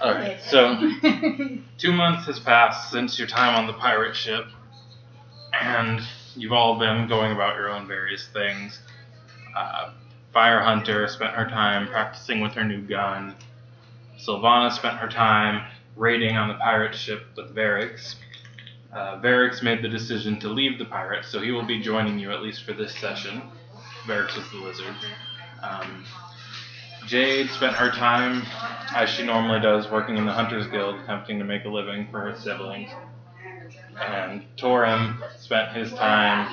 Alright, so 2 months has passed since your time on the pirate ship, and you've all been going about your own various things. Fire Hunter spent her time practicing with her new gun. Sylvana spent her time raiding on the pirate ship with Varix. Varix made the decision to leave the pirates, so he will be joining you at least for this session. Varix was the lizard. Jade spent her time, as she normally does, working in the Hunters Guild, attempting to make a living for her siblings. And Torim spent his time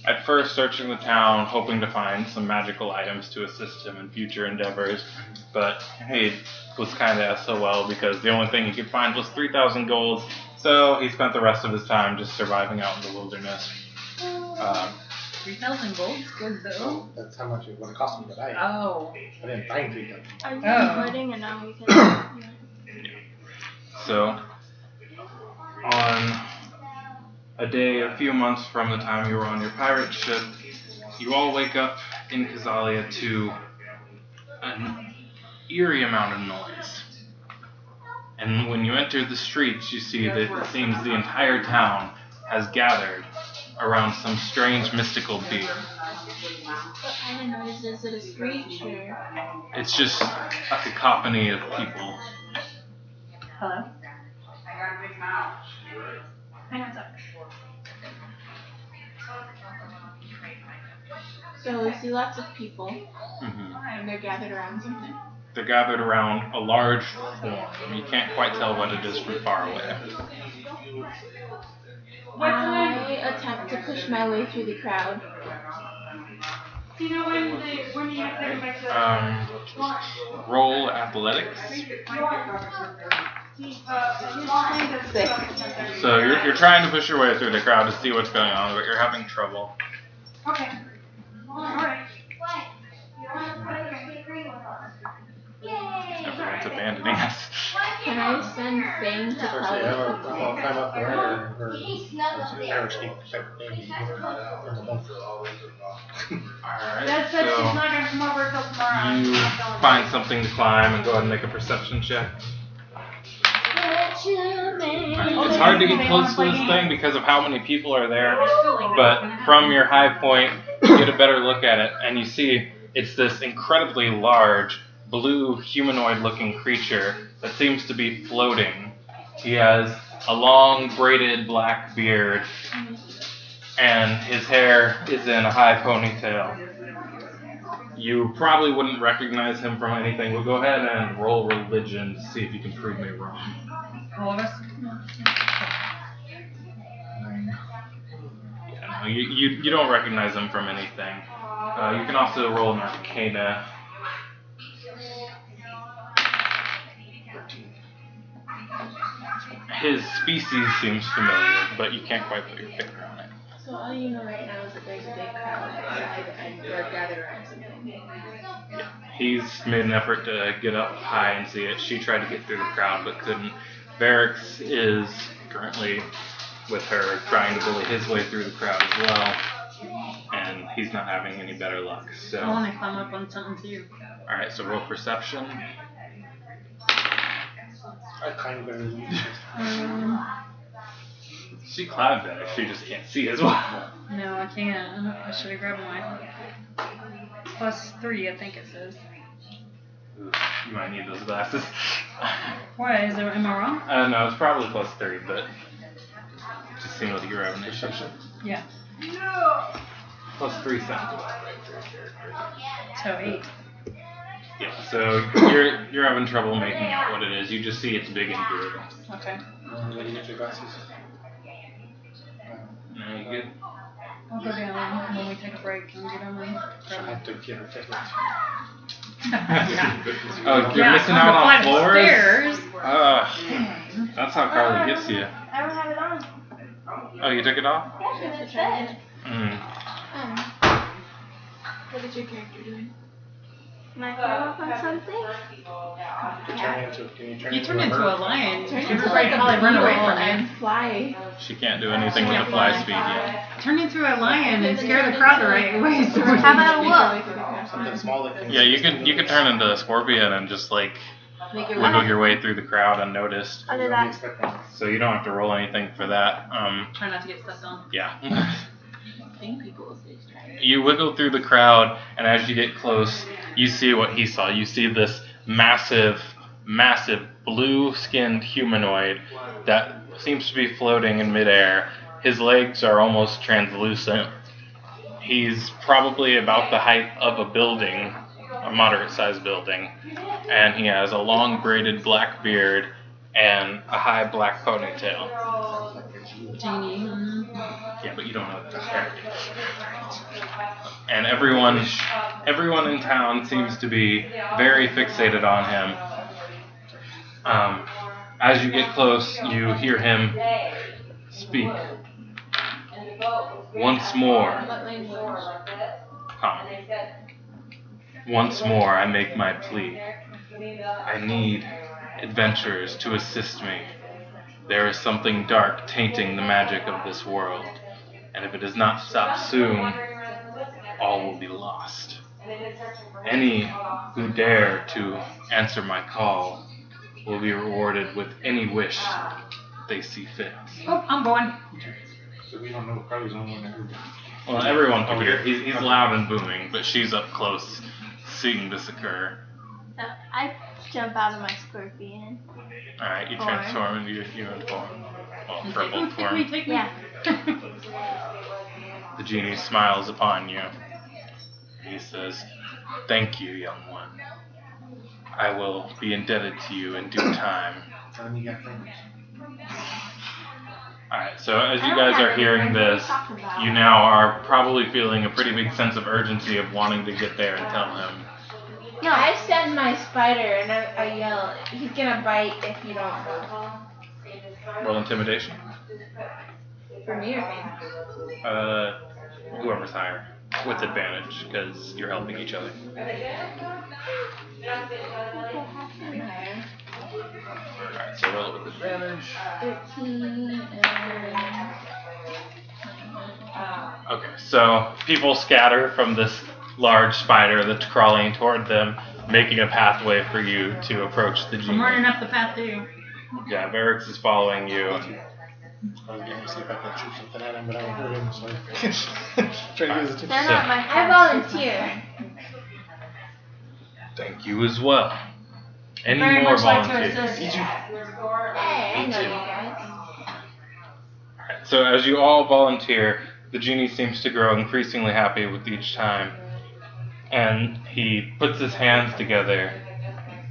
at first searching the town, hoping to find some magical items to assist him in future endeavors, but he was kind of SOL because the only thing he could find was 3,000 gold, so he spent the rest of his time just surviving out in the wilderness. 3,000 gold's good though. That's how much it would have cost me to buy it. Oh. I didn't find 3,000. Are you recording and now we can... So, on a day a few months from the time you were on your pirate ship, you all wake up in Kazalia to an eerie amount of noise. And when you enter the streets, you see that it seems the entire town has gathered around some strange mystical being. What kind of noise is it? A screech or... It's just a cacophony of people. Hello? So we see lots of people, Mm-hmm. and they're gathered around something. They're gathered around a large form. You can't quite tell what it is from far away. I attempt to push my way through the crowd. Roll athletics. Sick. So you're trying to push your way through the crowd to see what's going on, but you're having trouble. Okay. Alright. Everyone's abandoning us. Can I send Fang to Actually, tell I'll climb up there or Alright. Alright, That said, she's so not gonna come over until tomorrow. you find something to climb and go ahead and make a perception check. It's hard to get close to this thing because of how many people are there, but from your high point, you get a better look at it, and you see it's this incredibly large, blue, humanoid-looking creature that seems to be floating. He has a long, braided black beard, and his hair is in a high ponytail. You probably wouldn't recognize him from anything, but go ahead and roll religion to see if you can prove me wrong. All of us? Yeah, no, you don't recognize him from anything. You can also roll an arcana. 13. His species seems familiar, but you can't quite put your finger on it. So all you know right now is that there's a big crowd outside and they're gathered around something. Yeah. He's made an effort to get up high and see it. She tried to get through the crowd but couldn't. Varix is currently with her trying to bully his way through the crowd as well. And he's not having any better luck. So I want to climb up on something too. alright, so roll perception. I kind of She climbed better, she just can't see as well. No, I can't. I should have grabbed mine. +3, I think it says. Ooh, you might need those glasses. Why? Am I wrong? No, it's probably +3, but just seemed like you were having issues. Yeah. +3 sounds about right for your character. So 8. Yeah, so you're having trouble making out what it is. You just see it's big and brutal. Okay. When you get your glasses. No, you good? I'll go down when we take a break and get on and I grab have to get her tickets. Oh, you're missing out on floors? Stairs. That's how Carly gets you. I don't have it on. Oh, you took it off? Yeah, it's dead. What is your character doing? Can I throw up on something? You turn into a lion. Turn into Everybody like a probably run away beagle from and you. fly. She can't do anything with the fly speed yet. Turn into a lion and scare the crowd the right way. So How about a wolf? Something small that can. Yeah, you could turn into a scorpion and just like Make your wiggle your way through the crowd unnoticed. I'll do Don't that. expect that. So you don't have to roll anything for that. Try not to get stepped on. Yeah. I think people will say try. You wiggle through the crowd, and as you get close, you see what he saw. You see this massive blue-skinned humanoid that seems to be floating in midair. His legs are almost translucent. He's probably about the height of a building, a moderate-sized building, and he has a long braided black beard and a high black ponytail. Genie. Yeah, but you don't know the character. And everyone in town seems to be very fixated on him. As you get close, you hear him speak. Once more, What language? come. Once more, I make my plea. I need adventurers to assist me. There is something dark tainting the magic of this world, and if it is not stopped soon, all will be lost. Any who dare to answer my call will be rewarded with any wish they see fit. Oh, I'm going. So we don't know Carly's on one. Well, everyone can hear. He's loud and booming, but she's up close, seeing this occur. I jump out of my scorpion. All right, you Form. transform into your human form. Well, Take purple me, form. take me. Yeah. The genie smiles upon you. He says, "Thank you, young one. I will be indebted to you in due time." Tell me you got friends. Alright, so as you guys are hearing this, you now are probably feeling a pretty big sense of urgency of wanting to get there and tell him. No, I send my spider and I yell, he's gonna bite if you don't move. Roll intimidation. For me or me? Whoever's higher. With advantage, because you're helping each other. Alright, so roll it with advantage. 13 and... Okay, so people scatter from this large spider that's crawling toward them, making a pathway for you to approach the I'm genie. running up the path too. Yeah, Varix is following you. I was going to see if I could shoot something at him, but I don't heard him, so trying to get his attention. They're So- not my I friends. volunteer. Thank you as well. Any Very more much like to volunteers? assist. Hey, I know you guys. Alright, so as you all volunteer, the genie seems to grow increasingly happy with each time. And he puts his hands together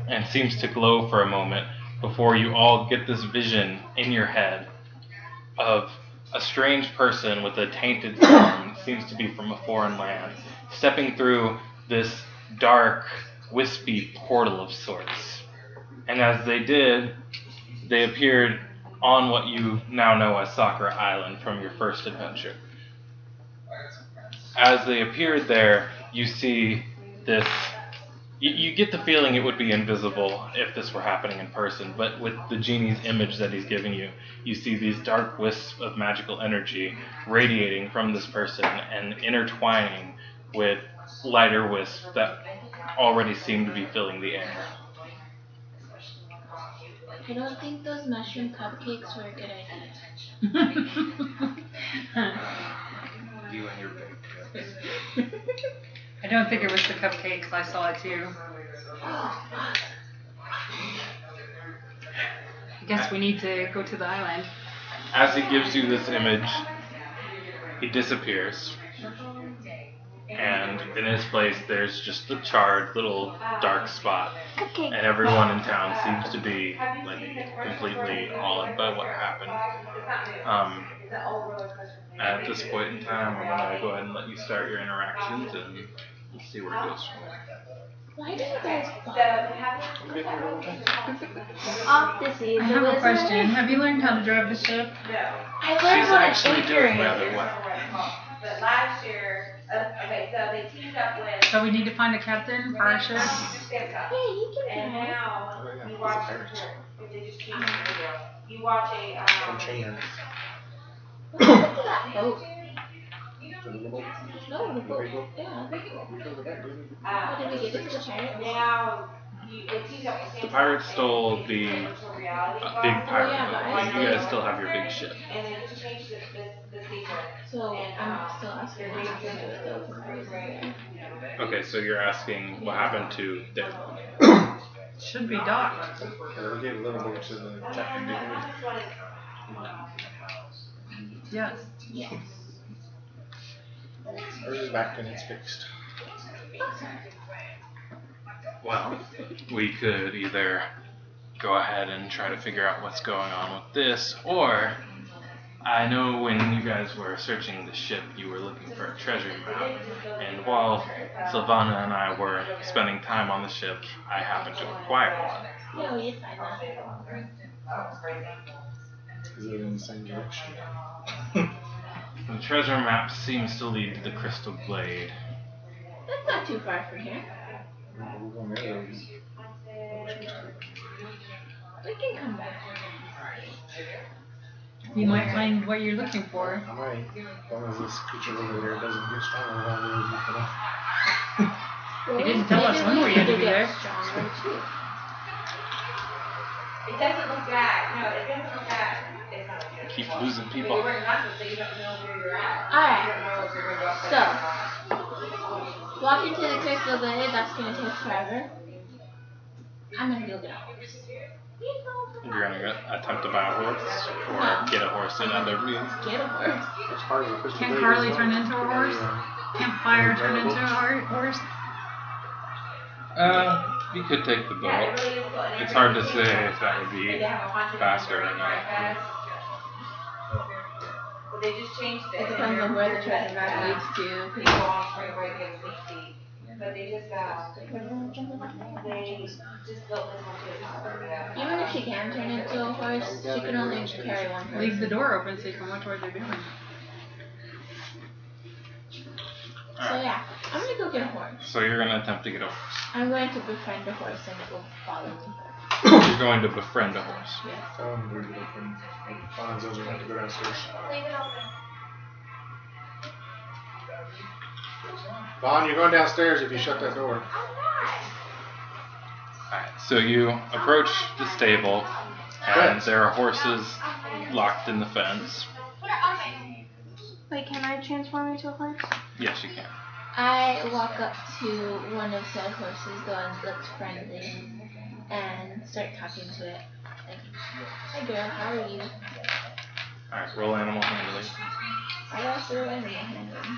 and seems to glow for a moment before you all get this vision in your head of a strange person with a tainted form, seems to be from a foreign land, stepping through this dark, wispy portal of sorts. And as they did, they appeared on what you now know as Sakura Island from your first adventure. As they appeared there, you see this. You get the feeling it would be invisible if this were happening in person, but with the genie's image that he's giving you, you see these dark wisps of magical energy radiating from this person and intertwining with lighter wisps that already seem to be filling the air. I don't think those mushroom cupcakes were a good idea. You and your big I don't think it was the cupcakes. I saw it too. I guess we need to go to the island. As he gives you this image, he disappears. And in his place, there's just a charred little dark spot. Cupcake. And everyone in town seems to be like completely awed by what happened. At this point in time, I'm gonna go ahead and let you start your interactions, and we'll see where it goes from there. Why do you guys Off to see I the have a wizard. question. Have you learned how to drive the ship? I learned She's what an actually anchor doing rather is. well. But last year, okay, so they teamed up with. So we need to find a captain for our ship. Yeah, you can And do it. now, Oh, yeah, you he's a watch, pirate. if they just changed the video, you watch I'm chained. Look at that boat. To the boat. No, the boat. Big boat. Yeah, the big boat. We drove it back, didn't we? What did we give it to the pirate? now, The pirates stole the big pirate boat. You guys still have your big ship. So I'm still asking what happened to it though. Okay, so you're asking what happened to their boat. Should be docked. We gave a little bit to the captain, didn't we? Yes. Yes. Ours is back and it's fixed. Well, we could either go ahead and try to figure out what's going on with this, or I know when you guys were searching the ship, you were looking for a treasure map, and while Sylvana and I were spending time on the ship, I happened to acquire one. No, you find that. Is it in the same direction? The treasure map seems to lead to the Crystal Blade. That's not too far from here. We're going the other way. We can come back. You might find what you're looking for. I might. As long as this creature over there doesn't get stronger, I'll really be enough. He didn't tell us when we had to be there. Stronger too. It doesn't look bad. No, it doesn't look bad. It's not good. Keep losing But people. you weren't not so you don't know where you're at. Alright. You don't know if you're going to go up So. there or not. Walking to the Crystal Blade, that's gonna take forever. I'm gonna go get a horse. You're gonna attempt to buy a horse, or get a horse in other means. Get a horse. It's hard with Crystal Can Blade Carly as well. turn into a horse? Can Fire turn into a horse? You could take the boat. It's hard to say if that would be faster or not. But they just changed it. It depends on where the treasure map leads to. People on spring break and sneak. But they just they just built this one to the top of it. Even if she can turn into a horse, she can only carry one horse. Leave the door open so you can watch what they're doing. So yeah, I'm gonna go get a horse. So you're gonna attempt to get a horse. I'm going to befriend a horse and it will follow me. You're going to befriend a horse. Yes. We're good open. Fonzo's gonna have to go downstairs. Leave it open. Vaughn, you're going downstairs if you shut that door. Alright, so you approach the stable, and there are horses locked in the fence. Wait, can I transform into a horse? Yes, you can. I walk up to one of said horses, the one that looks friendly, and start talking to it. Like, hi girl, how are you? Alright, roll animal handling. I also animal handling.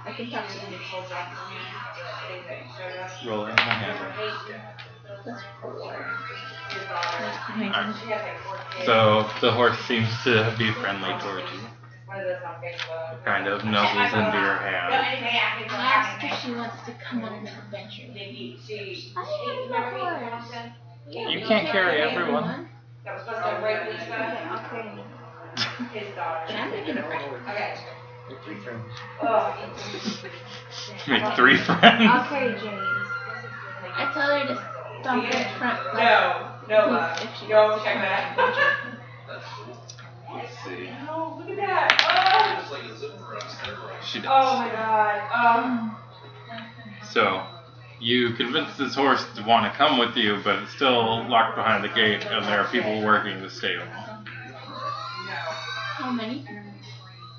I can talk to you. Roll animal handling. That's 4. Alright. So the horse seems to be friendly towards you. Kind of nuzzles into your hand. I asked if she wants to come on an adventure. You can't carry everyone. That was supposed to break Lisa. I'll carry him. His daughter. Can I make it a friend? Okay. Make 3 friends. Oh. Make 3 friends. I'll carry James. I tell her to stomp in front. No, if she go wants to check come on an that. adventure. Let's see. Oh, look at that. She does. Oh my god. So, you convince this horse to want to come with you, but it's still locked behind the gate, and there are people working the stable. How many?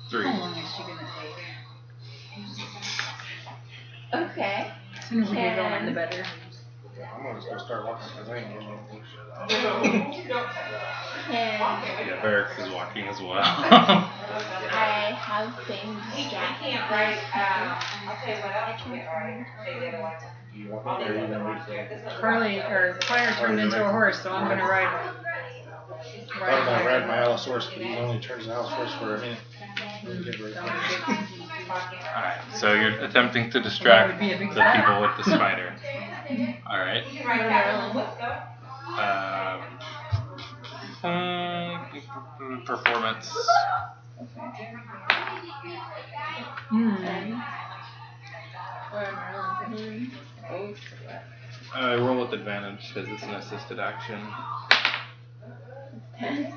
3. How long is she gonna take? Okay. As soon as we get going, the better. I'm gonna just go start walking because I ain't getting no horse. And Yeah, Varix is walking as well. I have things I strapped. can't write, I'll tell you what, I can't write. Take the other one. You walk in there, you're gonna wait for it. Carly or Fire turned into a horse, so I'm gonna ride. I thought about riding my Allosaurus, but he only turns an Allosaurus for a minute. Get very far. Alright, so you're attempting to distract the people with the spider. Alright. You can write that. Let's go. Performance. Or a Merlin. Roll with advantage because it's an assisted action. 10.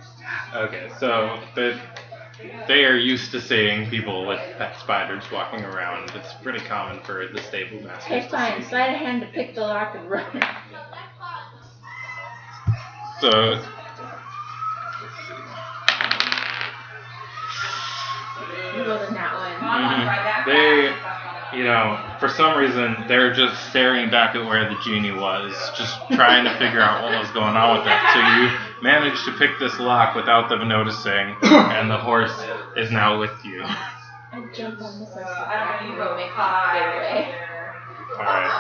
Okay, so they are used to seeing people with pet spiders walking around. It's pretty common for the stable masters Okay, to fine. see. Sleight of hand to pick the lock and run. So, You rolled in that one. they, for some reason, they're just staring back at where the genie was, just trying to figure out what was going on with it. So you managed to pick this lock without them noticing, and the horse is now with you. I jump on the horse and you go make me get away. Alright.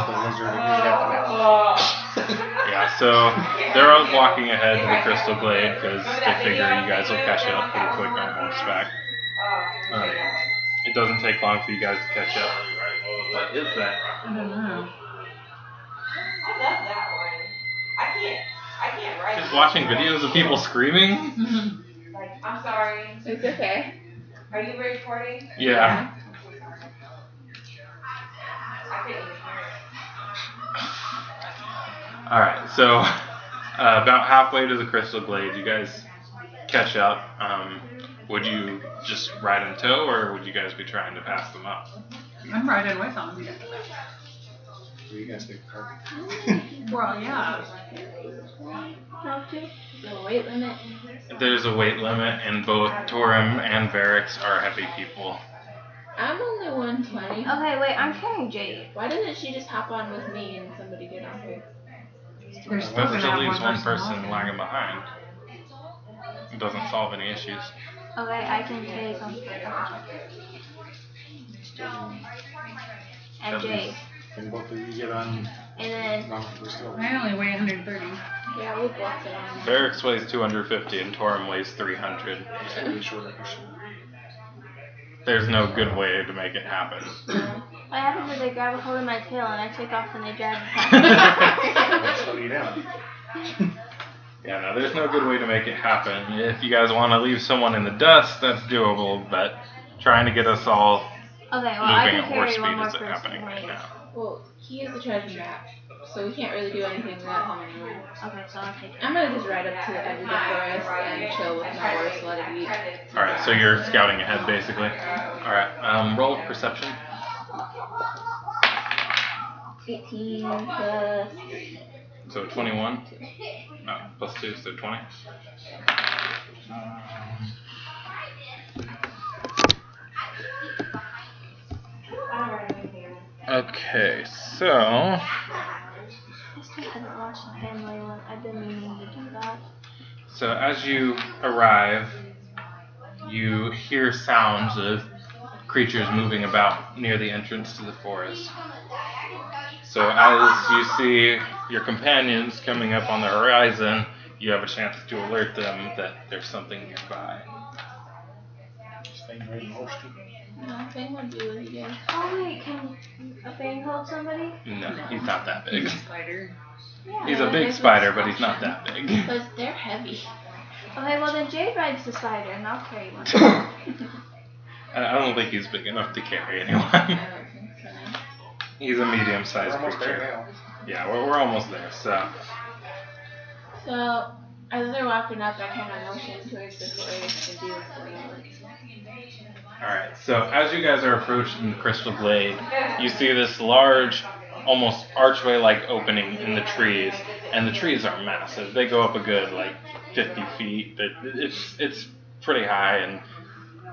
The lizard and you got the mouse. Yeah, so they're all walking ahead to the Crystal Glade because they figure you guys will catch up pretty quick on horseback. It doesn't take long for you guys to catch up. What is that? I don't know. I love that one. I can't write. Just watching videos of people screaming? Like, I'm sorry. It's okay. Are you recording? Yeah. I couldn't even hear it. Alright, so about halfway to the Crystal Glade, you guys catch up. Would you just ride in tow, or would you guys be trying to pass them up? I'm riding with them. What do you guys think, Carter? Well, yeah. Is there a weight limit? There's a weight limit, and both Torum and Varix are heavy people. I'm only 120. Okay, wait, I'm carrying Jade. Why doesn't she just hop on with me and somebody get on her? There's still That gonna still have leaves one person walking. lagging behind. It doesn't solve any issues. Okay, I can take them. And Jade. And both of you get on And then, Mountain Crystal. I only weigh 130. Yeah, we'll block it on. Varix weighs 250 and Torum weighs 300. Really short push. There's no good way to make it happen. what happens is they grab a hold of my tail and I take off and they drag me past. That'll slow you down. Yeah, no, there's no good way to make it happen. If you guys want to leave someone in the dust, that's doable, but trying to get us all Okay, well, I moving can at horse carry one speed more isn't person. happening right Wait. now. Well, he is the treasure map, so we can't really do anything without him anymore. Okay, so I'll take it. I'm gonna just ride up to the edge of the forest and chill with my horse, let it eat. Alright, so you're scouting ahead, basically. Alright, roll perception. 18 plus. So 21. No, plus 2, so 20. Okay, so I still haven't watched the family one. I've been meaning to do that. as you arrive, you hear sounds of creatures moving about near the entrance to the forest. So as you see your companions coming up on the horizon, you have a chance to alert them that there's something nearby. Staying right in horse too. No, Fang would be with you guys. Oh, wait, can a Fang hold somebody? No, he's not that big. Spider. Yeah. He's a big spider, but he's not that big. But they're heavy. Okay, well then Jade rides the spider and I'll carry one. I don't think he's big enough to carry anyone. I don't think so. He's a We're medium-sized almost creature. there Yeah, we're almost there, so. So, as they're walking up, I kind of motion towards the forest to do it for you. Alright, so as you guys are approaching the Crystal Glade, you see this large, almost archway-like opening in the trees, and the trees are massive. They go up a good, 50 feet. It's pretty high, and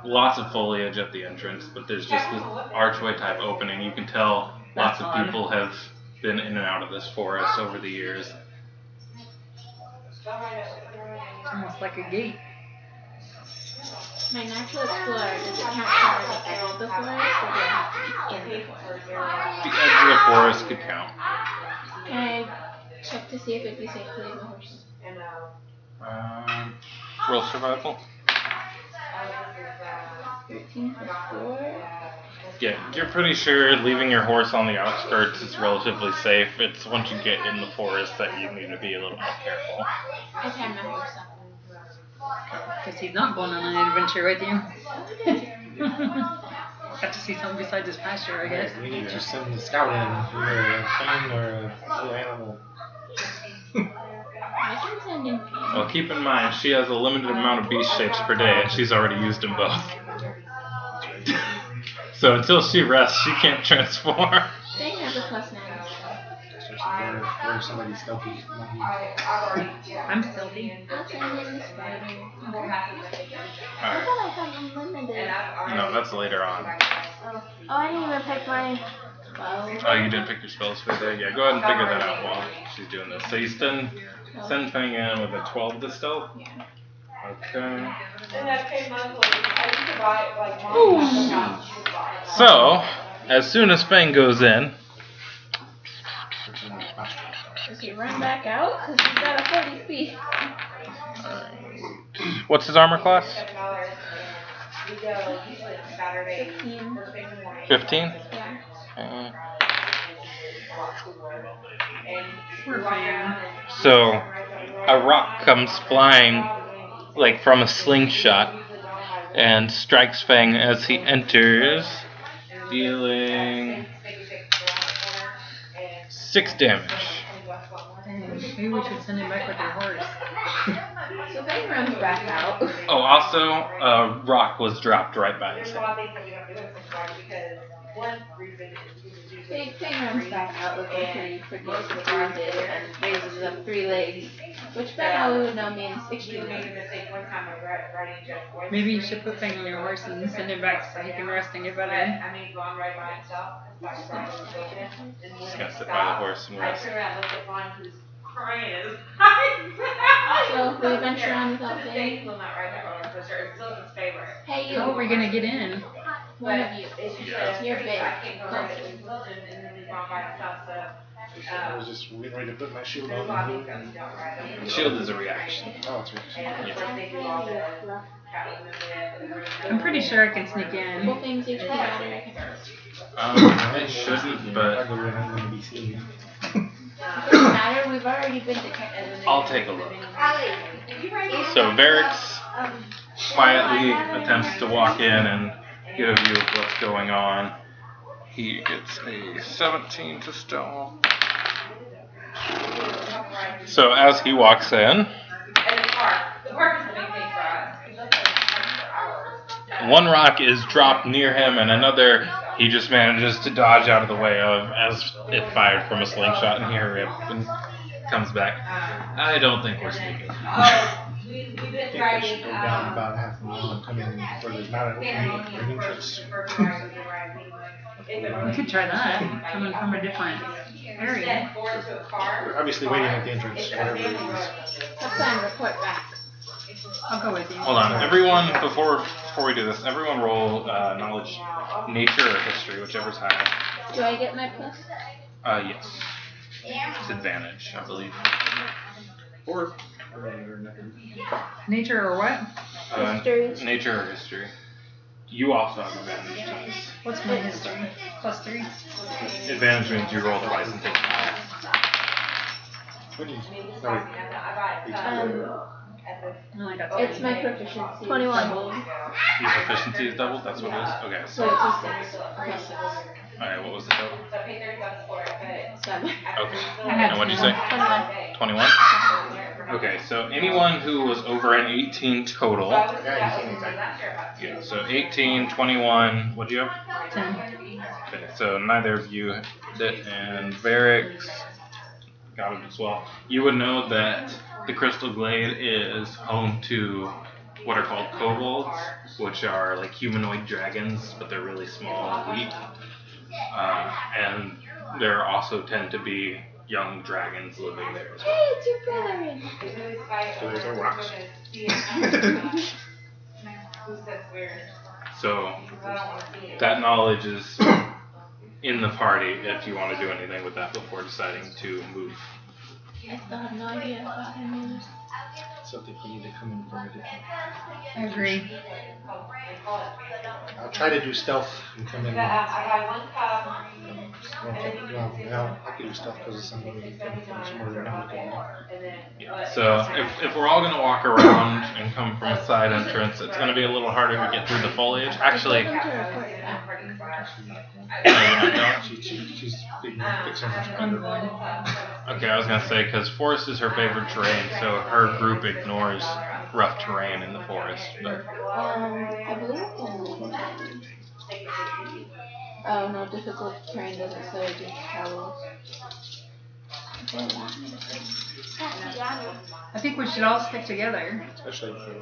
lots of foliage at the entrance, but there's just this archway-type opening. You can tell lots That's of odd. people have been in and out of this forest over the years. Almost like a gate. My natural explorer, does it count towards the edge of the forest, or do I have to be in the forest? The edge of the forest could count. Can I check to see if it'd be safe to leave a horse? Roll survival. 13 plus 4. Yeah, you're pretty sure leaving your horse on the outskirts is relatively safe. It's once you get in the forest that you need to be a little more careful. I timed my horse up. Because he's not going on an adventure with you. Have to see something besides his pasture, I guess. We need to send the scout in, either a cane or a little animal. I can send in Fang. Well, keep in mind, she has a limited amount of beast shapes per day, and she's already used them both. So until she rests, she can't transform. Fang has a +9. So we're if somebody's stealthy. I'm stealthy. I'll send in the spider. I thought I got unlimited. No, that's later on. Oh, I didn't even pick my. Oh, you didn't pick your spells for the day? Yeah, go ahead and figure that out while she's doing this. So you send Fang in with a 12 to stealth? Okay. So, as soon as Fang goes in, Does he run back out? Because he's got a 40 feet. what's his armor class? 15. 15? Yeah. Poor Fang. So, a rock comes flying like from a slingshot and strikes Fang as he enters, dealing 6 damage. Maybe we should send him back with your horse. So Fang runs back out. Oh, also, a rock was dropped right by his head. Fang runs back out looking pretty forgets what he did and raises up 3 legs, which Fang now means extremely. Maybe you should put Fang on your horse and send him back so he can rest and get better. Just gonna sit by the horse and rest. So we venture on without Fang. Hey you. How are we gonna get in? One of you. You're big. I was just getting ready to put my shield on and Shield is a reaction. oh, it's right. I'm pretty sure I can sneak in. Couple things each matter. It shouldn't, but I go in, I'm going to be seen. Doesn't matter. We've already been detected. I'll take a look. So Varix quietly attempts to walk in and get a view of what's going on. He gets a 17 to stealth. So as he walks in, one rock is dropped near him and another he just manages to dodge out of the way of as it fired from a slingshot and here it comes back. I don't think we're sneaking. I think I should go down about half a mile and come in where there's not an entrance. We could try that. Coming from a different area. We're obviously waiting at the entrance, whatever it is. That's fine. Report back. I'll go with you. Hold on, everyone, before we do this, everyone roll knowledge, nature or history, whichever's higher. Do I get my plus? Yes. It's advantage, I believe. Or Nature or what? History. Nature or history. You also have advantage to this. What's my history? +3. Advantage means you roll twice and take 5. what do you? No, wait. I only got It's 3. my proficiency. 21. doubled. Your proficiency is doubled? That's what it is? Okay, So so. it's a 6. Plus 6. Alright, what was the total? 7. Okay. I had And what did you say? 21. 21? Okay, so anyone who was over an 18 total. Yeah, you can't attack. Yeah, so 18, 21, what'd you have? 10. Okay, so neither of you did it, and Varix got it as well. You would know that the Crystal Glade is home to what are called kobolds, which are like humanoid dragons, but they're really small and weak. And there also tend to be young dragons living there as well. Hey, it's your brother. So there's no rocks. So that knowledge is in the party if you want to do anything with that before deciding to move. I still have no idea about him. Something you need to come in from a different. I agree. I'll try to do stealth and come in. Well, I could do stealth because of somebody coming from somewhere they're not looking at. Yeah. So if we're all going to walk around and come from a side entrance, it's going to be a little harder to get through the foliage. Actually, She's fixing her spider. okay, I was going to say because forest is her favorite terrain, so her group ignores rough terrain in the forest. But I believe. Oh no, difficult terrain doesn't say against travels. I think we should all stick together. Especially for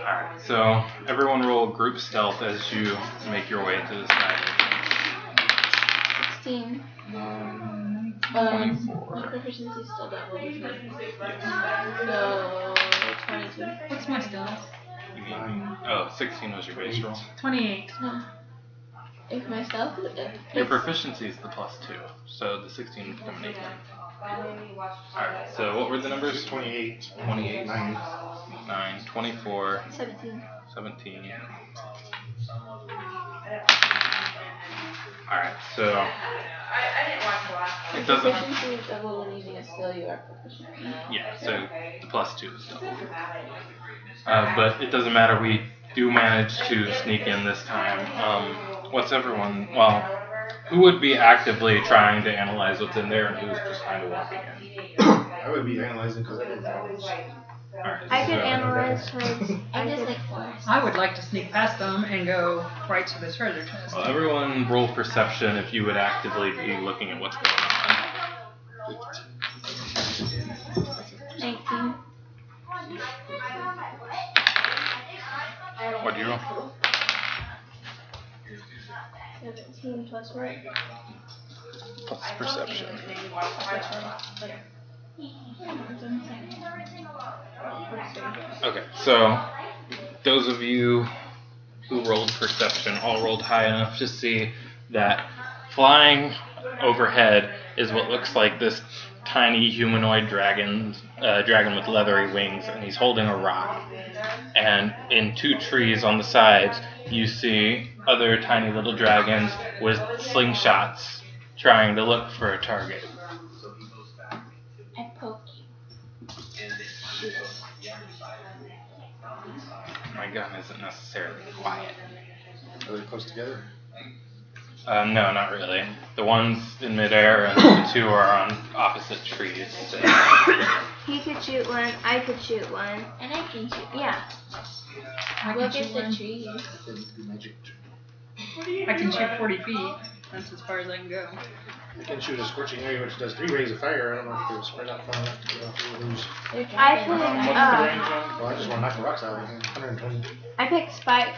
Alright, so everyone roll group stealth as you make your way into this dive. 16. 24. My proficiency still doubled, isn't it? Yes. So 22. What's my stealth? You gave me, 16 was your base roll. 28. No. If my stealth is Your proficiency is the +2, so the 16 would become an 18. Alright, so what were the numbers? 28. 28, 9. 9, 24, 17. 17. Alright, so I didn't watch the last one. it doesn't. Proficiency is double when using a skill you are proficient in. Yeah, so the +2 is double. But it doesn't matter, we do manage to sneak in this time. What's everyone, well, who would be actively trying to analyze what's in there and who's just kind of walking in? I would be analyzing because I didn't know. Alright, I could so- analyze because I just like forest. I would like to sneak past them and go right to the treasure chest. Well, everyone roll perception if you would actively be looking at what's going on. 19. What do you roll? 17 plus what? Plus perception. Okay, so those of you who rolled perception all rolled high enough to see that flying overhead is what looks like this tiny humanoid dragon with leathery wings, and he's holding a rock. And in 2 trees on the sides, you see other tiny little dragons with slingshots trying to look for a target. I poke you. My gun isn't necessarily quiet. Are they close together? No, not really. The one's in midair, and the 2 are on opposite trees. He could shoot one, I could shoot one. And I can shoot. Yeah. I can Look shoot at the one. trees. I can shoot 40 feet. That's as far as I can go. I can shoot a scorching area which does 3 rays of fire. I don't know if they'll spread out far enough to get off the lose. They're I dragons. could, What's the range on? Well, I just want to knock the rocks out of them. 120. I picked spike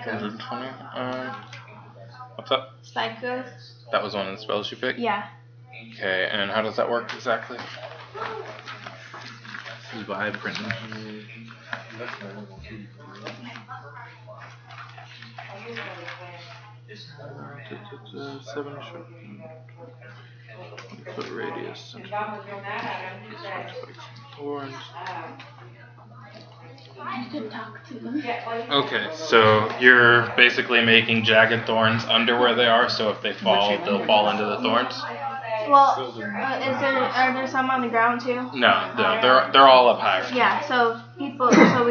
growth. 120? What's up? Spike growth? That was one of the spells you picked? Yeah. Okay, and how does that work exactly? This is vibe printing. Seven short. 1 foot radius. Thorns. You can talk to them. Okay, so you're basically making jagged thorns under where they are, so if they fall, they'll fall into the thorns? Well, are there some on the ground too? No, they're all up higher. Yeah, so we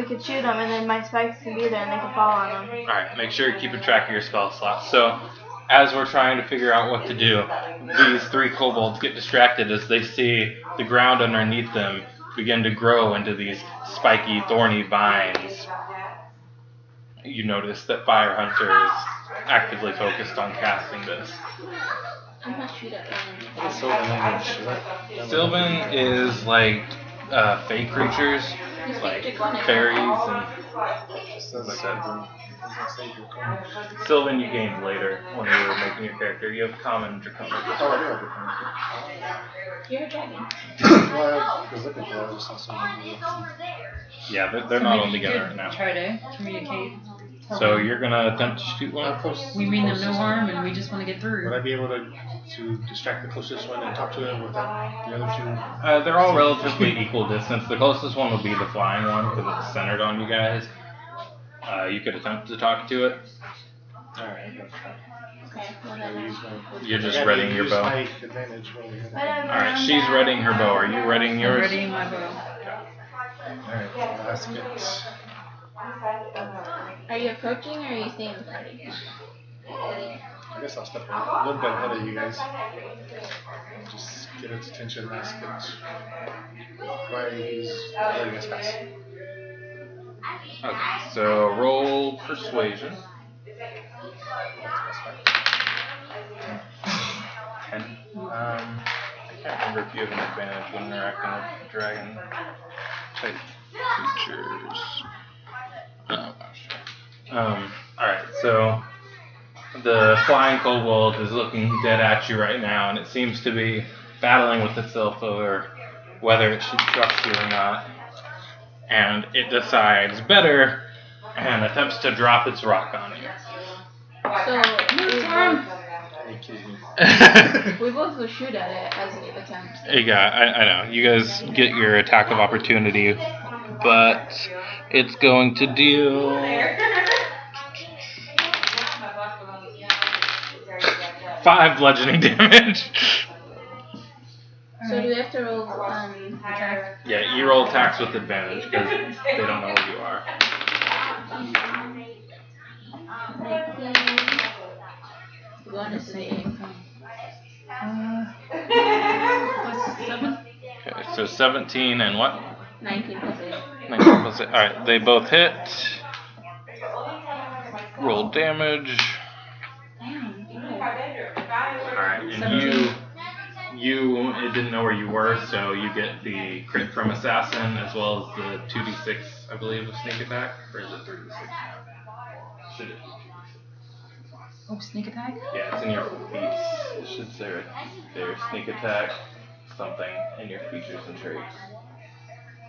could shoot them and then my spikes can be there and they can fall on them. Alright, make sure you're keeping track of your spell slots. So, as we're trying to figure out what to do, these 3 kobolds get distracted as they see the ground underneath them begin to grow into these spiky, thorny vines. You notice that Fire Hunter is actively focused on casting this. I'm gonna shoot at one. What is Sylvan language? Is that Sylvan is like fey creatures, like fairies and Says like that. Sylvan you gained later when you were making your character. You have common and draconic. Oh, I do have You're a dragon. Well, I was looking for it. I just saw something. Yeah, they're not all Maybe you together could right now. try to communicate. So you're gonna attempt to shoot one? We mean them no harm, and we just want to get Would through. I be able to distract the closest one and talk to him without the other 2? They're all relatively equal distance. The closest one will be the flying one because it's centered on you guys. You could attempt to talk to it. Alright, I gotta try. Okay, well I then use my. You're just I gotta readying your use bow. my advantage while we have it. Alright, she's readying her bow. Are you readying I'm yours? ready my bow. Alright, last get. Are you approaching or are you staying behind me? I guess I'll step a little bit ahead of you guys. Just get its attention, ask it why he's letting us pass. Okay, so roll persuasion. can't remember if you have an advantage when interacting with dragon type creatures. Oh gosh. Alright, so the flying kobold is looking dead at you right now, and it seems to be battling with itself over whether it should trust you or not. And it decides better and attempts to drop its rock on you. So Are you kidding me? we both will shoot at it as it attempts. Yeah, I know. You guys get your attack of opportunity, but it's going to deal 5 bludgeoning damage. So do we have to roll attack? Yeah, you roll attacks with advantage because they don't know where you are. 19. We're going to save. Plus 7? Okay, so 17 and what? 19 plus 8. 19 plus 8. Alright, they both hit. Roll damage. Alright, and it didn't know where you were, so you get the crit from Assassin as well as the 2d6, I believe, of sneak attack. Or is it 3d6? Should it? Oh, sneak attack? Yeah, it's in your feats. It should say right there, sneak attack, something in your features and traits.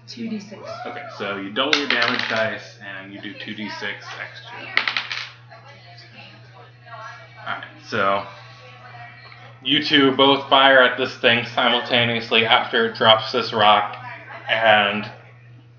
2d6. Okay, so you double your damage dice and you do 2d6 extra. Alright, so you two both fire at this thing simultaneously after it drops this rock, and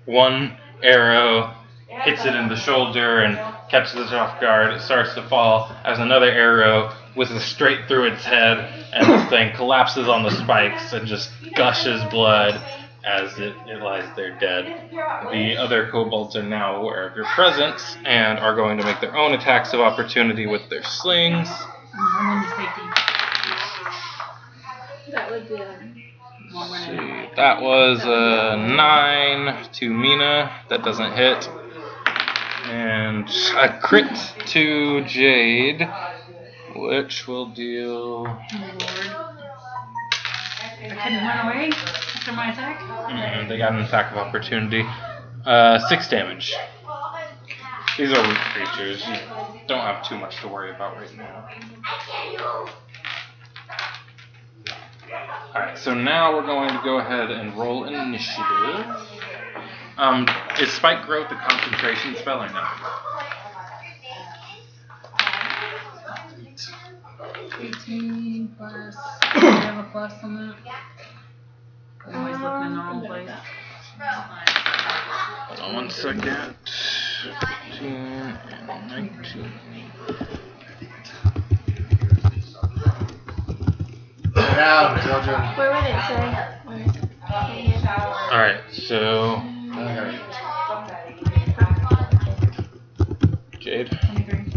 one arrow hits it in the shoulder and catches it off guard. It starts to fall as another arrow whizzes straight through its head, and this thing collapses on the spikes and just gushes blood as it lies there dead. The other kobolds are now aware of your presence and are going to make their own attacks of opportunity with their slings. I'm in safety. That would be Let's see. That was a 9 to Mina. That doesn't hit. And a crit to Jade, which will deal... Oh, Lord. I couldn't run away after my attack? They got an attack of opportunity. 6 damage. These are weak creatures. You don't have too much to worry about right now. Alright, so now we're going to go ahead and roll initiative. Is Spike Growth a concentration spell or no? 18 plus. Do you have a plus on that? I'm always looking in the wrong place. Hold on 1 second. 15 and 19. Down, children. Where would it say? Alright, so Jade. 23.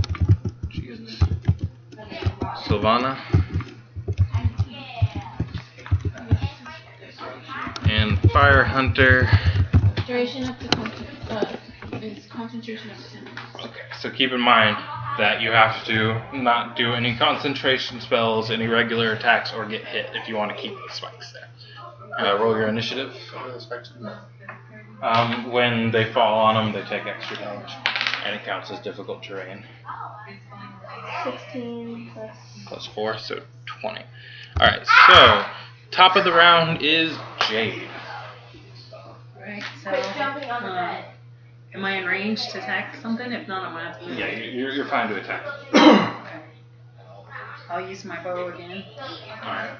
Jesus. Sylvana. And Fire Hunter. duration up to is concentration up to 10 minutes. Okay, so keep in mind that you have to not do any concentration spells, any regular attacks, or get hit if you want to keep the spikes there. Roll your initiative. What are the spikes do? When they fall on them, they take extra damage, and it counts as difficult terrain. 16 plus. Plus 4, so 20. Alright, so top of the round is Jade. Right, so am I in range to attack something? If not, I'm gonna have to move. Yeah, you're fine to attack. Okay. I'll use my bow again. Alright.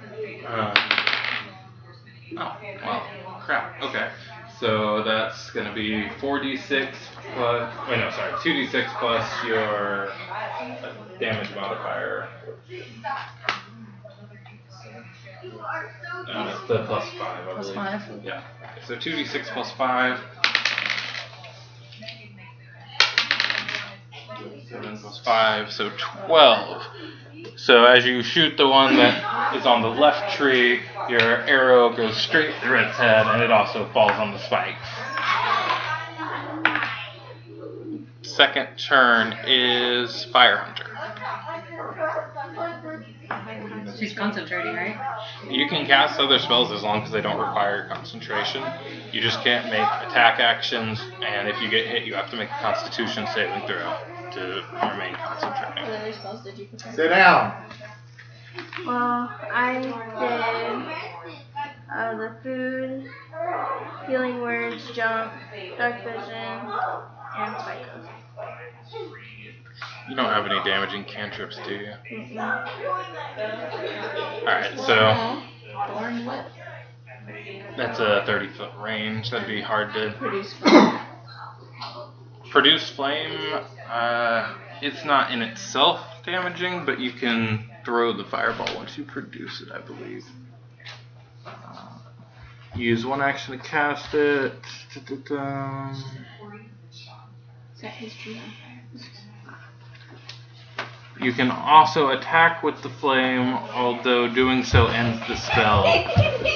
Oh, well, crap. Okay. So that's going to be 4d6 plus... Wait, no, sorry. 2d6 plus your damage modifier. That's the plus 5, I Plus believe. 5? Yeah. Okay, so 2d6 plus 5. 7 plus 5, so 12. So as you shoot the one that is on the left tree, your arrow goes straight through its head, and it also falls on the spikes. Second turn is Fire Hunter. She's concentrating, right? You can cast other spells as long as they don't require concentration. You just can't make attack actions, and if you get hit, you have to make a Constitution saving throw to remain concentrating. What other spells did you prepare? Sit down. Well, I did the food, healing words, jump, dark vision, and psycho. You don't have any damaging cantrips, do you? Mm-mm. Alright, so Thorn whip. that's a 30-foot range. That'd be hard to Produce fire. produce flame. It's not in itself damaging, but you can throw the fireball once you produce it, I believe. Use one action to cast it. Set his tree on fire. You can also attack with the flame, although doing so ends the spell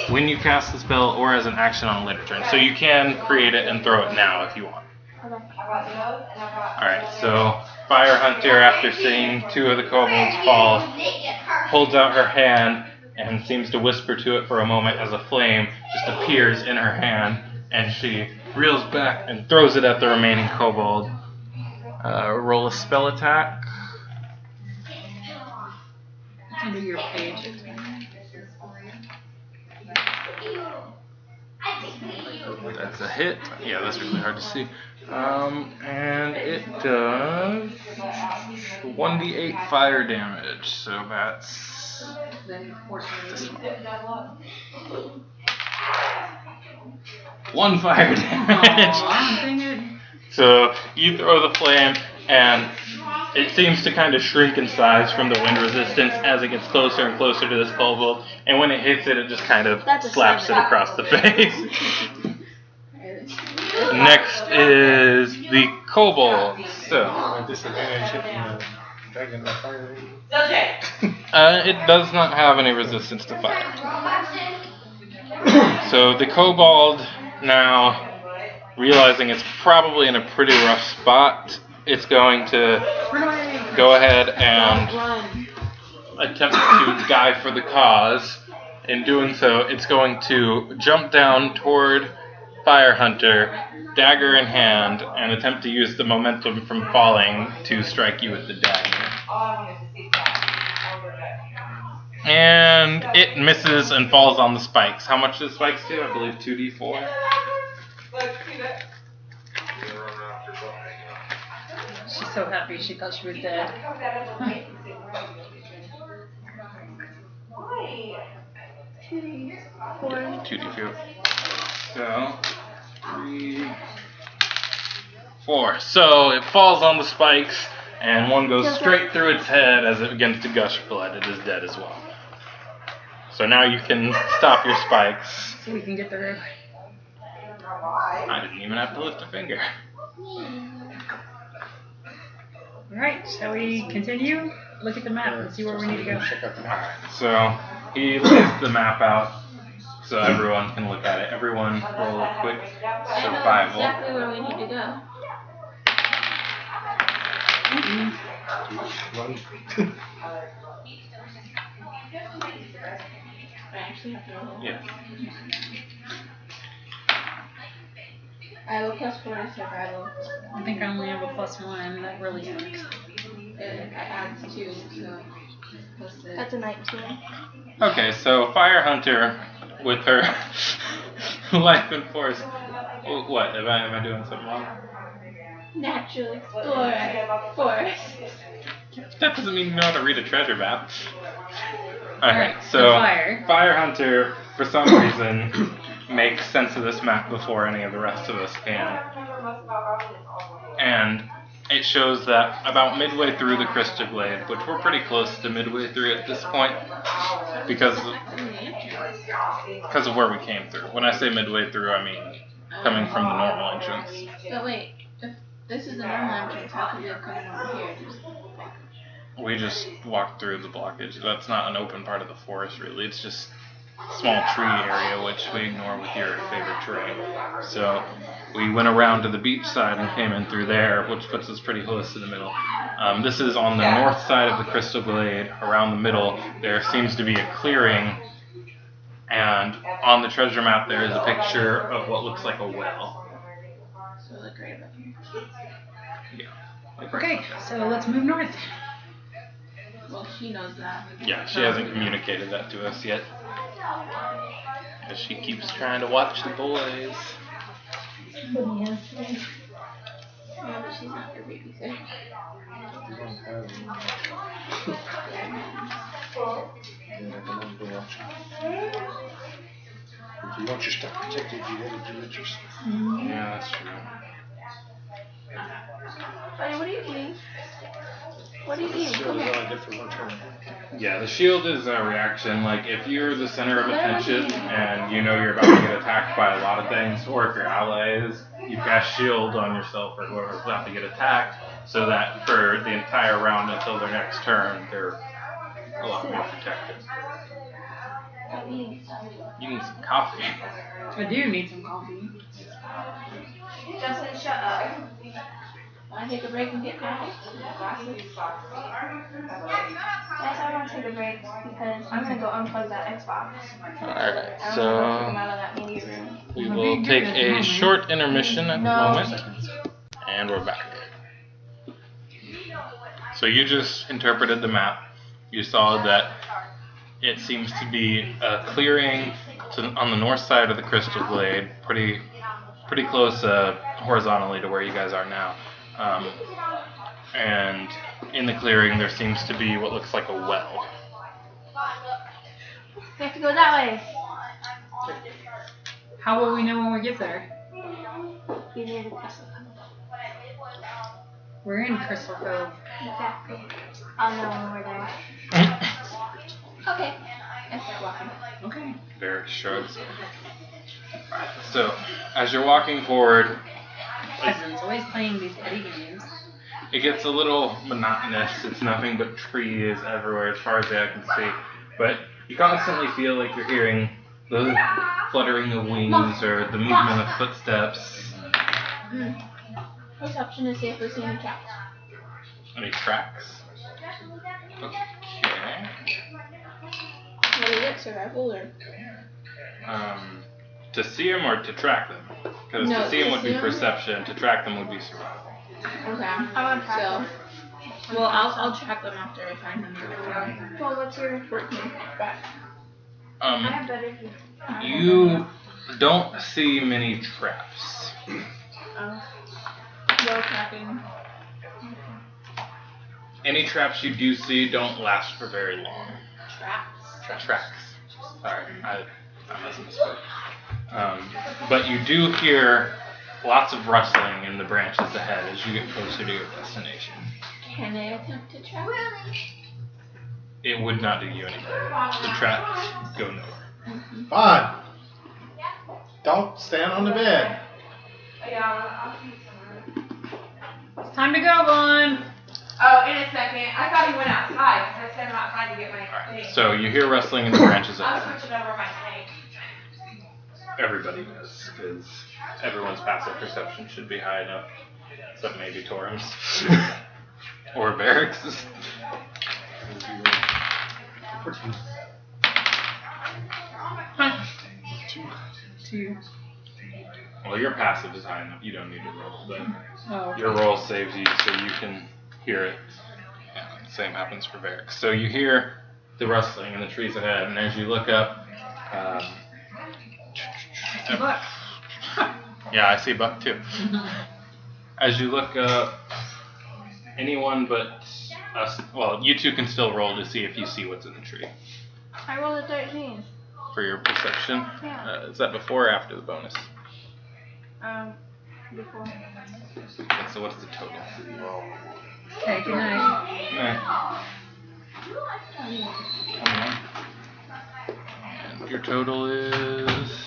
when you cast the spell or as an action on a later turn. So you can create it and throw it now if you want. Alright, so Fire Hunter, after seeing two of the kobolds fall, holds out her hand and seems to whisper to it for a moment as a flame just appears in her hand, and she reels back and throws it at the remaining kobold. Roll a spell attack. It's under your page. That's a hit. Yeah, that's really hard to see. And it does 1d8 fire damage. So that's this one. 1 fire damage. Aw, dang it. So you throw the flame, and it seems to kind of shrink in size from the wind resistance as it gets closer and closer to this kobold. And when it hits it, it just kind of slaps it across the face. Next is the kobold. So My disadvantage hitting the dragon with fire. it does not have any resistance to fire. So the kobold, now realizing it's probably in a pretty rough spot, it's going to go ahead and attempt to die for the cause. In doing so, it's going to jump down toward Fire Hunter, dagger in hand, and attempt to use the momentum from falling to strike you with the dagger. And it misses and falls on the spikes. How much do the spikes do? I believe 2d4. She's so happy she thought she was dead. 2d4. So, 3, 4. So it falls on the spikes, and one goes straight through its head as it begins to gush blood. It is dead as well. So now you can stop your spikes. So we can get the rope. I didn't even have to lift a finger. Alright, shall we continue? Look at the map and see where we need to go. Check out the map. Alright, so he lays the map out so everyone can look at it. Everyone roll a quick I know survival. exactly where we need to go. Run. I actually have to roll. Yeah. I have a +4 to survival. I think I only have a +1. That really sucks. I add 2, so +6. That's a 19. Okay, so Fire Hunter with her life and force. What? Am I doing something wrong? Natural explorer. Forest. That doesn't mean you know how to read a treasure map. Alright, so fire. Fire Hunter, for some reason, makes sense of this map before any of the rest of us can. And it shows that about midway through the Crystal Glade, which we're pretty close to midway through at this point, because of where we came through. When I say midway through, I mean coming from the normal entrance. But wait, if this is the normal entrance, how could we have come over here? We just walked through the blockage. That's not an open part of the forest, really. It's just small tree area, which we ignore with your favorite terrain. So we went around to the beach side and came in through there, which puts us pretty close to the middle. This is on the north side of the Crystal Glade. Around the middle, there seems to be a clearing, and on the treasure map there is a picture of what looks like a well. So like right about here. Yeah. Like right Okay, about there. so let's move north. Well, she knows that. Yeah, she hasn't communicated that to us yet. Because she keeps trying to watch the boys. Yeah, but she's not your babysitter. You don't have If you want your stuff protected, you gotta do it yourself. Yeah, that's true. Buddy, what are you eating? What are you eating? Shield Come is here. all I get for one turn. Yeah, the shield is a reaction. Like, if you're the center of attention and you know you're about to get attacked by a lot of things, or if your ally is, you cast shield on yourself or whoever's about to get attacked, so that for the entire round until their next turn, they're a lot more protected. I'm eating stuff. You need some coffee. I do need some coffee. Justin, shut up. Want to take a break and get coffee? Glasses? Yes, I want to take a break because I'm going to go unplug that Xbox. Alright, I'm going to go take him so out of that media room. we will take a short intermission at the moment, and we're back. So you just interpreted the map. You saw that it seems to be a clearing on the north side of the Crystal Glade, pretty close horizontally to where you guys are now. And in the clearing there seems to be what looks like a well. We have to go that way. How will we know when we get there? Be near the Crystal Cove. We're in Crystal Cove. Exactly. I'll know when we're there. Okay. I start walking. Okay. Very shrugs. So as you're walking forward, Cousins always playing these petty games. it gets a little monotonous. It's nothing but trees everywhere as far as the eye can see. But you constantly feel like you're hearing the fluttering of wings or the movement of footsteps. Perception to see if we see any tracks. Any tracks? Okay. What is it? Survival or? To see them or to track them? Because No, to see them to would see be 'em. perception, to track them would be survival. Okay. I want to track them. Well, I'll track them after I find them. Well, what's your 14. Back. I have better view. You don't see many traps. Oh. No tracking. Any traps you do see don't last for very long. Traps. Tracks. Sorry, I must have misspoke. But you do hear lots of rustling in the branches ahead as you get closer to your destination. Can I attempt to track? It would not do you any good. The traps go nowhere. Fine. Don't stand on the bed. It's time to go, Vaughn. Oh, in a second. I thought he went outside because I sent him outside to get my thing. So you hear rustling in the branches I was ahead. switching over my thing. Everybody does, because everyone's passive perception should be high enough. Except maybe Torum's. Or Barracks'. 14. Two. Well, your passive is high enough. You don't need to roll, but Oh. your roll saves you so you can hear it. Yeah, same happens for Barracks. So you hear the rustling in the trees ahead, and as you look up, Buck. yeah, I see Buck too. As you look up, anyone but us, well, you two can still roll to see if you see what's in the tree. I rolled a 13. For your perception. Yeah. Is that before or after the bonus? Before. Okay, so what's the total? Okay, good night. And your total is...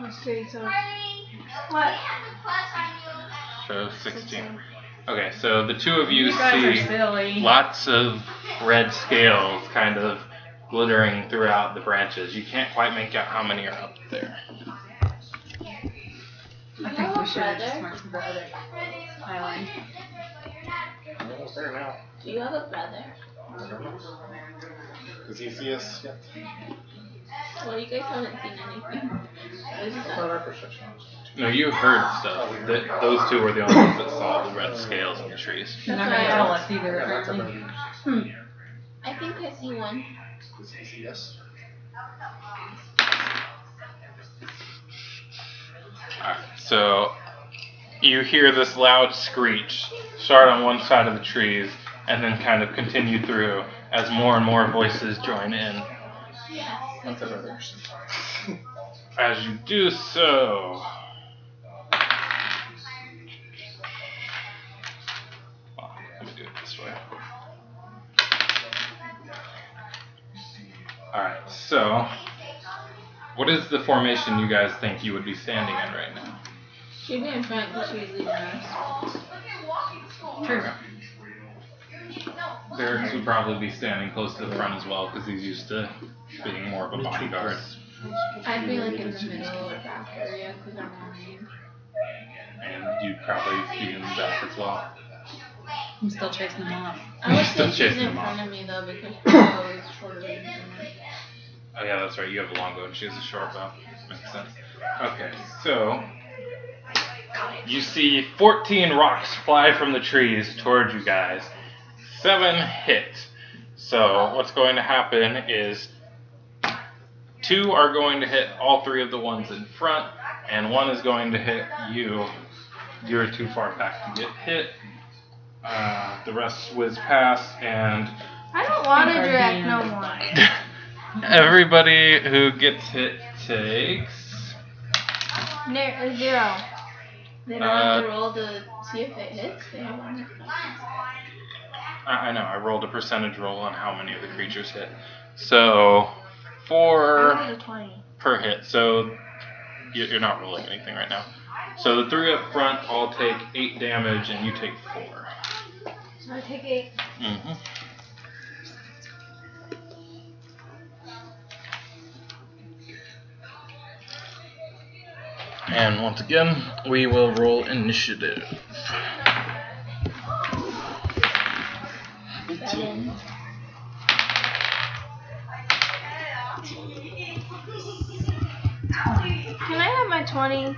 Let's see, so. What? So 16. Okay, so the two of you You guys are see silly. lots of red scales kind of glittering throughout the branches. You can't quite make out how many are up there. I think we should have just went to the other island. We're almost there now. Do you have a brother? I don't know. Does he see us yet? Well, you guys haven't seen anything. Well, our perception. No, you heard stuff. Those two were the only ones that saw the red scales in the trees. You're not gonna tell us either, Yeah, that's apparently. about I think I see one. Does he see us? Alright, so you hear this loud screech start on one side of the trees and then kind of continue through as more and more voices join in. That's another. As you do so, well, let me do it this way. Alright, so what is the formation you guys think you would be standing in right now? She'd be in front because she's leading us. True. Barracks would probably be standing close to the front as well because he's used to being more of a bodyguard. I'd be like in the middle or back area because I'm running. And you'd probably be in the back as well. I'm still chasing them off. I would Still say she's chasing in them front off. of me though because her bow is shorter than mine. Oh yeah, that's right. You have a long bow and she has a short bow. Makes sense. Okay, so you see 14 rocks fly from the trees towards you guys. 7 hit. So what's going to happen is 2 are going to hit all 3 of the ones in front, and 1 is going to hit you. You're too far back to get hit. The rest whiz past, and I don't want to direct no more. everybody who gets hit takes. 0. They don't have to roll to see if it hits. They have one. I know, I rolled a percentage roll on how many of the creatures hit. So, 4 I rolled a 20. per hit. So, you're not rolling anything right now. So, the 3 up front all take 8 damage, and you take 4. So I take 8. Mm-hmm. And once again, we will roll initiative. 7. Can I have my 20?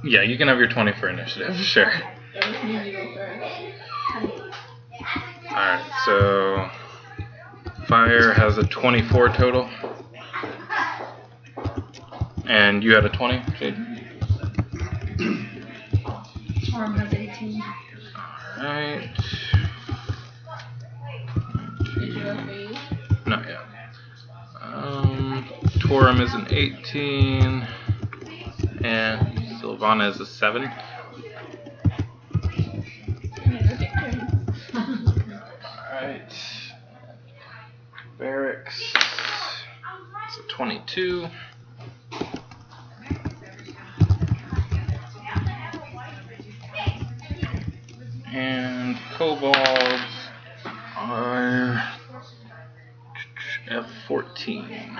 Yeah, you can have your 20 for initiative, sure. That was me, you go first. Alright, so Fire has a 24 total. And you had a 20, Jade? Storm has 18. Alright. Did you go for you? Not yet. Torum is an 18. And Sylvana is a 7. Alright. Barracks. It's a 22. And kobolds are F14.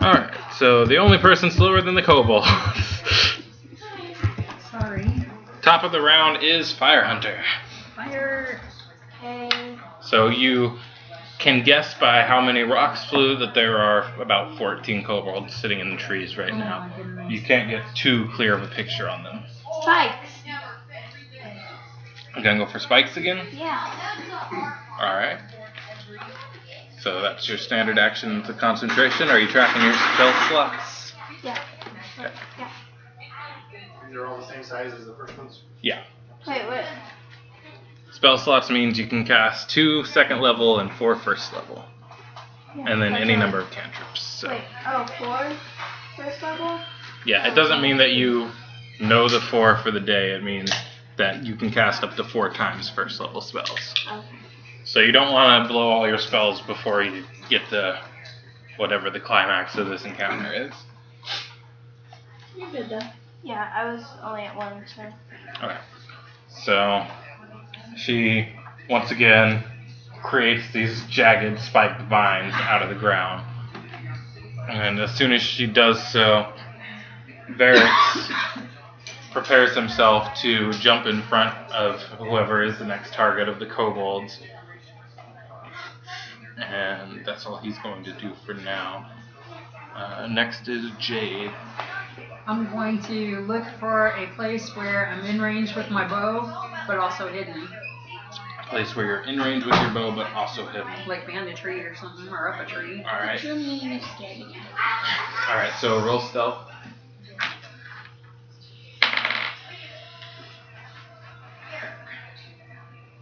Alright, so the only person slower than the kobolds. Sorry. Top of the round is Fire Hunter. Fire. Okay. So you can guess by how many rocks flew that there are about 14 kobolds sitting in the trees right Oh now. my goodness. You can't get too clear of a picture on them. Spikes. I'm gonna go for spikes again. Yeah. Alright. So that's your standard action to concentration. Are you tracking your spell slots? Yeah. Okay. Yeah. These are all the same size as the first ones? Yeah. Wait, what? Spell slots means you can cast 2 second level and 4 first level. Yeah, And then that's any all. number of cantrips. So Wait, 4 first level? yeah, it doesn't mean that you know the 4 for the day. It means that you can cast up to 4 times first level spells. Okay. So you don't want to blow all your spells before you get to whatever the climax of this encounter is. You're good though. Yeah, I was only at 1, so. Okay. So she once again creates these jagged spiked vines out of the ground. And as soon as she does so, Varix prepares himself to jump in front of whoever is the next target of the kobolds. And that's all he's going to do for now. Next is Jade. I'm going to look for a place where I'm in range with my bow, but also hidden. A place where you're in range with your bow, but also hidden. Like behind a tree or something, or up a tree. Alright. Your name is scared again. Alright, so roll stealth.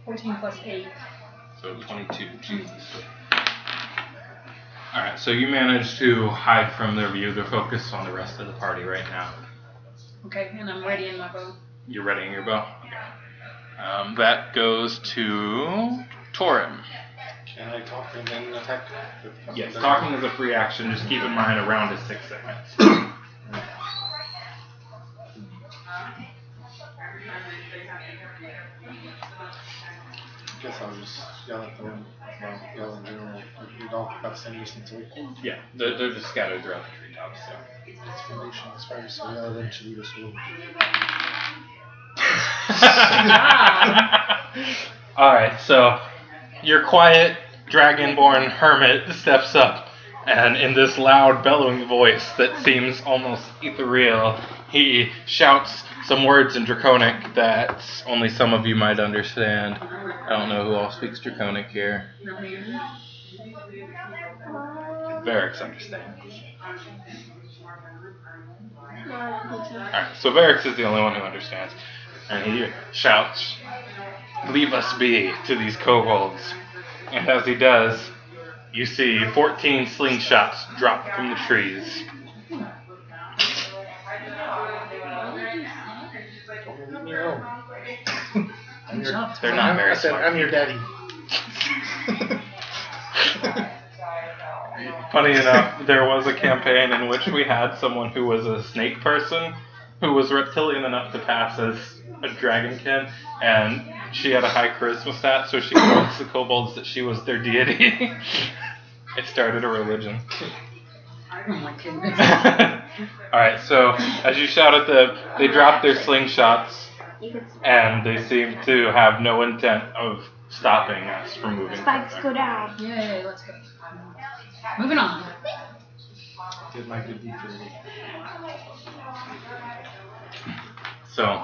14 plus 8. So 22. Jesus. Alright, so you manage to hide from their view. They're focused on the rest of the party right now. Okay, and I'm readying my bow. You're readying your bow? Okay. That goes to Torin. Can I talk and then attack? Yes, talking is a free action. Just keep in mind a round is 6 seconds. I guess I'll just yell at them. Well, yell in general. We all about the same distance away. Yeah, they're just scattered throughout the treetops. So. It's foundation as far as so yell at them to lead us away. Alright, so your quiet dragonborn hermit steps up, and in this loud bellowing voice that seems almost ethereal, he shouts some words in Draconic that only some of you might understand. I don't know who all speaks Draconic here. Varix understands. Alright, so Varix is the only one who understands. And he shouts, "Leave us be," to these kobolds. And as he does, you see 14 slingshots drop from the trees. Don't leave me alone. They're not very I said, smart. I'm your daddy. Funny enough, there was a campaign in which we had someone who was a snake person, who was reptilian enough to pass as a dragonkin, and she had a high charisma stat, so she convinced the kobolds that she was their deity. It started a religion. Oh my goodness. Alright, so as you shout at them, they drop their slingshots, and they seem to have no intent of stopping us from moving. Spikes further. go down. Yay, let's go. Moving on. Did my good deed for the week. So,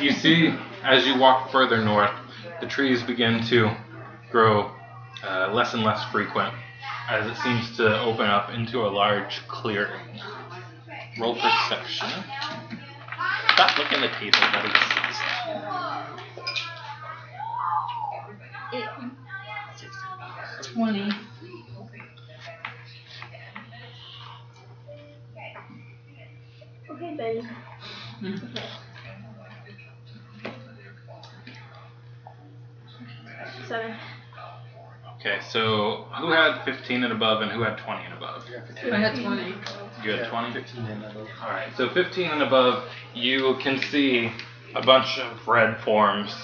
you see, as you walk further north, the trees begin to grow less and less frequent, as it seems to open up into a large clearing. Roll perception. Stop looking at the table, buddy. 20. Okay, Ben. Mm. 7. Okay, so who had 15 and above and who had 20 and above? I had 20. You had 20? 15 and above. Alright, so 15 and above, you can see a bunch of red forms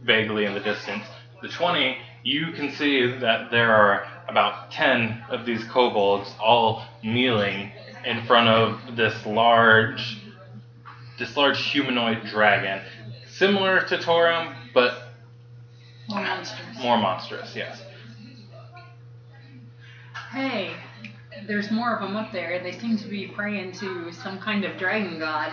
vaguely in the distance. The 20, you can see that there are about 10 of these kobolds all kneeling in front of this large humanoid dragon. Similar to Torum, but More monsters. more monstrous, yes. Hey, there's more of them up there. They seem to be praying to some kind of dragon god.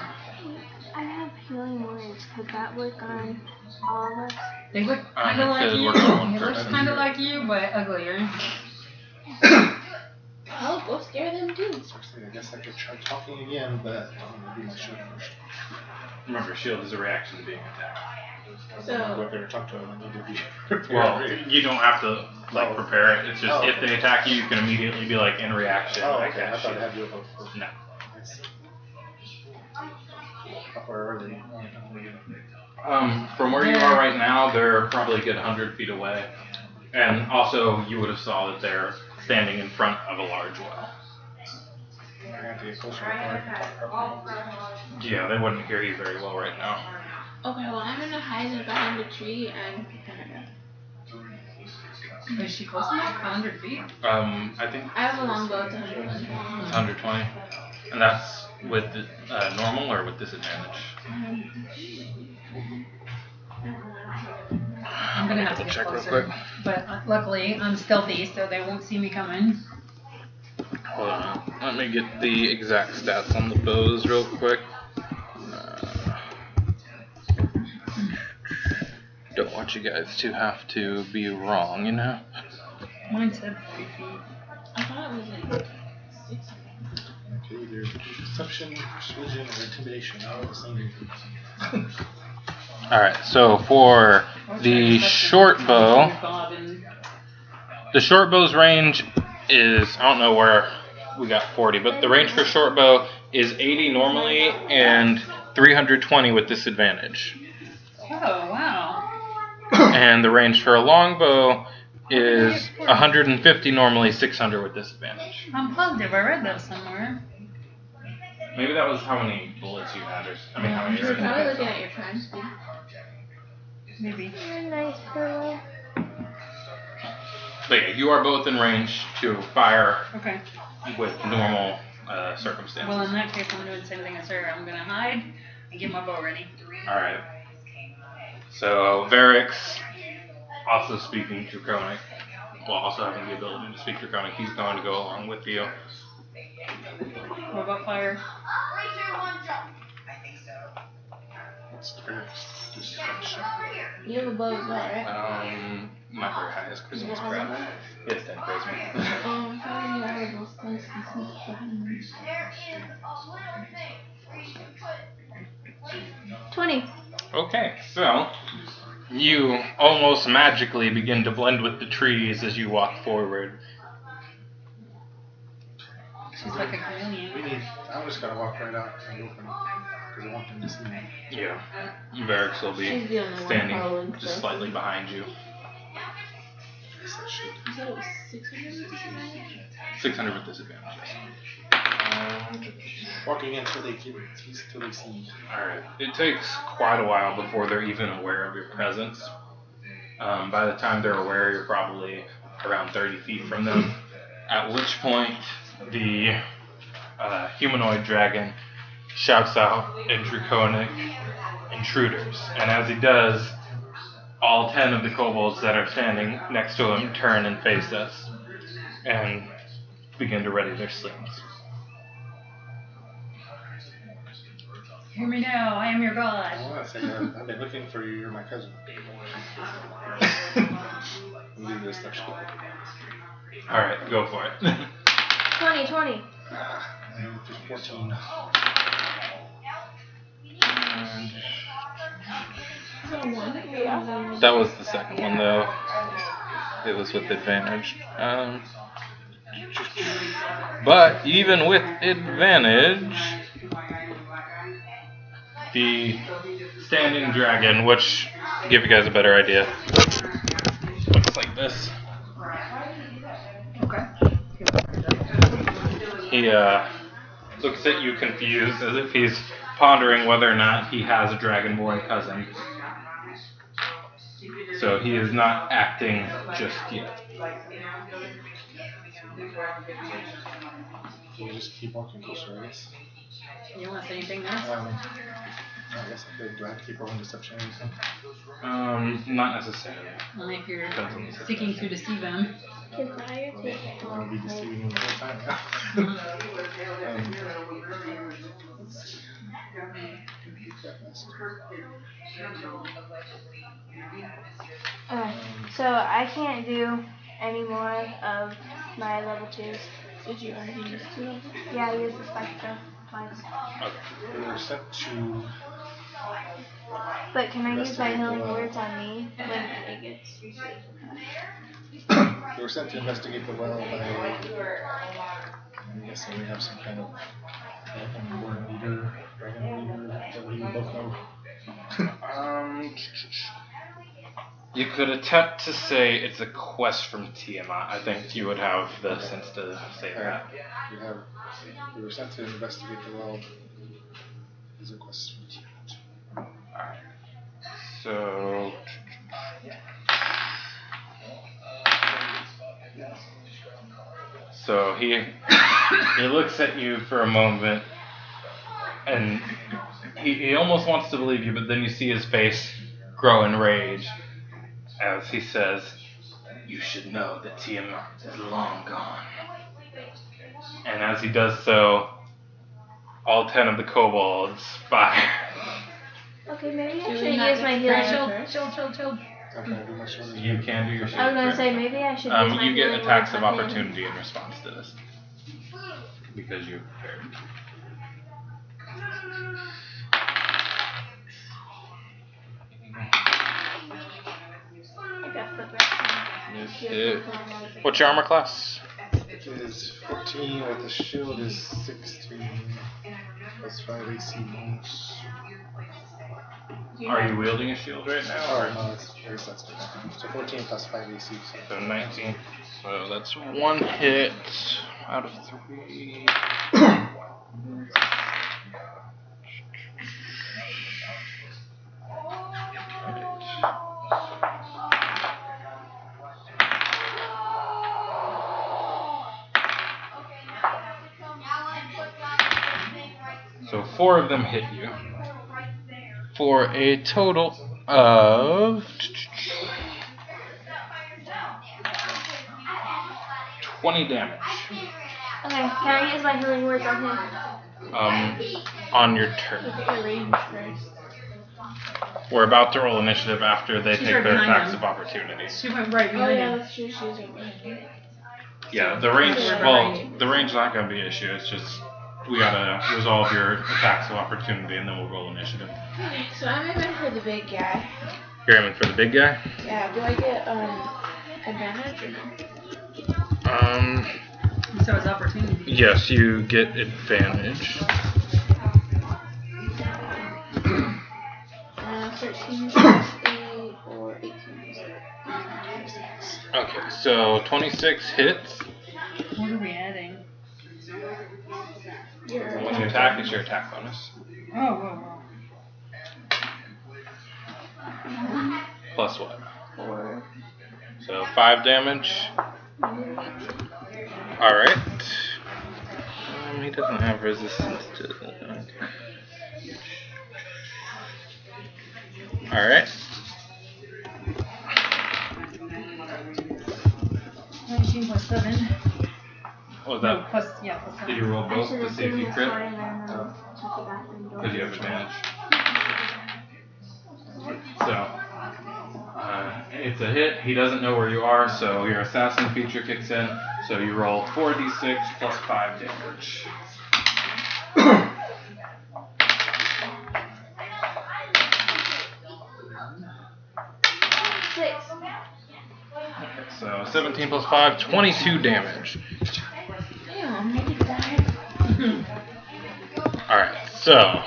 I have healing words. Could that work on all of us? They look kind of it like could you. work on one It looks person. kind of like you, but uglier. Oh, go scare them too. Actually, I guess I could try talking again, but I'm gonna do my shield first. Remember, shield is a reaction to being attacked. I'm gonna go up there and talk to him. I need to be prepared. Well, you don't have to prepare it. It's just Oh. if they attack you, you can immediately be like in reaction. Oh, like okay. I that thought I shit. had to do it first. No. Nice. How far are they? From where you are right now, they're probably a good 100 feet away, and also you would have saw that they're standing in front of a large well. I have to get closer before I can talk properly. Yeah, they wouldn't hear you very well right now. Okay, well I'm gonna hide behind the tree and Is she close enough? 100 feet? I think I have a longbow to 120. it's 120, and that's with normal or with disadvantage. I'm gonna have to Double get check real closer. quick. But luckily, I'm stealthy, so they won't see me coming. Hold on. Let me get the exact stats on the bows real quick. Don't want you guys to have to be wrong, you know? Mine said 40 feet. I thought it was like 600. Okay, either deception, persuasion, or intimidation. All the same. Alright, so for the short bow, the short bow's range is, I don't know where we got 40, but the range for short bow is 80 normally and 320 with disadvantage. Oh, wow. And the range for a long bow is 150 normally, 600 with disadvantage. I'm positive I read that somewhere. Maybe that was how many bullets you had, or I mean how many. You're probably looking at your time speed. Maybe. You're nice girl. But yeah, you are both in range to fire Okay. with normal circumstances. Well, in that case, I'm doing the same thing as her. I'm gonna hide and get my bow ready. Alright. So, Varix, also speaking Draconic, well, also having the ability to speak Draconic, he's going to go along with you. What about fire? What's the greatest deception? You have a bow as well, right? Not very high, his charisma is crap. He has 10 charisma. How many are those things to sneak behind me? 20. Okay, so you almost magically begin to blend with the trees as you walk forward. She's like a chameleon. I'm just gonna walk right out and open because I want them to see me. Yeah. Varix will She's be the only one standing following just closely. slightly behind you. I guess I should. You said it was 600 disadvantage? 600 with disadvantage. Walking in until they see me. Alright. It takes quite a while before they're even aware of your presence. By the time they're aware, you're probably around 30 feet from them. At which point, the humanoid dragon shouts out in Draconic, "Intruders." And as he does, all 10 of the kobolds that are standing next to him turn and face us and begin to ready their slings. Hear me now, I am your god. I want to say I've been looking for you. You're my cousin. Leave this stuff. Alright, go for it. 20. Just 14. That was the second one, though. It was with advantage. But even with advantage, the standing dragon, which give you guys a better idea, looks like this. Okay. He looks at you confused, as if he's pondering whether or not he has a dragonborn cousin. So he is not acting just yet. We'll just keep walking closer, I guess. You want to say anything else? I guess I could. Do I have to keep rolling deception or anything? Not necessarily. Only if you're Depends on the seeking to deceive them. Can fire take I want to be deceiving you the whole time now. Let's see. So I can't do any more of my level 2s. Did you already use 2 of them? Yeah, I used the spectra twice. They were sent to. But can I use my healing words on me when it gets? They were sent to investigate the well by. I'm guessing we have some kind of dragon leader, that we both know. You could attempt to say it's a quest from Tiamat. I think you would have the sense to say that. We were sent to investigate the well. There's a quest from Tiamat. Alright. So So he looks at you for a moment, and he almost wants to believe you, but then you see his face grow in rage as he says, "You should know that Tiamat is long gone." And as he does so, all 10 of the kobolds fire. Okay, maybe I Do we should not use my get healing. Chill. Okay, do my shield. You can do your shield. I was gonna correct? say maybe I should use my You get healing attacks word of on him. opportunity in response to this. Because you're prepared. I got the best Hit. What's your armor class? It is 14 with the shield is 16. Plus 5 AC bonus. Are you wielding a shield right now? Oh, Or? no, I guess that's good. So 14 plus 5 AC. So 19. So that's 1 hit out of 3. So 4 of them hit you. For a total of 20 damage. Okay, can I use my healing words on him? On your turn. Look at your range first. We're about to roll initiative after they She's take right their behind attacks him. of opportunity. She went right Oh behind yeah, him. that's true. She's over here. Yeah, the range. We're Well, behind. the range is not going to be an issue. It's just we gotta resolve your attacks of opportunity, and then we'll roll initiative. So I'm aiming for the big guy. You're aiming for the big guy. Yeah. Do I get advantage or no? So it's opportunity. Yes, you get advantage. 13 plus 8 or 18. Okay, so 26 hits. What are we adding? When you attack, it's your attack bonus. Oh. Plus what? 4. So 5 damage. Alright. He doesn't have resistance to that. Alright. 19 plus 7. What was No, that? plus 7. Did you roll I both should to have see if seen you this crit? fire and then shut the bathroom door. Because you have advantage. So, it's a hit. He doesn't know where you are, so your assassin feature kicks in. So you roll 4d6 plus 5 damage. So 17 plus 5, 22 damage. Damn, maybe die. Alright, so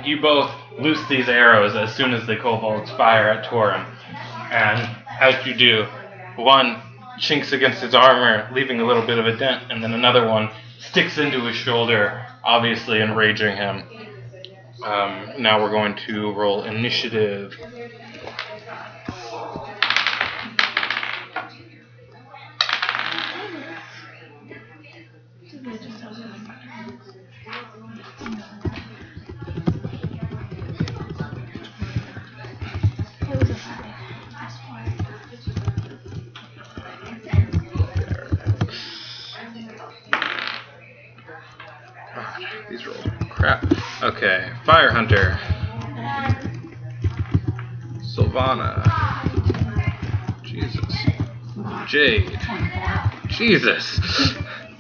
you both loose these arrows as soon as the kobolds fire at Torin. And as you do, one chinks against his armor, leaving a little bit of a dent, and then another one sticks into his shoulder, obviously enraging him. Now we're going to roll initiative. It was a 5. That's 4. These rolls are crap. Okay, Fire Hunter. Sylvana. Jesus. Jade. Jesus.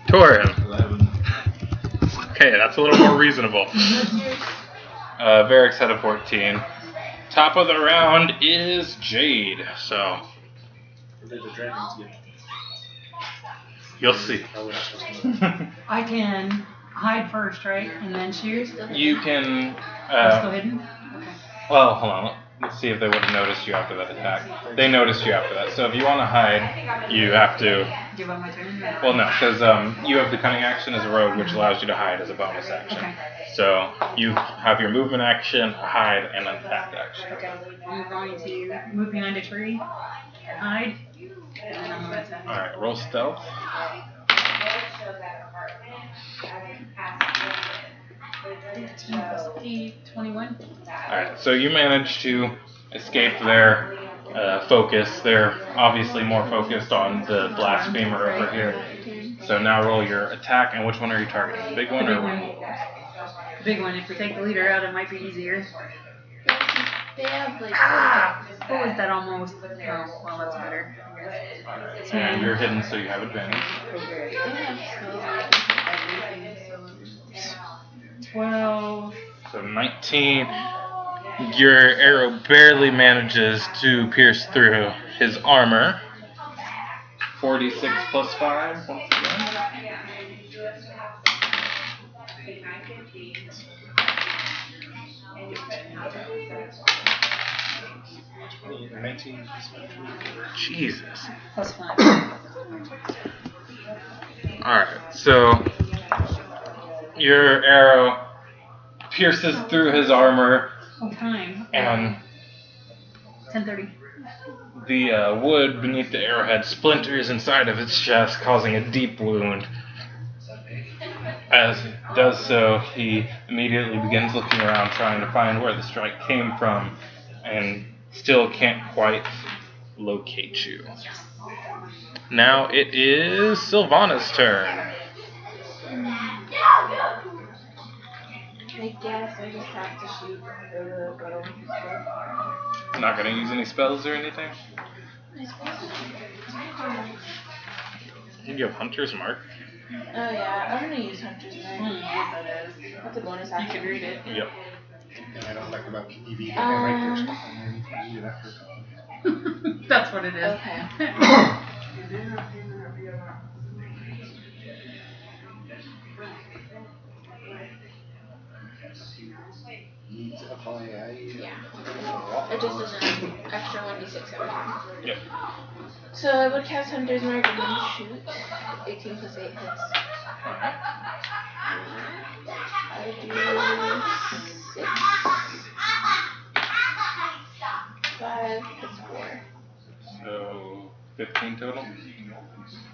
Torin. 11. Okay, that's a little more reasonable. Varric's had a 14. Top of the round is Jade, so What did the dragons get? you'll see. I was supposed to know. I can hide first, right? And then shoot? You can, I'm still hidden? Okay. well, hold on. Let's see if they would have noticed you after that attack. They noticed you after that. So if you want to hide, you have to. Give up my turn? Well, no, because you have the cunning action as a rogue, which allows you to hide as a bonus action. Okay. So you have your movement action, a hide, and an attack action. Okay. I'm going to move behind a tree and hide. I don't know where it's at. Alright, roll stealth. Plus 21. Alright, so you manage to escape their focus. They're obviously more focused on the blasphemer over here. So now roll your attack, and which one are you targeting? The big one The or big one. The big one. If we take the leader out, it might be easier. They have like. What was that almost? Oh, well, that's better. And you're hidden, so you have advantage. They have everything. 12. So 19. Your arrow barely manages to pierce through his armor. 46 plus 5 once again. 19. Jesus. Plus 5. Alright, so your arrow pierces through his armor, What time? and 10:30. the wood beneath the arrowhead splinters inside of its chest, causing a deep wound. As he does so, he immediately begins looking around, trying to find where the strike came from, and still can't quite locate you. Now it is Sylvana's turn. I guess I just have to shoot the girl. Not gonna use any spells or anything? You have Hunter's Mark? Oh yeah, I'm gonna use Hunter's Mark. What that is. That's a bonus You action. can read it. Yep. And I don't talk about EV right there. And then you read it after. That's what it is. Okay. Yeah. It just is an extra 1d6 every time. Yep. So I would cast Hunter's Mark and then shoot. 18 plus 8 hits. I do 6. 5 plus 4. So 15 total?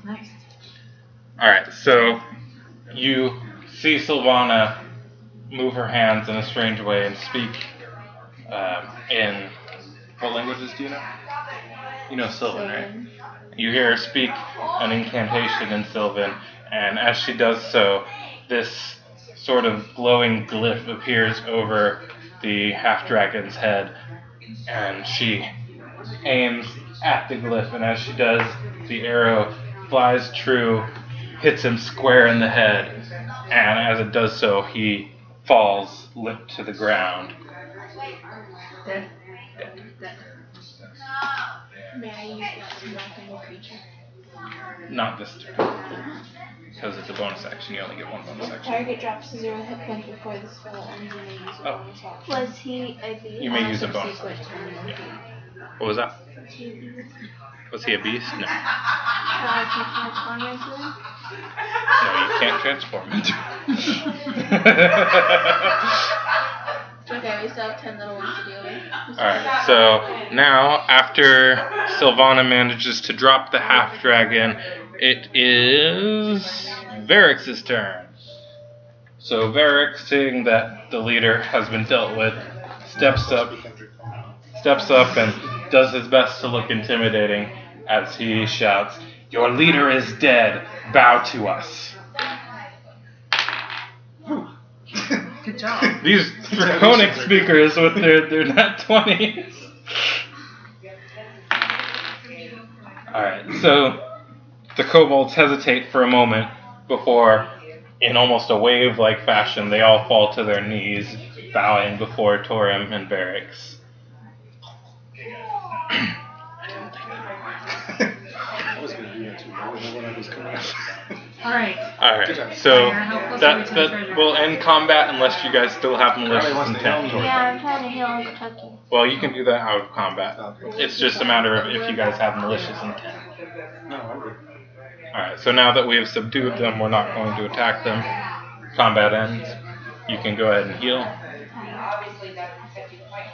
Nice. Alright, so you see Sylvana move her hands in a strange way and speak in... What languages do you know? You know Sylvan, right? You hear her speak an incantation in Sylvan, and as she does so, this sort of glowing glyph appears over the half-dragon's head, and she aims at the glyph, and as she does, the arrow flies true, hits him square in the head, and as it does so, he falls limp to the ground. Dead. Dead. May I use that to knock any creature? Not this turn, because it's a bonus action. You only get one bonus action. Target drops to 0 hit points before the spell ends. You may use a bonus action. Was he a beast? You may use a bonus action. Yeah. What was that? Was he a beast? No. I can transform into him? No, you can't transform into Okay, we still have 10 little ones to deal with. Alright, so now after Sylvana manages to drop the half-dragon, it is Varrix's turn. So Varrix, seeing that the leader has been dealt with, steps up and does his best to look intimidating as he shouts, "Your leader is dead. Bow to us." Good job. These draconic speakers with their nat 20s. Alright, so the kobolds hesitate for a moment before, in almost a wave-like fashion, they all fall to their knees, bowing before Torim and Varrix. I was going to do that too, but I didn't know when I was coming out. Alright. Alright, so How close are we that to the treasure? will end combat unless you guys still have malicious wants to intent heal towards Yeah, them. I'm trying to heal Uncle Chucky. Well, you can do that out of combat. It's just a matter of if you guys have malicious intent. No, I'm good. Alright, so now that we have subdued them, we're not going to attack them. Combat ends. You can go ahead and heal. Obviously, that's 50 points.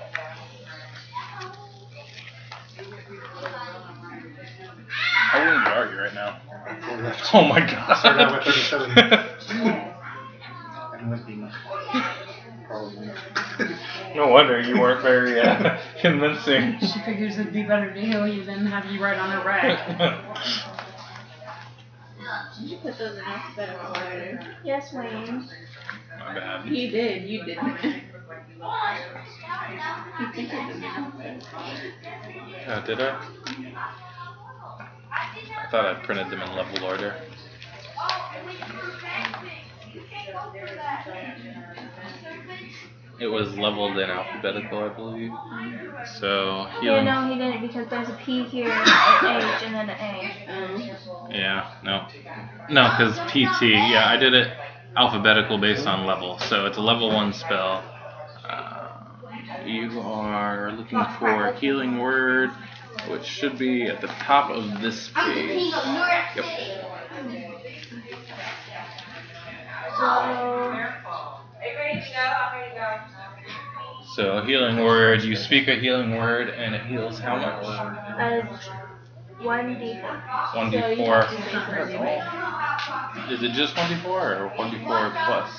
left. Oh my god. Started out with 37. And limping. Probably. No wonder you weren't very convincing. She figures it'd be better to heal you than have you ride on her rag. Did you put those in alphabetical order? Yes, Wayne. My bad. You did. You didn't. You think it was in alphabetical order? Did I? I thought I printed them in level order. It was leveled in alphabetical, I believe. So Yeah, healing. no, he didn't because there's a P here, an H, and then an A. Yeah, no, because PT. Yeah, I did it alphabetical based on level. So it's a level 1 spell. You are looking for healing word, which should be at the top of this page. Yep. So healing word, you speak a healing word and it heals how much? 1d4. 1d4. Is it just 1d4 or 1d4 plus?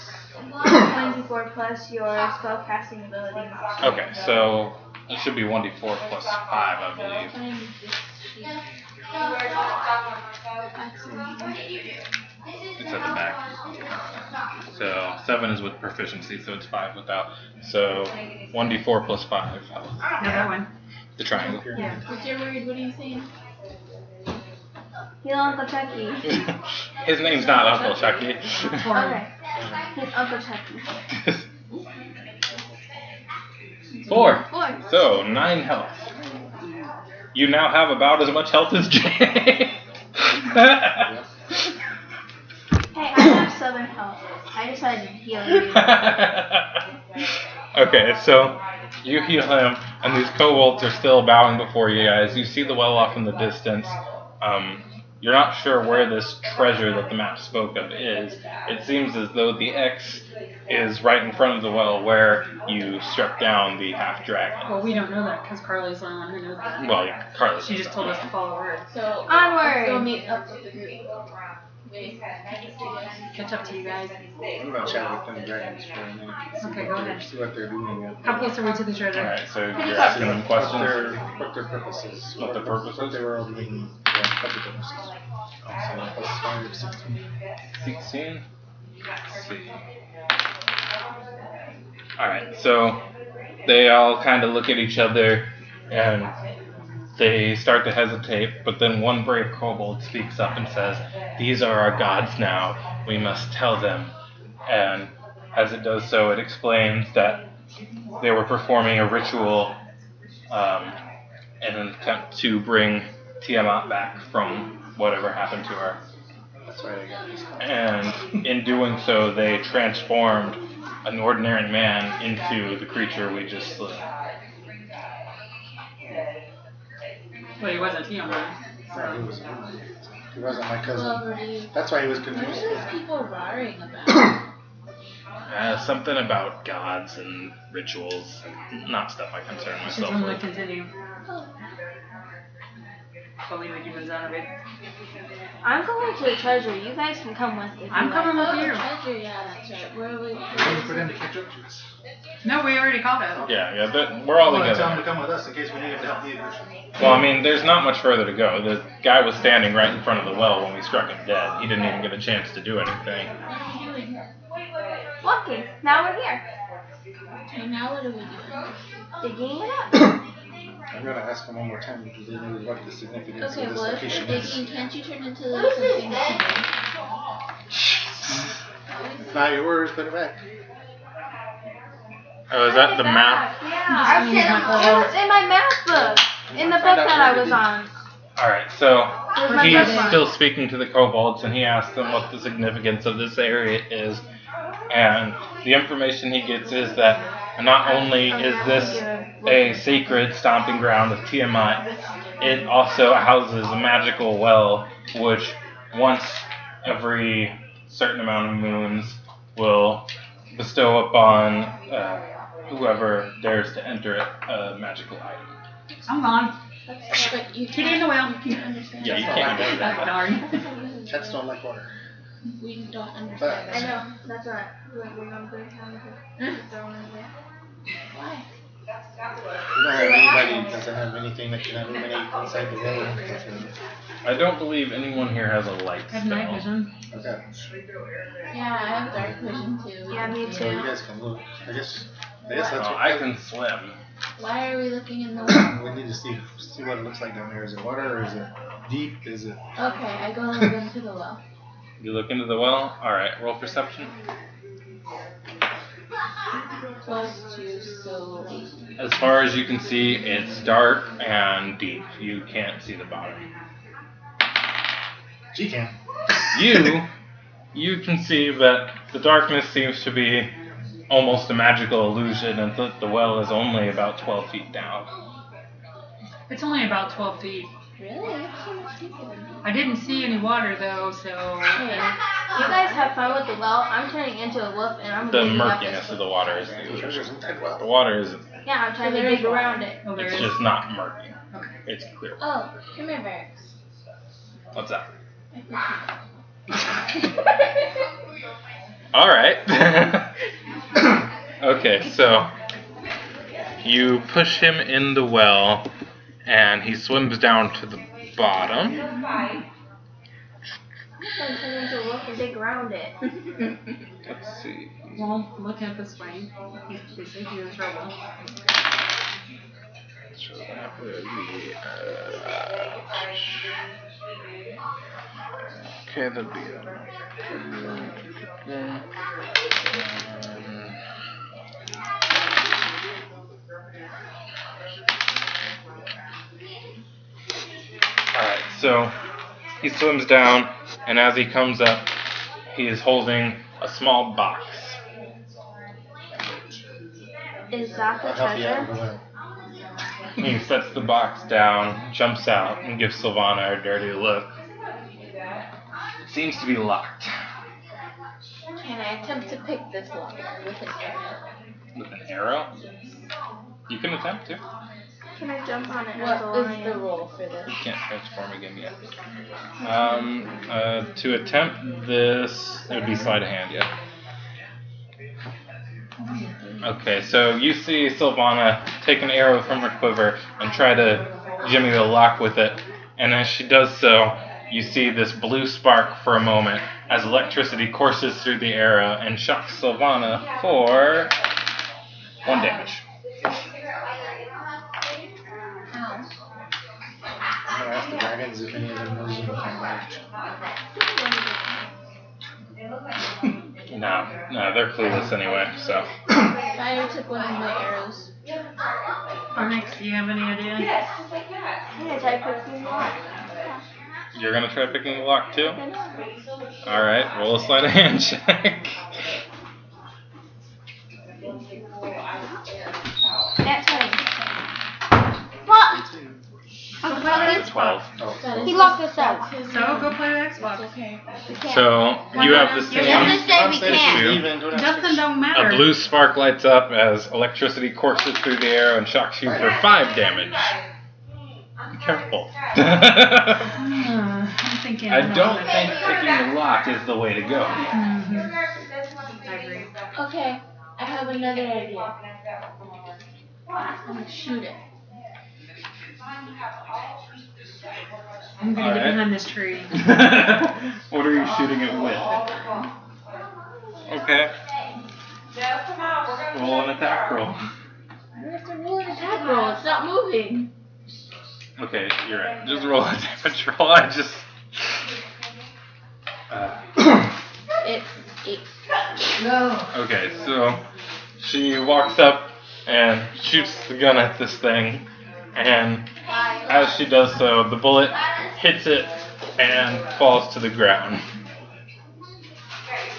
1d4 plus your spellcasting ability. Okay, so it should be 1d4 plus 5, I believe. It's at the back. So 7 is with proficiency, so it's 5 without. So 1d4 plus 5. No, that one. The triangle. Yeah. What's your word? What are you saying? Heal Uncle Chucky. His name's not Uncle Chucky. Okay. He's Uncle Chucky. 4. So 9 health. You now have about as much health as Jay. Hey, I have 7 health. I decided to heal you. Okay, so you heal him, and these kobolds are still bowing before you guys. You see the well off in the distance. You're not sure where this treasure that the map spoke of is. It seems as though the X is right in front of the well where you struck down the half-dragon. Well, we don't know that because Carly's the only one who knows that. Well, yeah, Carly. She just told us to follow her. So Onward. Go meet up with the group. Wait. Catch up to you guys. I'm gonna chat with them dragons for a minute. Okay, go ahead. See what they're doing. How close are we to the treasure? Alright, so you're asking them questions? What their purposes. What their purposes? What they were all doing. Yeah, what their purposes. Plus 5, 16. 16? Let's see. Alright, so they all kind of look at each other and they start to hesitate, but then one brave kobold speaks up and says, "These are our gods now, we must tell them." And as it does so, it explains that they were performing a ritual in an attempt to bring Tiamat back from whatever happened to her. That's right, I got this. And in doing so, they transformed an ordinary man into the creature we just slew. Well, he wasn't Tiamat. He wasn't my cousin. Well, what are you? That's why he was What confused. are these people roaring about? Something about gods and rituals. Not stuff I concern She's myself only with. continue. Believe the humans out of it. I'm going to the treasure. You guys can come with me. I'm coming with Oh, you. treasure, yeah, that's right. Where are we? Waiting for them to catch up to us. No, we already called it. Yeah, we're all I'm gonna tell them together. to come with us in case we need them to help the others. Well, I mean, there's not much further to go. The guy was standing right in front of the well when we struck him dead. He didn't even get a chance to do anything. Walking. Now we're here. And now what are we doing? Digging it up. I'm gonna ask them one more time because they know what the significance Okay, of this well, if location you're is. digging, can't you turn into something else? It's not your words, put it back. Oh, is that the map? Yeah. Just use my It was in my math book. In the book that I was on. Alright, so It was my he's book one. still speaking to the kobolds and he asks them what the significance of this area is. And the information he gets is that not only is this a sacred stomping ground of Tiamat, it also houses a magical well which once every certain amount of moons will bestow upon whoever dares to enter it a magical item. I'm gone. But you Kitty in the well. can understand. Yeah, you can't go there. Darn. Cats don't like water. We don't understand But- I that. know. That's right. We're gonna bring him to throw in there. Why? We don't have anybody doesn't have anything that can illuminate inside the well. I don't believe anyone here has a light I have night spell. vision. Okay. Yeah, I have dark vision too. Yeah, me So you too. guys can look. I guess that's Oh, what I can swim. Why are we looking in the well? we need to see what it looks like down there. Is it water or is it deep? Is it Okay, I go and look into the well. You look into the well. All right, roll perception. +2, so 8. As far as you can see, it's dark and deep. You can't see the bottom. she can. You can see that the darkness seems to be almost a magical illusion, and that the well is only about 12 feet down. It's only about 12 feet. Really? That's so much deeper than me. I didn't see any water though, so. Hey, You guys have fun with the well. I'm turning into a wolf and I'm The digging up murkiness this. of the water is the Treasures illusion. inside well. The water is Yeah, I'm trying So to there dig is water. around it. Oh, there it's is. just not murky. Okay. It's clear. Oh, come here, Varix. What's that? I think All right. Okay, so you push him in the well, and he swims down to the bottom. I'm turning into a wolf and dig around it. Let's see. Well, look at this way. He's thinking in trouble. So that would be. Okay, that'd be. Alright, so he swims down, and as he comes up, he is holding a small box. Is that the I'll help you out with the treasure? well. He sets the box down, jumps out, and gives Sylvana a dirty look. Seems to be locked. Can I attempt to pick this lock with an arrow? With an arrow? You can attempt to. Can I jump on it as a What is lion? the roll for this? You can't transform again yet. To attempt this, it would be sleight of hand, yeah. Okay, so you see Sylvana take an arrow from her quiver and try to jimmy the lock with it. And as she does so, you see this blue spark for a moment as electricity courses through the arrow and shocks Sylvana for 1 damage. Ow. I'm gonna ask the dragons if any of them knows anything about No, they're clueless anyway, so. Fire took one of my arrows. Onyx, do you have any idea? Yes, just like that. I'm gonna try picking one. You're gonna try picking the lock too? Alright, roll a sleight of hand check. That's fine. What? Go play the Xbox. 12. That is He locked us out. that's his So go play the It's Xbox. okay. We can't. So, you have the Yeah, same. Just say we can't. Even do that. Justin don't matter. A blue spark lights up as electricity courses through the arrow and shocks you for 5 damage. Be careful. I'm thinking. I don't think picking the lock is the way to go. Mhm. I agree. Okay, I have another idea. I'm gonna shoot it. I'm gonna Alright. get behind this tree. What are you shooting it with? Okay, roll an attack roll. I don't have to roll an attack roll. It's not moving. Okay, you're right. Just roll a damage roll. I just. It's 8. Okay, so she walks up and shoots the gun at this thing, and as she does so, the bullet hits it and falls to the ground.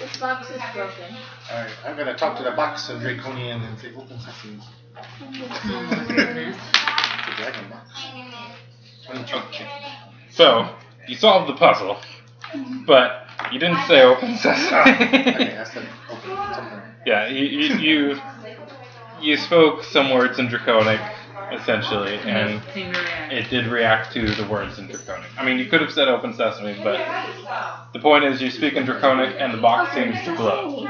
This box is broken. Alright, I'm gonna talk to the box of Draconian and say, open sesame. Goodness. The dragon box. Okay. So, you solved the puzzle, but you didn't say open sesame. Okay, I said open something. Yeah, you spoke some words in Draconic, essentially, and Seemed to react. it did react to the words in Draconic. I mean, you could have said Open Sesame, but the point is you speak in Draconic and the box seems to glow.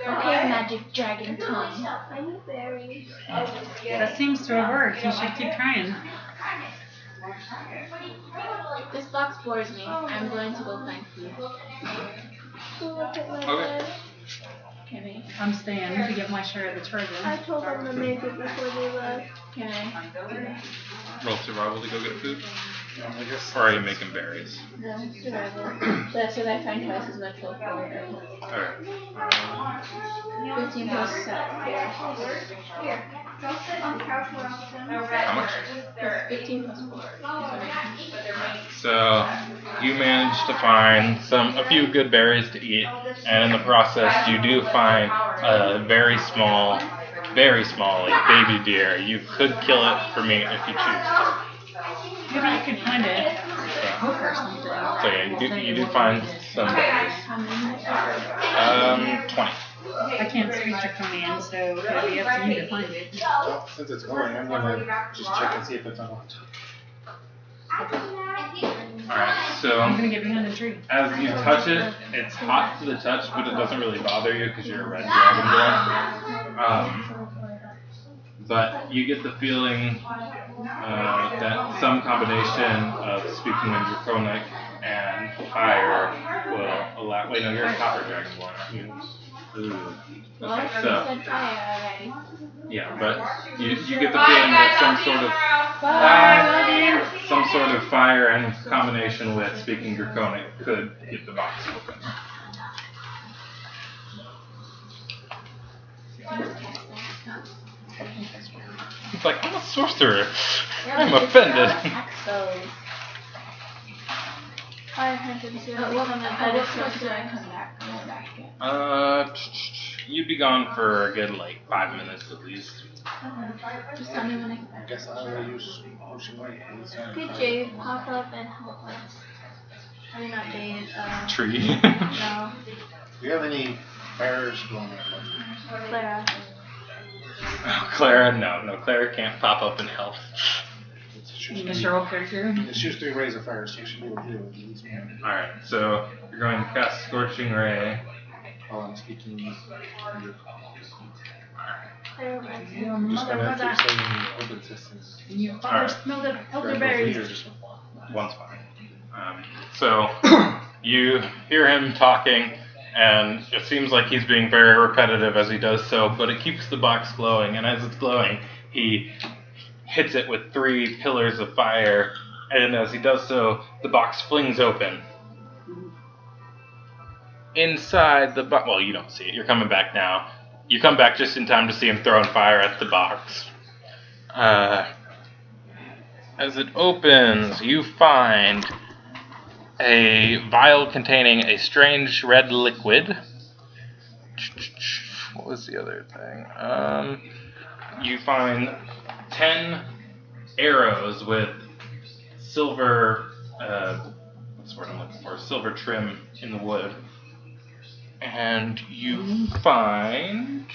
Okay, magic dragon tongue. I need berries. That seems to have worked. You should keep trying. This box bores me. I'm going to go find food. Look at my Okay. bed. Can I? I'm staying to get my share of the treasure. I told them to make it before they left. Can I? Roll survival to go get food? I guess. Or are you making berries? No, survival. That's what I find twice as much will forward. Alright. 15 plus 4. Here. Go sit on the couch where I'm sitting. How much? 15 plus 4. So you managed to find a few good berries to eat, and in the process you do find a very small, like baby deer. You could kill it for meat if you choose to. Maybe you could find it. Hook or something. So yeah, you do find some berries. 20. I can't speak Draconian, so it'd be up to me to find it. Well, since it's going, I'm gonna just check and see if it's unlocked. Alright, so I'm gonna get behind the tree. as you touch it, it's hot to the touch, but it doesn't really bother you because you're a red dragonborn. But you get the feeling that some combination of speaking in Draconic and fire will allow. Wait, no, you're a copper dragonborn, aren't you? Ooh. Well, Okay, you so said fire already. yeah, but you get the feeling that some sort of fire in combination with speaking Draconic could get the box open. It's like, I'm a sorcerer. I'm offended. I had to do But what when I come back again? You'd be gone for a good 5 minutes at least. Just tell me when I come I back. guess I'll use Ocean Light. Could Jade pop up and help us? I mean, not Jade. Tree. No, Do you have any fires going on? Clara. Clara, no, Clara can't pop up and help. You miss your old character. It shoots 3 rays of fire, so you should be able to do it with at least one. Alright, so you're going to cast Scorching Ray. While I'm speaking. Clara, Your I'm just mother gonna was keep a. saying open systems. Your father Alright. smelled of Grab both elderberries. leaders or something. One's fine. So you hear him talking, and it seems like he's being very repetitive as he does so, but it keeps the box glowing, and as it's glowing, he hits it with 3 pillars of fire, and as he does so, the box flings open. Inside the box, well, you don't see it, you're coming back now. You come back just in time to see him throwing fire at the box. As it opens, you find a vial containing a strange red liquid. What was the other thing? You find 10 arrows with silver, what's the word I'm looking for? Silver trim in the wood. And you find...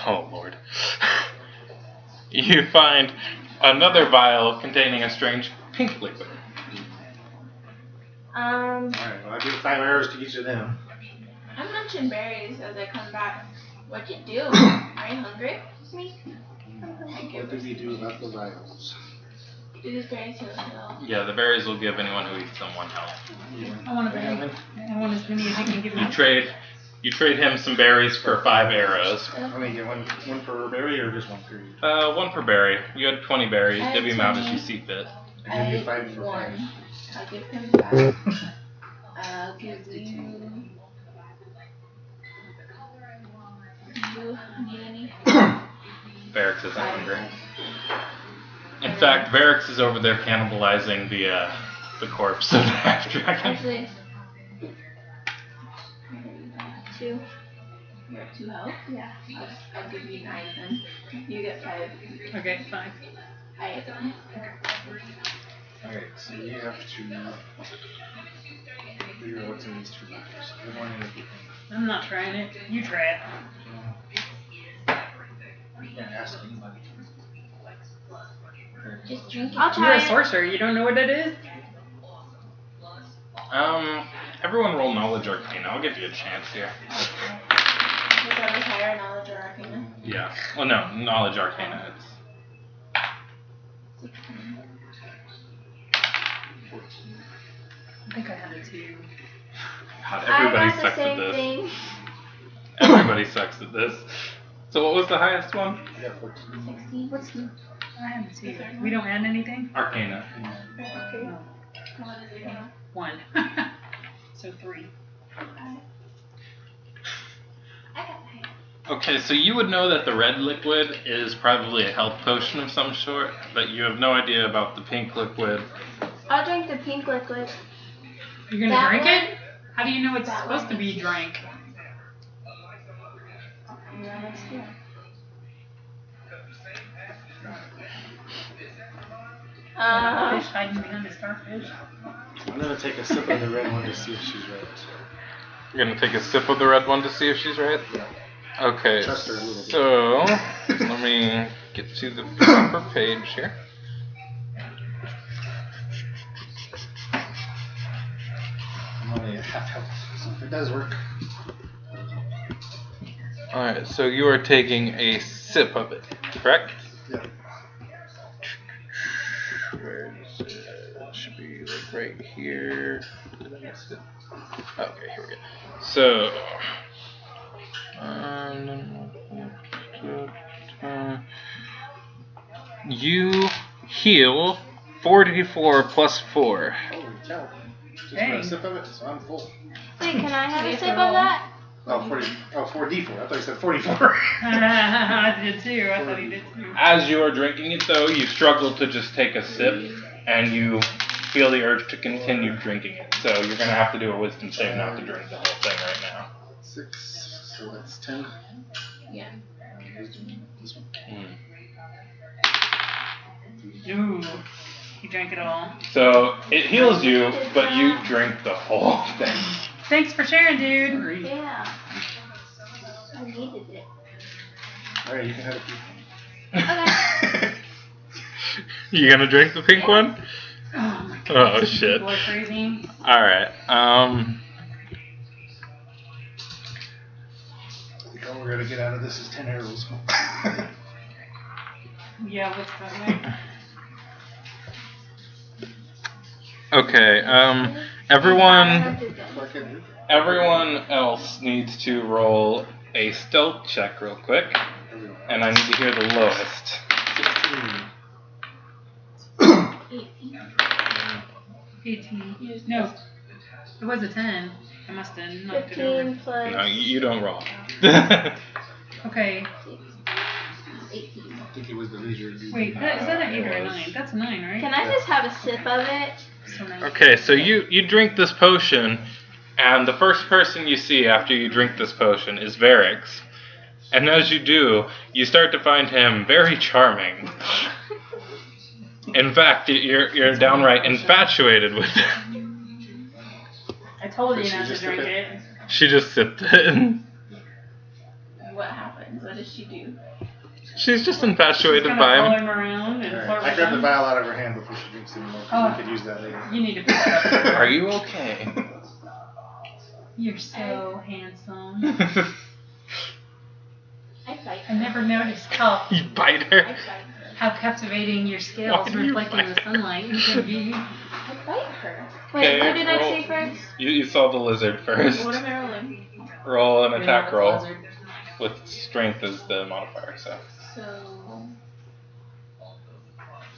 Oh, Lord. You find another vial containing a strange pink liquid. Alright, well, I give 5 arrows to each of them. I mentioned berries as I come back. What'd you do? Are you hungry? Me? What did we do about the vials? Do these berries heal still? Yeah, the berries will give anyone who eats them 1 health. I want a berry. I want as many as you can give me. You trade him some berries for 5 arrows. I mean, get one per berry or just one per each? 1 per berry. You had 20 berries. I had Divvy them out as 20. you see fit. I give you 5 for 1. 5. I'll give him 5. I'll give you. Do you need any? Varix isn't hungry. In fact, Varix is over there cannibalizing the corpse of the half-dragon. Actually. 2. You're at 2 health? Yeah. I'll give you 9 then. You get 5. Okay, fine. I ate them. Alright, so you have to figure out what's in these two bottles. I don't want anything. I'm not trying it. You try it. You can't ask anybody. Just drink it. I'll You're try a it. sorcerer. You don't know what it is? Everyone roll knowledge arcana. I'll give you a chance here. Whichever's higher, knowledge or arcana. Yeah. Well, no, knowledge arcana. It's 14. I think I had it too. God, I everybody got the sucks at same this. thing. Everybody sucks at this. So what was the highest one? I got 14. 16. What's the? I haven't seen it. We don't add anything? Arcana. Okay. No. What is it? 1. So 3. I got the Okay, so you would know that the red liquid is probably a health potion of some sort, but you have no idea about the pink liquid. I'll drink the pink liquid. You're gonna That drink one? it? How do you know it's That supposed one. to be drank? Yeah, let's do it. Fish hiding behind the starfish. I'm gonna take a sip of the red one to see if she's right. You're gonna take a sip of the red one to see if she's right? Yeah. Okay, Trust her a little bit. so let me get to the proper page here. I'm only at half health, so if it does work. Alright, so you are taking a sip of it, correct? Yeah. Where is it? It should be like right here. Did I miss it? Okay, here we go. So, you heal 4d4 plus 4. Holy cow. Just for Dang. a sip of it, so I'm full. Wait, can I have a Yes, sip of roll. that? Oh, 4d4. I thought you said 44. I did too. I thought he did too. As you are drinking it, though, you struggle to just take a sip, and you feel the urge to continue drinking it. So you're going to have to do a wisdom save not to drink the whole thing right now. 6, so that's 10. Yeah. This one. Ooh, he drank it all. So it heals you, but you drink the whole thing. Thanks for sharing, dude. Yeah. I needed it. Alright, you can have it. Okay. You gonna drink the pink one? Oh my Oh god. shit. People are crazy. Alright, I think all we're gonna get out of this is 10 arrows. Yeah, what's that like? okay, everyone else needs to roll a stealth check real quick, and I need to hear the lowest. 16. 18. No, it was a 10. I must have knocked it over. 15 plus. No, you don't roll. Okay. 18. I think it was the leisure. Wait, is that an 8 or a 9? That's a 9, right? Can I just have a sip of it? So 9. Okay, so you drink this potion, and the first person you see after you drink this potion is Varix. And as you do, you start to find him very charming. In fact, you're downright infatuated with him. I told you Did she not to just drink sip it. it? She just sipped it. What happens? What does she do? She's just She's infatuated gonna by follow him. him around and Alright, flirt I with grabbed the him. vial out of her hand before she drinks anymore. Oh. We could use that later. You need to pick that up. Are you okay? You're so handsome. I fight I her. never noticed how You bite I her? fight her. how captivating your scales Why do you reflecting the bite sunlight can be. I fight her. Wait, Okay, who did I roll. say first? You saw the lizard first. What am I rolling? Roll an attack You're roll not a lizard. with strength as the modifier. So So.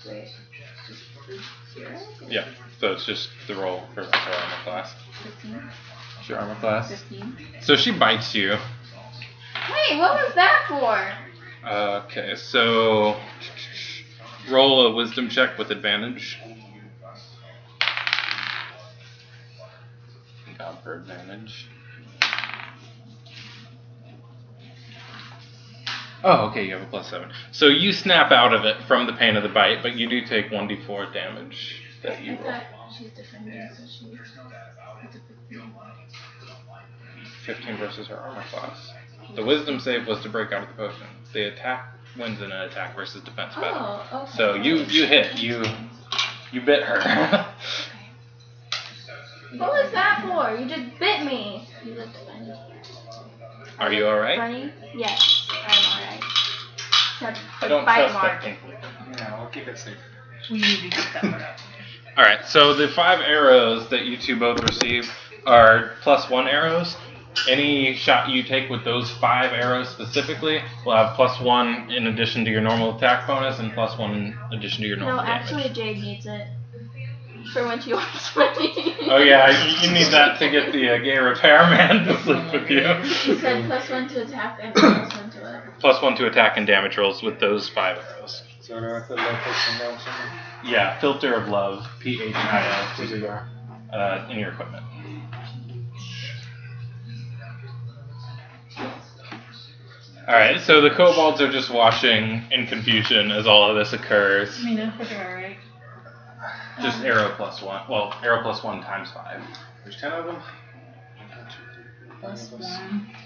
Wait. Just 0? yeah, so it's just the roll for her armor class. 15? It's your armor class. 15? So she bites you. Wait, what was that for? Okay, so roll a wisdom check with advantage. Down for advantage. Oh, okay, you have a +7. So you snap out of it from the pain of the bite, but you do take 1d4 damage that you I roll. thought she's defending, so she was a 15. 15 versus her armor class. The wisdom save was to break out of the potion. The attack wins in an attack versus defense battle. Oh, okay. So you hit. You bit her. What was that for? You just bit me. You looked funny. Are you alright? Funny? Yes, I'm alright. Except I the don't bite trust mark. that thankfully. Yeah, we'll keep it safe. We need to get that one up. Alright, so the 5 arrows that you two both receive are +1 arrows. Any shot you take with those 5 arrows specifically will have +1 in addition to your normal attack bonus and +1 in addition to your normal No, damage. actually, Jade needs it. For when she wants money. Oh yeah, you need that to get the gay repairman to sleep with you. You said +1 to attack and +1 to what? +1 to attack and damage rolls with those 5 arrows. So do I put love potion down somewhere? Yeah, Filter of Love, Where's PHIL, it go? in your equipment. Alright, so the kobolds are just watching in confusion as all of this occurs. I mean, I think they're alright. Just arrow +1. Well, arrow +1 times 5. There's 10 of them. +1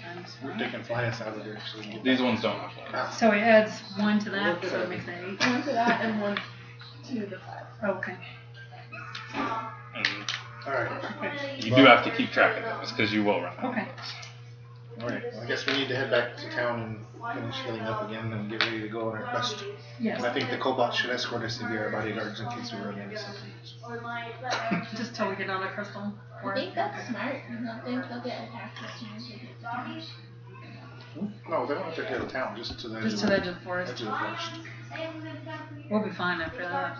times They 5. can fly us out of there. Actually. These ones don't have flames. So it adds 1 to that, so it makes that 8. 1 to that and 1 to the 5. Okay. And Alright. you do have to keep track of those because you will run out. Okay. Alright. Well, I guess we need to head back to town and finish healing up again and get ready to go on our quest. Yes. And I think the kobolds should escort us to be our bodyguards in case we run into something. Just till we get on a crystal. I think that's smart. I don't think they'll get attacked as soon as we get to town. No, they don't have to go to town, just to the edge Just to the edge of the forest. edge of the forest. We'll be fine after that.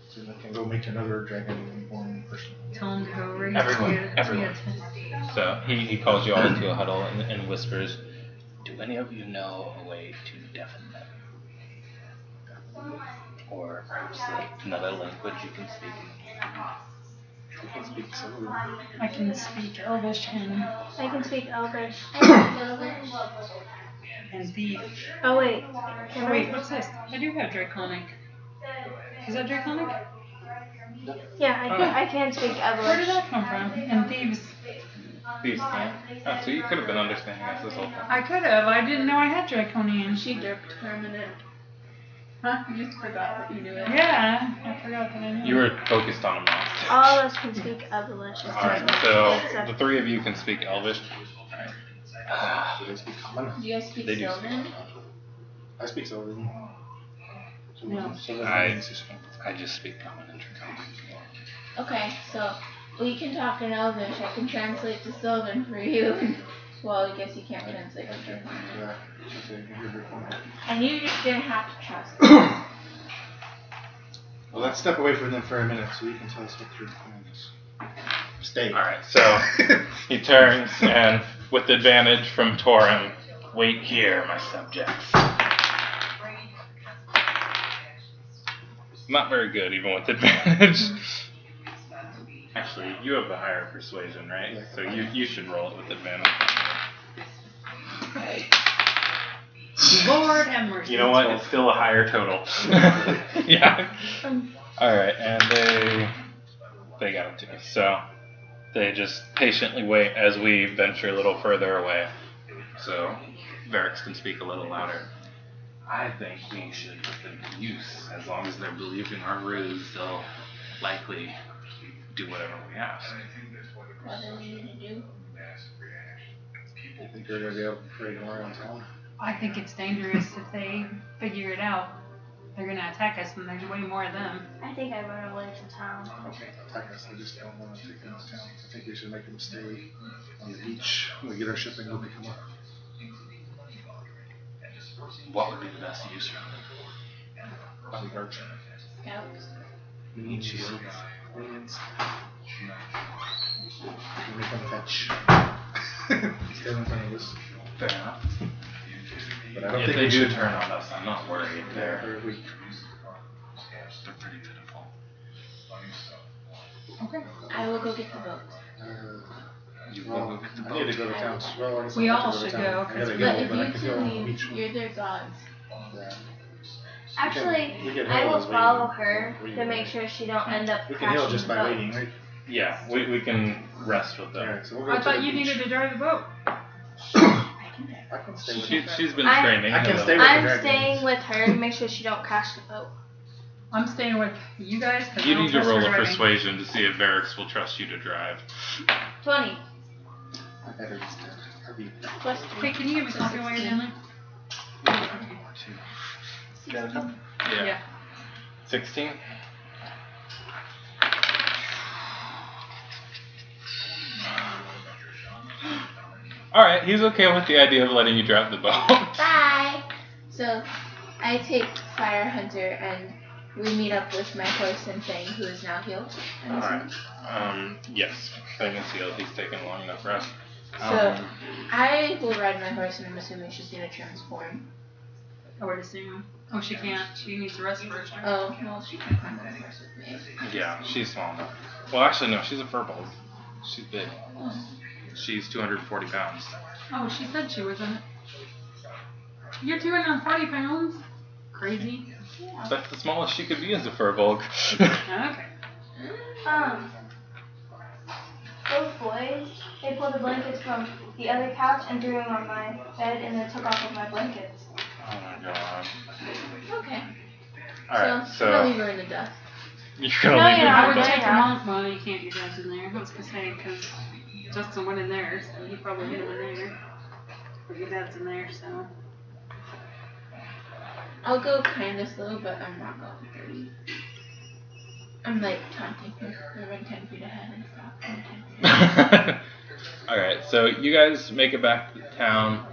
So they can go make another dragon-born person. Tell him to go raise Everyone. So he calls you all into a huddle and whispers, "Do any of you know a way to deafen them? Or perhaps another language you can speak?" They can speak some. I can speak Elvish I can speak Elvish. and Thief. Oh, wait. Can Oh, wait, I? what's this? I do have Draconic. Is that Draconic? Yeah, I can speak Where did Elvish. that come from? And Thieves. These can't. Oh, so you could have been understanding us this whole time. I could have. I didn't know I had Draconian. She derped for a minute. Huh? You just forgot that you knew it. Yeah, I forgot that I knew. You were focused on a monster. All of us can speak Elvish. Alright, so the 3 of you can speak Elvish. Do they speak common? Do you guys speak They do Sylvan? I speak Sylvan. No. I just speak common and Draconic. Okay, so we can talk in Elvish. I can translate to Sylvan for you. Well, I guess you can't translate to Draconic. Yeah. Okay, you're Draconic. And you're just gonna have to trust me. Well, let's step away from them for a minute so you can tell us what your plan is. Stay. Alright, so he turns and, with advantage from Torin, "Wait here, my subjects." Not very good, even with advantage. Actually, you have the higher persuasion, right? So you should roll it with advantage. Lord have mercy. You know what? It's still a higher total. Yeah. Alright, and they got it too. So they just patiently wait as we venture a little further away. So Varix can speak a little louder. "I think we should put them to use. As long as they're believing our ruse, they'll likely do whatever we ask." What do we need to do? I think you're going to be able to parade them around town. I think it's dangerous if they figure it out. They're gonna attack us, and there's way more of them. I think I run away from town. Okay, attack us. I just don't want to take them to town. I think we should make them stay on the beach. When we get our shipping, we'll pick them up. What would be the best use for them? Bodyguards. Scouts. We need shields. Minions. We make them fetch. Stand in front of us. Fair enough. But I don't If think they we do should turn on us, I'm not worried. They're weak. They're pretty pitiful. Okay. I will go get the boat. You Well, will get the I need boat. to go to town. Well, I guess We I have to all to should town. go, I 'cause gotta we- go, But but I if can you go two on the leave, beach. you're their gods. Yeah. Actually, We can I heal will as follow waiting. her to make sure she don't end up We can heal crashing just the by boat. waiting, right? Yeah, we can rest with them. Alright, so we'll go I to thought the you beach. needed to drive the boat. I can stay with you. She's been I'm- training. I can so- stay with the I'm dragons. staying with her to make sure she don't crash the boat. I'm staying with you guys. 'Cause You I don't need to trust roll her a driving. persuasion to see if Varix will trust you to drive. 20. I better just hurry. Plus Hey, can you give me something while you're down there? You got enough? Yeah. 16? Alright, he's okay with the idea of letting you drive the boat. Bye. So, I take Fire Hunter and we meet up with my horse and Fang, who is now healed. I'm assuming. Alright. Yes. Thing is healed. He's taken long enough rest. So, I will ride my horse and I'm assuming she's gonna transform. Oh, we're just seeing. Oh, she can't. She needs to rest first. Right? Oh, well, she can climb on the horse with me. Yeah, she's small enough. Well, actually, no, she's a furbolg. She's big. Oh. She's 240 pounds. Oh, she said she was in it. You're 240 pounds? Crazy. That's the smallest she could be as a furbolg. Okay. Those boys, they pulled the blankets from the other couch and threw them on my bed and then took off of my blankets. Oh my god. Okay. Alright, so, I'm so gonna leave her in the dust. you're gonna No, leave you're her not. I in would the take Yeah. them off. Well, you can't. Your dad's in there. I was gonna say, because Justin went in there, so he probably hit him in there. But your dad's in there, so. I'll go kind of slow, but I'm not going 30. I'm like taunting her. I run 10 feet ahead and stop. 10 feet. Alright, so you guys make it back to town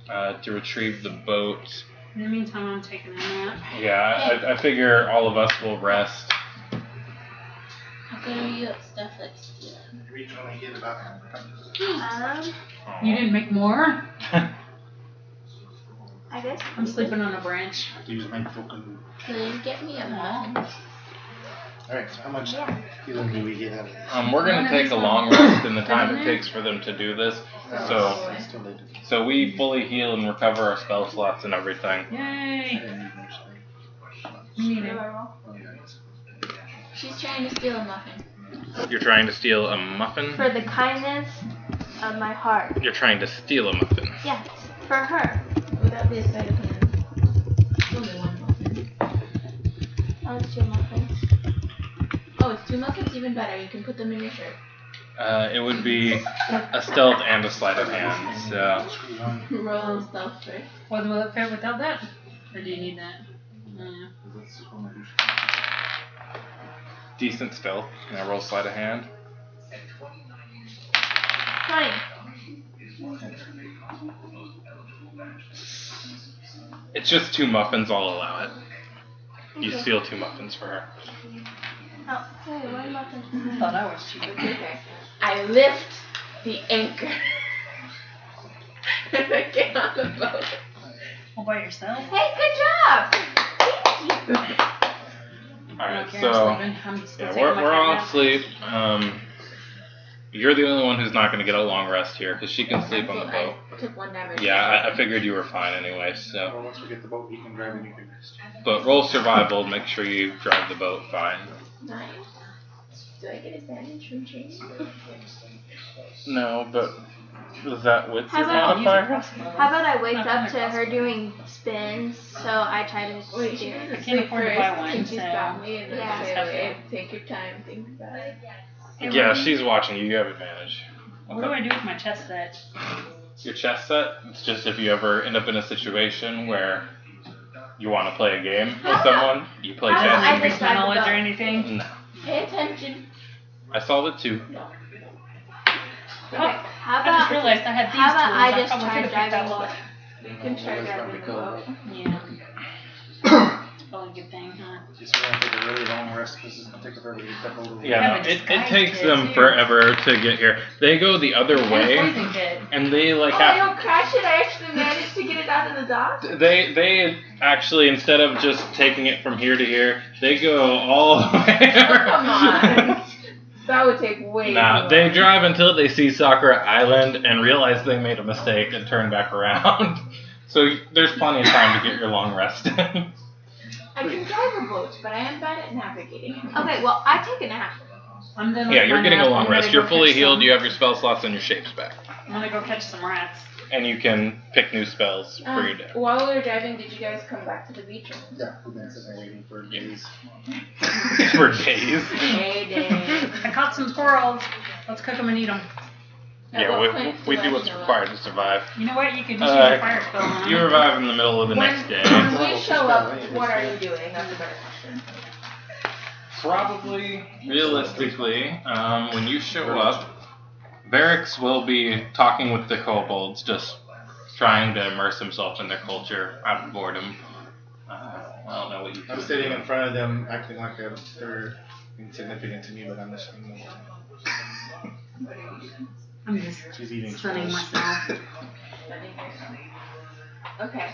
to retrieve the boat. In the meantime, I'm taking a nap. Yeah, I figure all of us will rest. How good are you at stuff like stealing? We only get about You didn't make more? I guess. I'm sleeping on a branch. use my token. Please get me a muffin. Alright, so how much healing do we get out of this? We're gonna take a long rest in the time it takes for them to do this. So It's still late. so we fully heal and recover our spell slots and everything. I Yay! didn't need much sleep. You need Do it. I roll? Oh, yeah, it's- She's trying to steal a muffin. You're trying to steal a muffin? For the kindness of my heart. You're trying to steal a muffin. Yes, for her. Would that be a sleight of hand? Only one muffin. Oh, it's 2 muffins. Oh, it's 2 muffins? Even better. You can put them in your shirt. It would be a stealth and a sleight of hand. So Screw on. Roll stealth first. Will it fit without that? Or do you need that? Yeah. That's what I'm gonna do. decent stealth. Can I roll sleight of hand? 20. It's just 2 muffins. I'll allow it. You Okay. steal 2 muffins for her. Oh, hey, 1 muffin. I thought I was cheap. Okay. I lift the anchor. and I get on the boat. All by yourself? Hey, good job! Thank you. Alright, Okay, so I'm sleeping. I'm just yeah, gonna take we're my all cat asleep. You're the only one who's not going to get a long rest here because she can sleep on the boat. I took 1 damage. Yeah, I figured you were fine anyway. So, Well, once we get the boat, you can drive and you can rest. but roll survival. Make sure you drive the boat fine. Nice. Do I get advantage from change? No, but was that with How your about- modifier? How about I wake up to her doing spins, so I try to Wait, she steer. doesn't I can't sleep afford to first, buy one, and she's so- got me, and then Yeah. say, wait, take your time, think about it. Yeah, she's watching you. You have advantage. What do I do with my chest set? Your chess set, it's just if you ever end up in a situation where you want to play a game with someone, you play How chess. about I and just My drive the knowledge or boat? anything? No. Pay attention. I solved it too. Okay, how I about just realized I had these how about I tools. just probably try could've picked driving that the up. boat? You can try driving the boat. Yeah. Probably a good thing, huh? Just we're gonna take a really long rest because it's gonna take forever to get that boat over. Yeah, Have no, a it disguise takes kit, them too. forever to get here. They go the other And a way, poison kit. and they like Oh, I have. don't crash it, I actually managed to get it out of the dock. They actually, instead of just taking it from here to here, they go all the way around. Come on. That would take way Nah, too they long. drive until they see Sakura Island and realize they made a mistake and turn back around. So there's plenty of time to get your long rest in. I can drive a boat, but I am bad at navigating. Okay, well, I take a nap. I'm done Yeah, with you're my getting a nap. long I'm ready rest. to You're go fully catch healed. some- You have your spell slots and your shapes back. I'm gonna go catch some rats. And you can pick new spells for your day. While we were driving, did you guys come back to the beach? Yeah, we've been sitting there waiting for days. For days. Hey, Dave. I caught some squirrels. Let's cook them and eat them. Yeah, we do what's required to survive. You know what? You could just use a fire spell on You them. revive in the middle of the next day. When we show up, what are you doing? That's a better question. Probably, realistically, when you show up, Varix will be talking with the kobolds, just trying to immerse himself in their culture out of boredom. I don't know what you I'm sitting in front of them, acting like they're insignificant to me, but I'm listening to them. I'm just She's eating stunning squirrels. myself. Okay,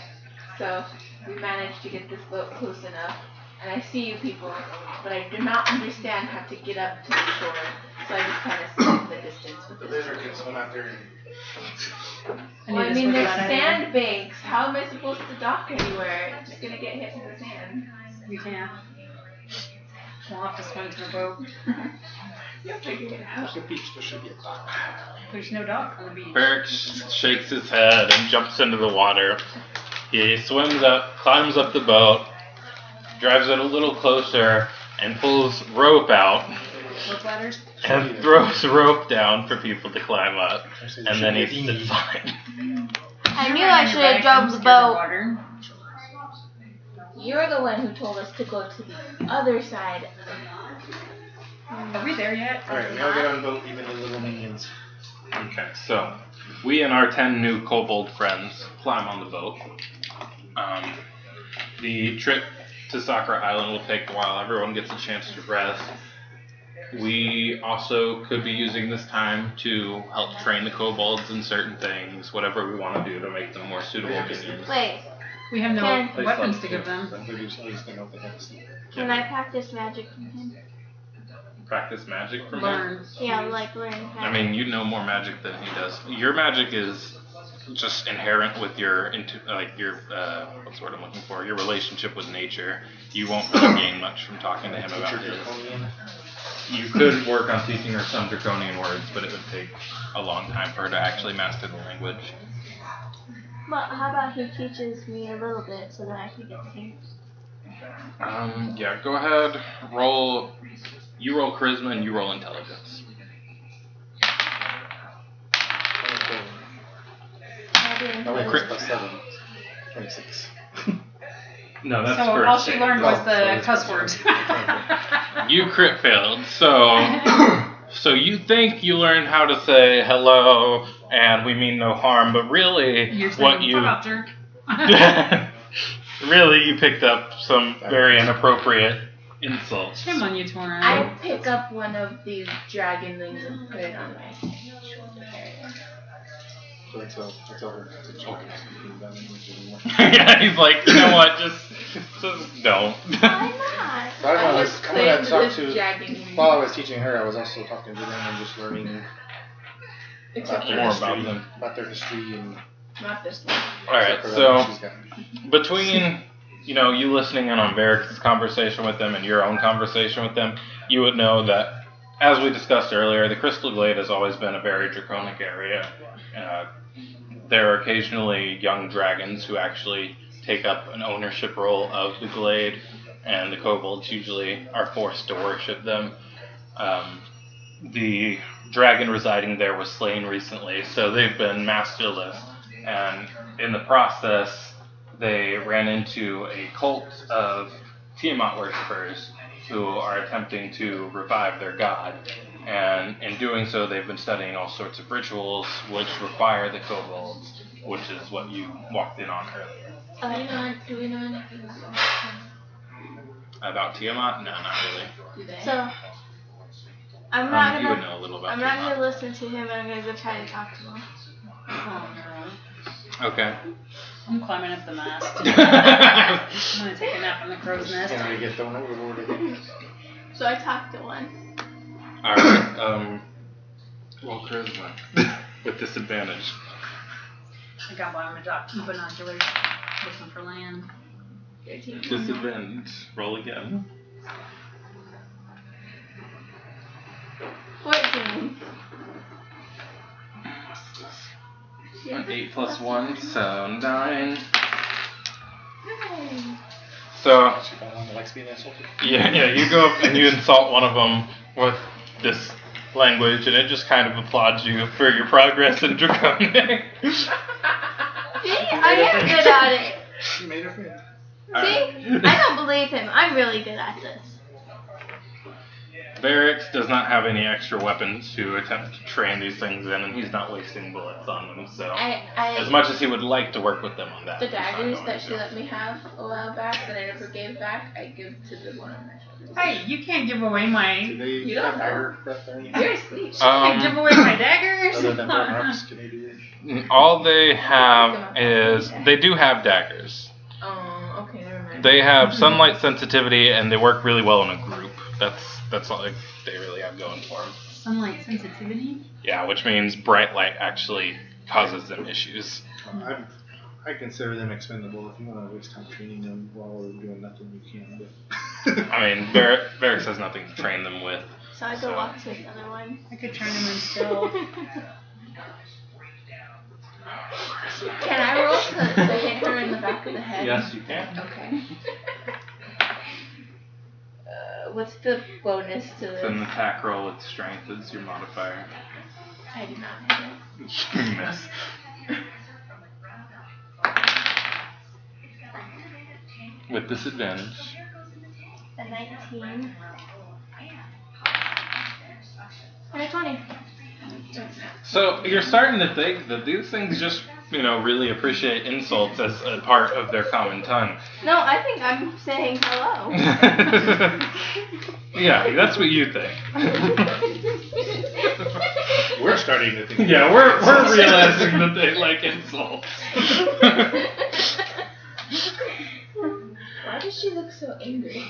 so we managed to get this boat close enough, and I see you people, but I do not understand how to get up to the shore, so I just kind of sit in the distance with The this. lizard can swim out there. Well, I mean, there's sandbanks. How am I supposed to dock anywhere? I'm just gonna get hit in the sand. You can't. We'll have to swim to the boat. You'll figure it out. There's a beach, there should be a dock. There's no dock on the beach. Varix shakes his head and jumps into the water. He swims up, climbs up the boat, drives it a little closer, and pulls rope out. Rope ladders? And throws rope down for people to climb up. And then he sits on it. I knew I should have jumped the boat. Water. You're the one who told us to go to the other side. Are we there yet? Alright, we all get on the boat, even the little minions. Okay, so we and our 10 new kobold friends climb on the boat. The trip to Sakura Island will take a while. Everyone gets a chance to rest. We also could be using this time to help train the kobolds in certain things, whatever we want to do to make them more suitable minions. Wait, We have no Can- weapons to give them. Some produce at least they know they have to sleep. can I practice magic from him? Practice magic from him? Learn. Yeah, like learn magic. I mean, you know more magic than he does. Your magic is just inherent with your what's the word I'm looking for? Your relationship with nature. You won't really gain much from talking to him about Teacher his. draconian. You could work on teaching her some draconian words, but it would take a long time for her to actually master the language. But how about he teaches me a little bit so that I can get things? Yeah, go ahead. Roll. You roll charisma and you roll intelligence. Oh, wait, Crit. plus 7. 26. No, that's So for all she learned was Oh, the so cuss it's- words. You crit failed, so you think you learned how to say hello and we mean no harm, but really You're what saying, you "Fuck off, jerk." really you picked up some very inappropriate insults. Shame on you, Torin. I pick up one of these dragon wings and put it on my shoulder area. So I tell her to choke it. Speaking that language anymore. Yeah, he's like, you know what, just don't. Why not? So I don't know, I this just kind of claimed talk this to, dragon wing. while I was teaching her, I was also talking to them and just learning Except about for their More this, about history, them. about their history and not this one. Alright, except for that so one she's got. between you listening in on Varric's conversation with them and your own conversation with them, you would know that, as we discussed earlier, the Crystal Glade has always been a very draconic area. There are occasionally young dragons who actually take up an ownership role of the glade, and the kobolds usually are forced to worship them. The dragon residing there was slain recently, so they've been masterless, and in the process, they ran into a cult of Tiamat worshippers who are attempting to revive their god. And in doing so, they've been studying all sorts of rituals which require the kobolds, which is what you walked in on earlier. Do we know anything About Tiamat? No, not really. do they? So I'm not You would gonna. know a little about I'm not Tiamat. gonna listen to him, and I'm gonna go try to talk to him. Oh, no. Okay. I'm climbing up the mast. I'm gonna take a nap on the crow's nest. Can I get thrown overboard again? So I talked to one. Alright, roll charisma. With disadvantage. I got by my binoculars looking for land. Disadvantage. Roll again. 14. 8 plus 1, so 9. So, She found one that likes being insulted. yeah, you go up and you insult one of them with this language, and it just kind of applauds you for your progress in Draconic. See, I am good at it. She made her friend. See, I don't believe him. I'm really good at this. Barracks does not have any extra weapons to attempt to train these things in, and he's not wasting bullets on them, so as much as he would like to work with them on that. The he's not daggers going that to. she let me have a while back that I never gave back, I give to the one on my shoulders. Hey, you can't give away my. Do they You don't have know. dagger breath there? You're asleep. You can't give away my daggers. Other than burn marks, can they do it? All they have is, they do have daggers. Oh, okay, never mind. They have sunlight sensitivity, and they work really well in a group. That's all they really have going for them. Sunlight sensitivity. Yeah, which means bright light actually causes them issues. I consider them expendable. If you want to waste time training them while we're doing nothing, you can. But I mean, Barracks has nothing to train them with. So I go walk to another one. I could turn him in stealth. Can I roll to hit her in the back of the head? Yes, you can. Okay. What's the bonus to It's an this? attack roll with strength as your modifier. I did not hit it. You miss. With disadvantage. A 19. And a 20. So you're starting to think that these things just, really appreciate insults as a part of their common tongue. No, I think I'm saying hello. Yeah, that's what you think. we're starting to think. Yeah, we're realizing that they like insults. Why does she look so angry?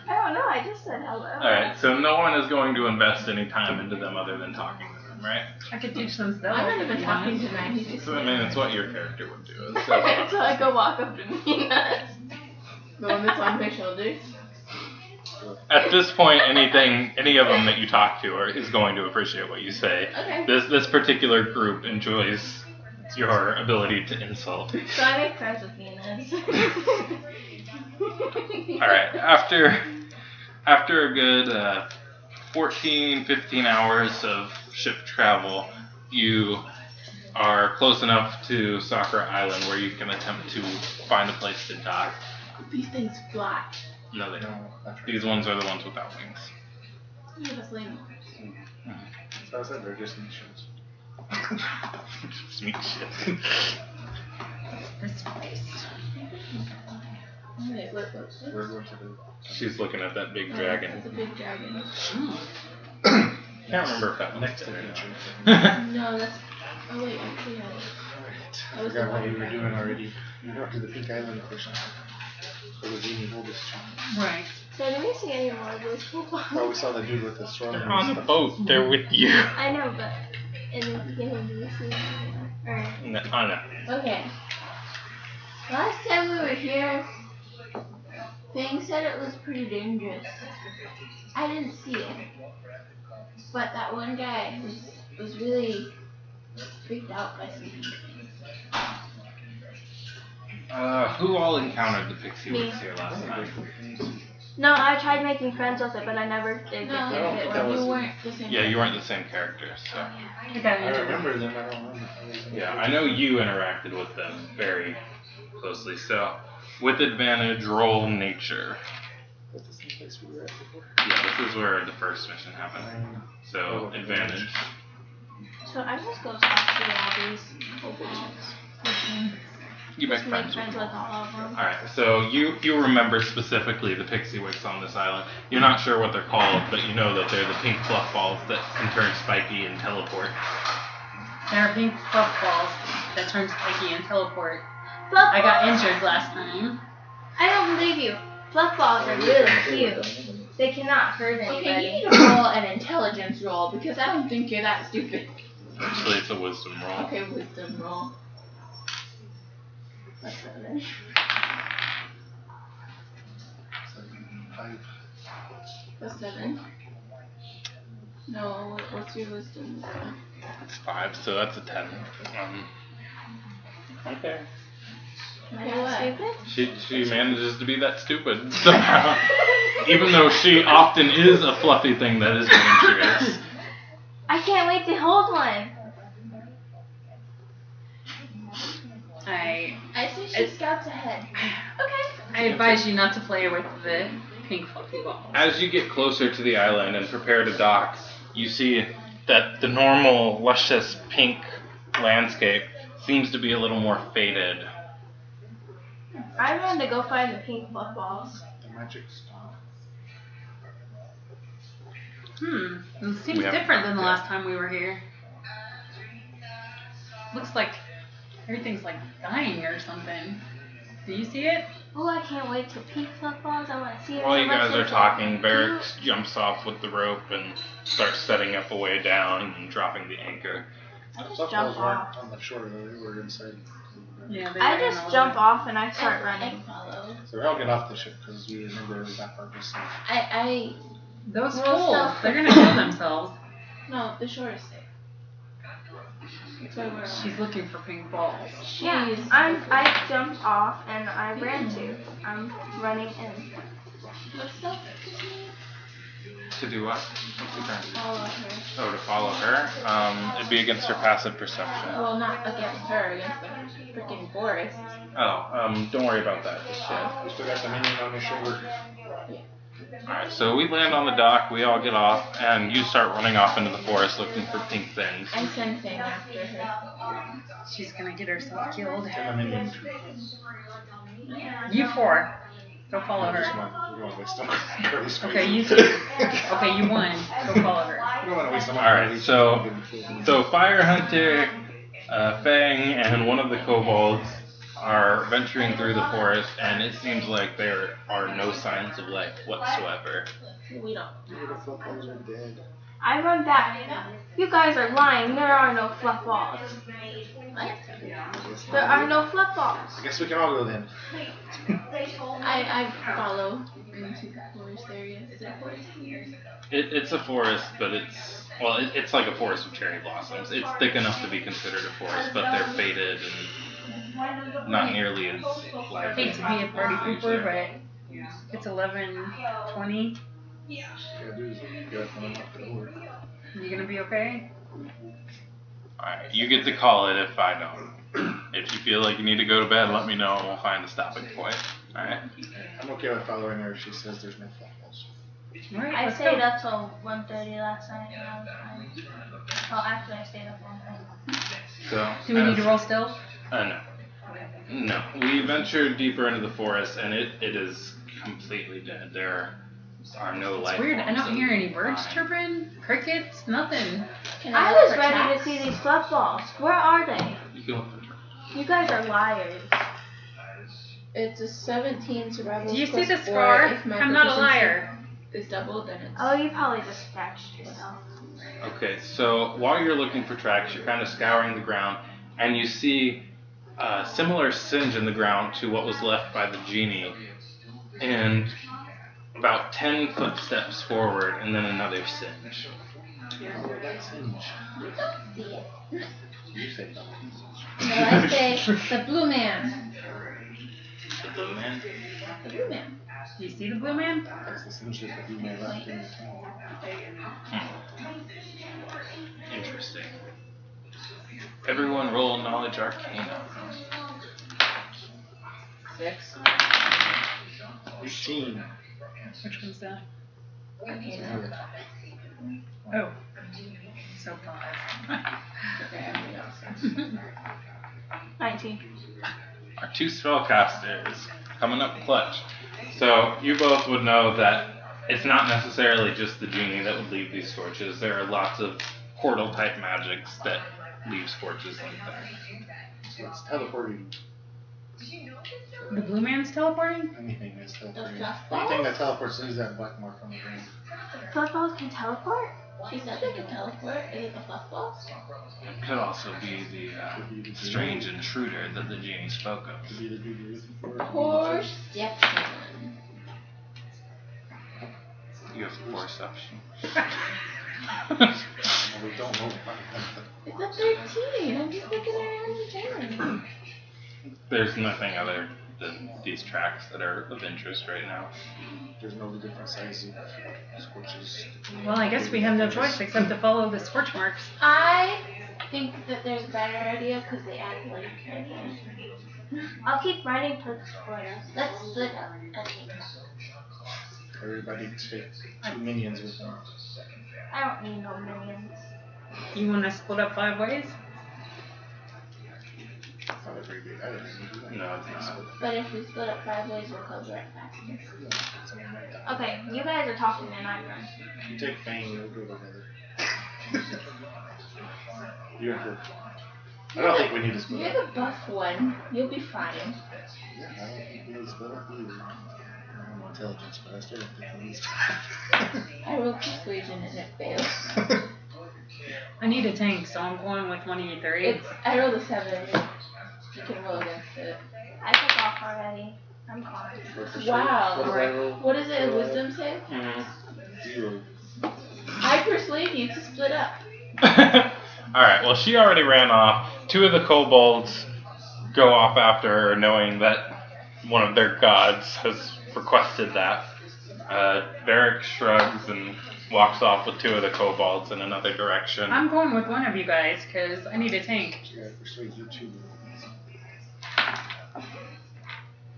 I don't know, I just said hello. Alright, so no one is going to invest any time into them other than talking to them, right? I could teach them stealth. I'm not even talking tonight. He's just So, I mean, it's what your character would do. So I go walk up to Nina. the one that's on my shoulders. At this point, any of them that you talk to is going to appreciate what you say. Okay. This particular group enjoys your ability to insult. So I make friends with Nina's. Alright, after a good 14, 15 hours of ship travel, you are close enough to Sakura Island where you can attempt to find a place to dock. These things fly. No, they don't. No, that's right. These ones are the ones without wings. Yeah, that's lame. So I said they're just missions. Sweet shit. This place. Wait, what? We're going to the. She's looking at that big Oh, dragon. That's a big dragon. Can't remember if that Next next to to the it nature. No, that's. Oh wait, actually, yeah. Alright. That I was forgot the what we one were right. doing already. We went to the Pink Island first. So the Genie oldest child. Right. So do we see any more of those people? Oh, we saw the dude with the sword. They're on the boat. They're with you. I know, but in the beginning, do we see any more? Or, No, oh, no. Okay. Last time we were here, Fang said it was pretty dangerous. I didn't see it. But that one guy was really freaked out by something. Who all encountered the Pixie Me. Wicks here last night? no, I tried making friends with it, but I never did. No, get to don't it. think that was- you weren't the same. Yeah, you weren't the same character, so. I got I into remember them, I don't remember. Yeah, I know you interacted with them very closely, so with advantage, roll nature. Was this the place we were at before? Yeah, this is where the first mission happened. So, advantage. So I just go talk to all these old You make Just make friends with friends them. with all of them. Alright, so you remember specifically the Pixie Wicks on this island. You're not sure what they're called, but you know that they're the pink fluff balls that can turn spiky and teleport. There are pink fluff balls that turn spiky and teleport. Fluff I got balls. injured last time. I don't believe you. Fluff balls are really cute. They cannot hurt Okay, you anybody. need to roll an intelligence roll because I don't think you're that stupid. Actually, it's a wisdom roll. Okay, wisdom roll. A 7. 5. A 7. No, what's your wisdom? It's 5, so that's a 10. Okay. Okay, what? She manages to be that stupid somehow. Even though she often is a fluffy thing that is adventurous. I can't wait to hold one. I think she scouts ahead. Okay. I advise you not to play with the pink fluffy balls. As you get closer to the island and prepare to dock, you see that the normal luscious pink landscape seems to be a little more faded. I'm going to go find the pink fluff balls. The magic stop. It seems We haven't different than the yet. last time we were here. Looks like everything's like dying or something. Do you see it? Oh, I can't wait till pink fluff balls. I want to see it. While in you my guys are face. talking, Varric jumps off with the rope and starts setting up a way down and dropping the anchor. I just Fluff jump balls weren't off. on the shore though, they were inside. Yeah. I just jump off and I start running. Follow. So we all get off the ship because we remember that part was safe. Those Well, fools, so- they're gonna kill themselves. No, the shore is safe. That's why we're She's looking for pink balls. Yeah, I jumped off and I ran to. I'm running in. What's up? To do what? What's the turn? Follow her. Oh, to follow her? It'd be against her passive perception. Well, not against her, against the freaking forest. Oh, don't worry about that just yet. We still got the minion on his shoulder. Alright, so we land on the dock, we all get off, and you start running off into the forest looking for pink things. I send Fang after her. She's gonna get herself killed. And the minion too. You 4. Go follow Just her. one. We don't want to waste them. Barely squeeze Okay, you them. 2. Okay, you 1. Go follow her. We don't want to waste them. Alright, so Fire Hunter, Fang, and one of the kobolds are venturing through the forest, and it seems like there are no signs of life whatsoever. We don't. The fluff balls are dead. I run back. You guys are lying. There are no fluff balls. There are no fluff balls. I guess we can all go then. I follow into the forest area. Is it a forest? It's a forest, but it's like a forest of cherry blossoms. It's thick enough to be considered a forest, but they're faded and not nearly as I lively. hate to be a party pooper, but it's 11:20. Yeah, dude, get up and unlock the door. You gonna be okay? Alright, you get to call it if I don't. If you feel like you need to go to bed, let me know and we'll find a stopping point. Alright? I'm okay with following her if she says there's no fluff balls. Alright, I let's stayed go. up till 1:30 last night and I was fine. Well, actually, I stayed up 1:30. So, Do we need to roll stealth? No. No. We ventured deeper into the forest and it is completely dead. There are no life It's weird. I forms don't hear any of birds kind. chirping, crickets, nothing. Can I look was for ready tracks? to see these fluff balls. Where are they? You can look for You guys are liars. It's a 17 survival. Do you see plus the 4. scar? If my I'm not a proficiency liar. is doubled, then it's. Oh, you probably just scratched yourself. Okay, so while you're looking for tracks, you're kind of scouring the ground, and you see a similar singe in the ground to what was left by the genie, and about 10 footsteps forward, and then another singe. Oh, that's Singe. You say no. No, I say the blue man. The blue man? The blue man. Do you see the blue man? That's the Singe that you may left in the town. Interesting. Everyone roll Knowledge Arcana. 6. 18. Which one's that? Okay. Oh. So 5. Okay, everybody else. 19. Our 2 spellcasters coming up clutch. So you both would know that it's not necessarily just the genie that would leave these scorches. There are lots of portal type magics that leave scorches like that. So it's teleporting. The blue man's teleporting? Anything is teleporting. fluff Anything balls? that teleports leaves that black mark on the ground. Fluff balls can teleport? She said they could teleport. Is it the fluff ball? It could also be the strange intruder that the genie spoke of. Could be the dude you're looking for. Perception. You have perception. Well, we don't know. It's a 13. I'm just looking around the town. There's nothing other than these tracks that are of interest right now. There's no different sizes of scorches. Well, I guess we have no choice except to follow the scorch marks. I think that there's a better idea because they add like ideas. I'll keep riding towards the border. Let's split up. I think. Everybody take 2 minions with them. I don't need no minions. You want to split up 5 ways? It's not a very big item. No, it's not. But if we split up 5 ways, we'll cover it faster. Something like that. Okay, you guys are talking and I run. You take Fang, we'll go together. You and her. I don't think we need to split You're up. the buff one. You'll be fine. Yeah, I don't think we need to split up either. I don't know intelligence, but I still don't think we need to split up. I rolled persuasion and it failed. I need a tank, so I'm going with one of you 3. I rolled a 7. You can roll against it. I took off already. I'm calm. Wow. What did I roll? What is it? A wisdom save? Mm-hmm. 0. I persuade you to split up. Alright, well, she already ran off. 2 of the kobolds go off after her, knowing that one of their gods has requested that. Varric shrugs and walks off with 2 of the kobolds in another direction. I'm going with one of you guys because I need a tank. Yeah, persuade you too.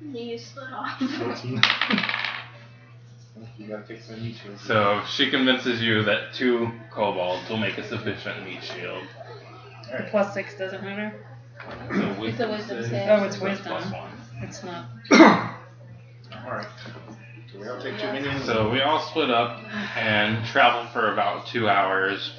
You split off. 14. You gotta take some meat shields. So she convinces you that 2 kobolds will make a sufficient meat shield. The +6 doesn't matter. So It's a wisdom save. Oh, it's wisdom. +1. It's not. Alright. So we all take 2 minions. So we all split up and travel for about 2 hours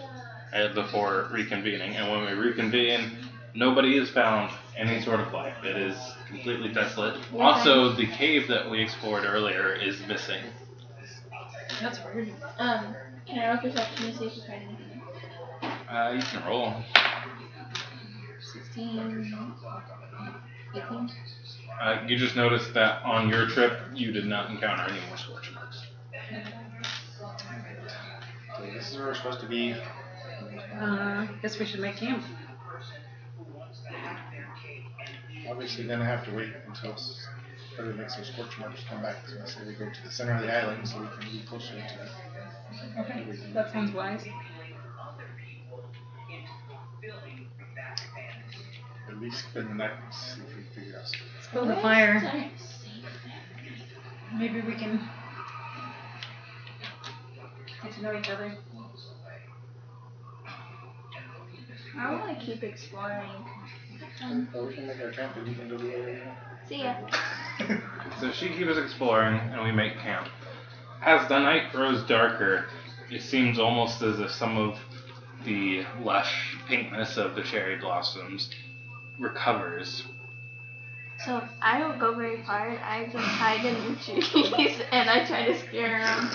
before reconvening. And when we reconvene, nobody has found any sort of life. It is completely desolate. Yeah. Also, the cave that we explored earlier is missing. That's weird. Can I roll perception to see if we find anything? You can roll. 16. 18. You just noticed that on your trip, you did not encounter any more scorch marks. So this is where we're supposed to be. Guess we should make camp. Obviously gonna have to wait until everybody makes their scorch marks come back. So I say we go to the center of the island so we can be closer to Okay, that sounds wise. at least spend the night and see if we can figure out something. Let's build a fire. Maybe we can get to know each other. I want to keep exploring. Or we can make our camp and you can go do whatever you want. See ya. So she keeps exploring, and we make camp. As the night grows darker, it seems almost as if some of the lush pinkness of the cherry blossoms recovers. So I don't go very far. I just hide in the trees and I try to scare them.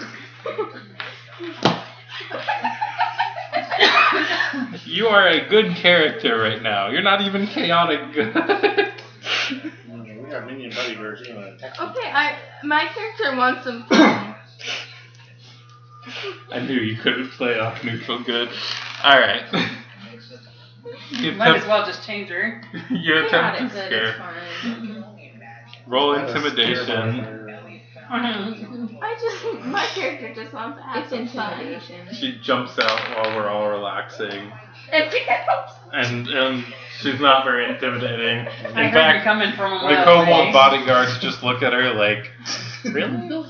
You are a good character right now. You're not even chaotic good. We got minion bodyguards. You're gonna attack them. Okay, my character wants some fun. I knew you couldn't play off neutral good. Alright. Might as well just change her. You attempt to Good, scare. it's fine. Roll intimidation. My character just wants to have It's some fun. intimidation. She jumps out while we're all relaxing. And And she's not very intimidating. In I heard you fact, coming from a the mile kobold away. bodyguards just look at her like, really?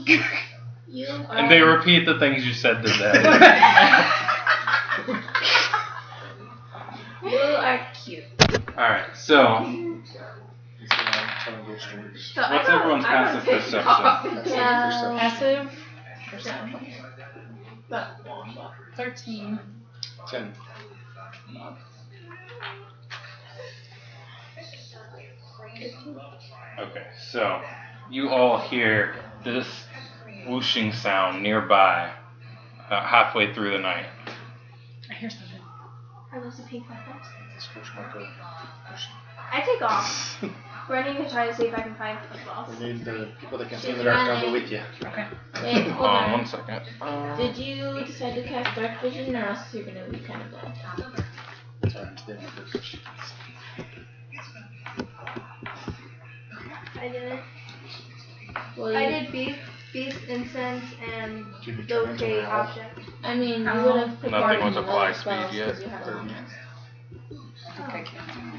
You And they repeat the things you said to them. You are cute. Alright, so He's gonna tell them ghost stories. so what's everyone's passive perception? Passive Perception. 13. 10. Okay, so you all hear this whooshing sound nearby, halfway through the night. I hear something. Are those the pink buckets? This push might go. I take off. Running to try to see if I can find footballs. We need the people that can see in She's the dark to go running. with you. Okay. Wait, hold on. 1 second. Did you decide to cast dark vision, or else you're gonna be kind of blind? Sorry, I'm standing first. I didn't. Well, I you, did beast, incense, and Did you turn into locate an owl? object. I mean, you Oh. would have prepared Nothing with some apply other spells speed yet. because you have a long rest. I think I can.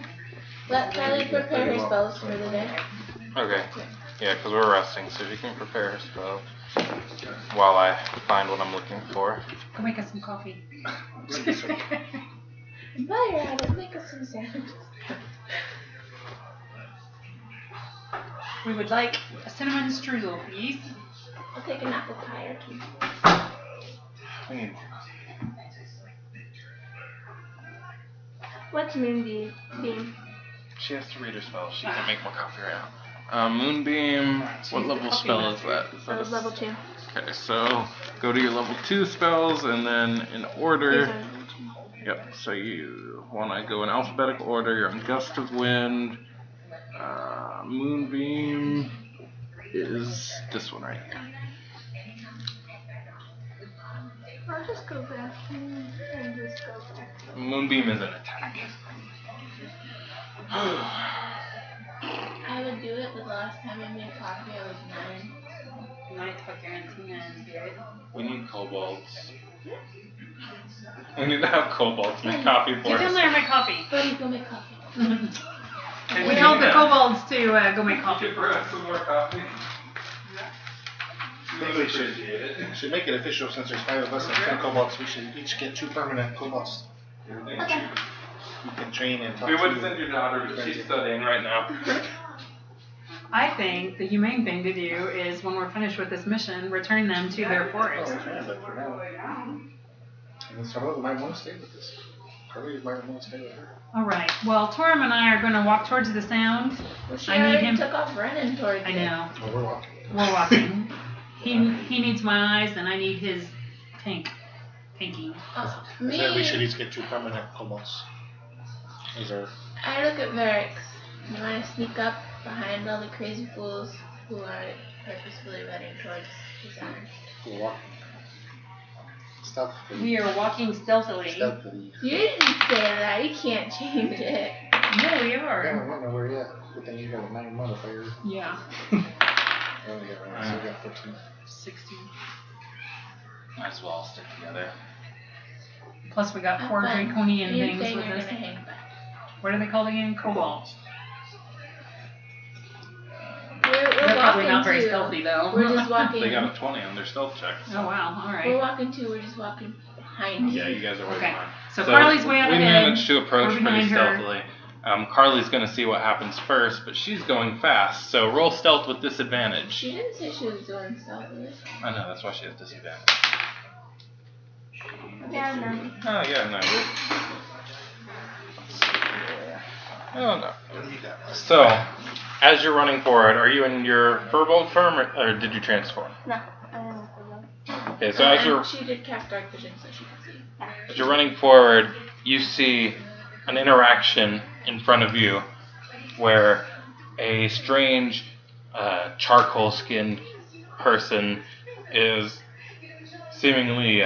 Let Kylie prepare her spells for the day. Okay. Yeah, because we're resting, so she can prepare her spell while I find what I'm looking for. Go make us some coffee. While you're at it, make us some sounds. We would like a cinnamon strudel, please. I'll take an apple pie or two. We need What's Moonbeam? She has to read her spell. She can't make more coffee right now. Moonbeam. What level spell is that? Is That was level 2. Okay, so go to your level 2 spells, and then in order. Yep. So you want to go in alphabetical order. You're on Gust of Wind. Moonbeam is this one right here. I'll just go back and just go back. Moonbeam is an attack. I would do it, but the last time I made coffee, I was 9. Night for Garantina is good. We need kobolds. We need to have kobolds make coffee for Get down us. there and make coffee. Buddy, go make coffee. And we told the kobolds to go make coffee. For us some more coffee. I think we should make it official since there's 5 of us and 10 kobolds. We should each get 2 permanent kobolds. Okay. You can train and talk We would to send your daughter, but she's studying right now. I think the humane thing to do is when we're finished with this mission, return them to their forest. But for now. And then some of them might want to stay with us. Carly might want to stay with her. All right. Well, Torum and I are going to walk towards the sound. Well, she I need already him. took off running towards I it. know. Oh, we're walking. We're walking. He needs my eyes, and I need his tanking. Me, So we should each get 2 permanent kobolds. Those are. I look at Varix. You want to sneak up behind all the crazy fools who are purposefully running towards the center. We're walking. Stealthily. We are walking stealthily. Stealthily. You didn't say that. You can't change it. No, we Yeah, are. I don't know where you're at. Good thing you got a 9 modifier. Yeah. I only got 1, so I got 14. 16. Might as well all stick together. Plus, we got 4 Fine. draconian You things think with you're us. gonna hang back. What are they called again? Kobolds. We're They're probably walking not very too. stealthy, though. We're just walking. They got a 20 on their stealth check. Oh, wow. All We're right. walking too. We're just walking behind you. Yeah, you guys are way Okay. behind. So Carly's way up we ahead. managed to approach We're pretty behind her. stealthily. Carly's going to see what happens first, but she's going fast, so roll stealth with disadvantage. She didn't say she was doing stealthily. I know, that's why she has disadvantage. Yeah, no. Oh, yeah, no. Oh, no. So, as you're running forward, are you in your furbolg form, or did you transform? No, I don't know. Okay, so as you're... And she did cast dark vision, so she can see. As you're running forward, you see an interaction in front of you where a strange charcoal-skinned person is seemingly,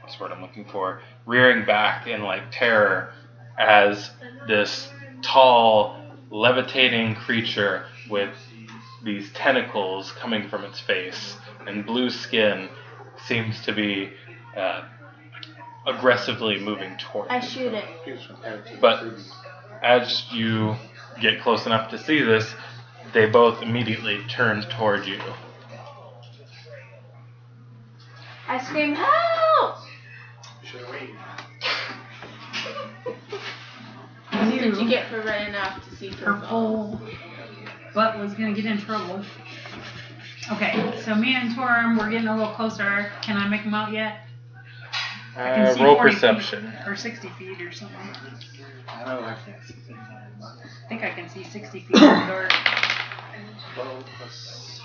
what's the word I'm looking for, rearing back in like terror as this tall, levitating creature with these tentacles coming from its face and blue skin seems to be aggressively moving toward I you. shoot it. But as you get close enough to see this, they both immediately turn toward you. I scream, help! Should have waited. What did you get for running off to see Her purple? whole butt was going to get in trouble. Okay, so me and Torum, we're getting a little closer. Can I make them out yet? I can see Roll 40 perception. feet, or 60 feet or something. I know I can't see things. I think I can see 60 feet in the dark. 12 plus.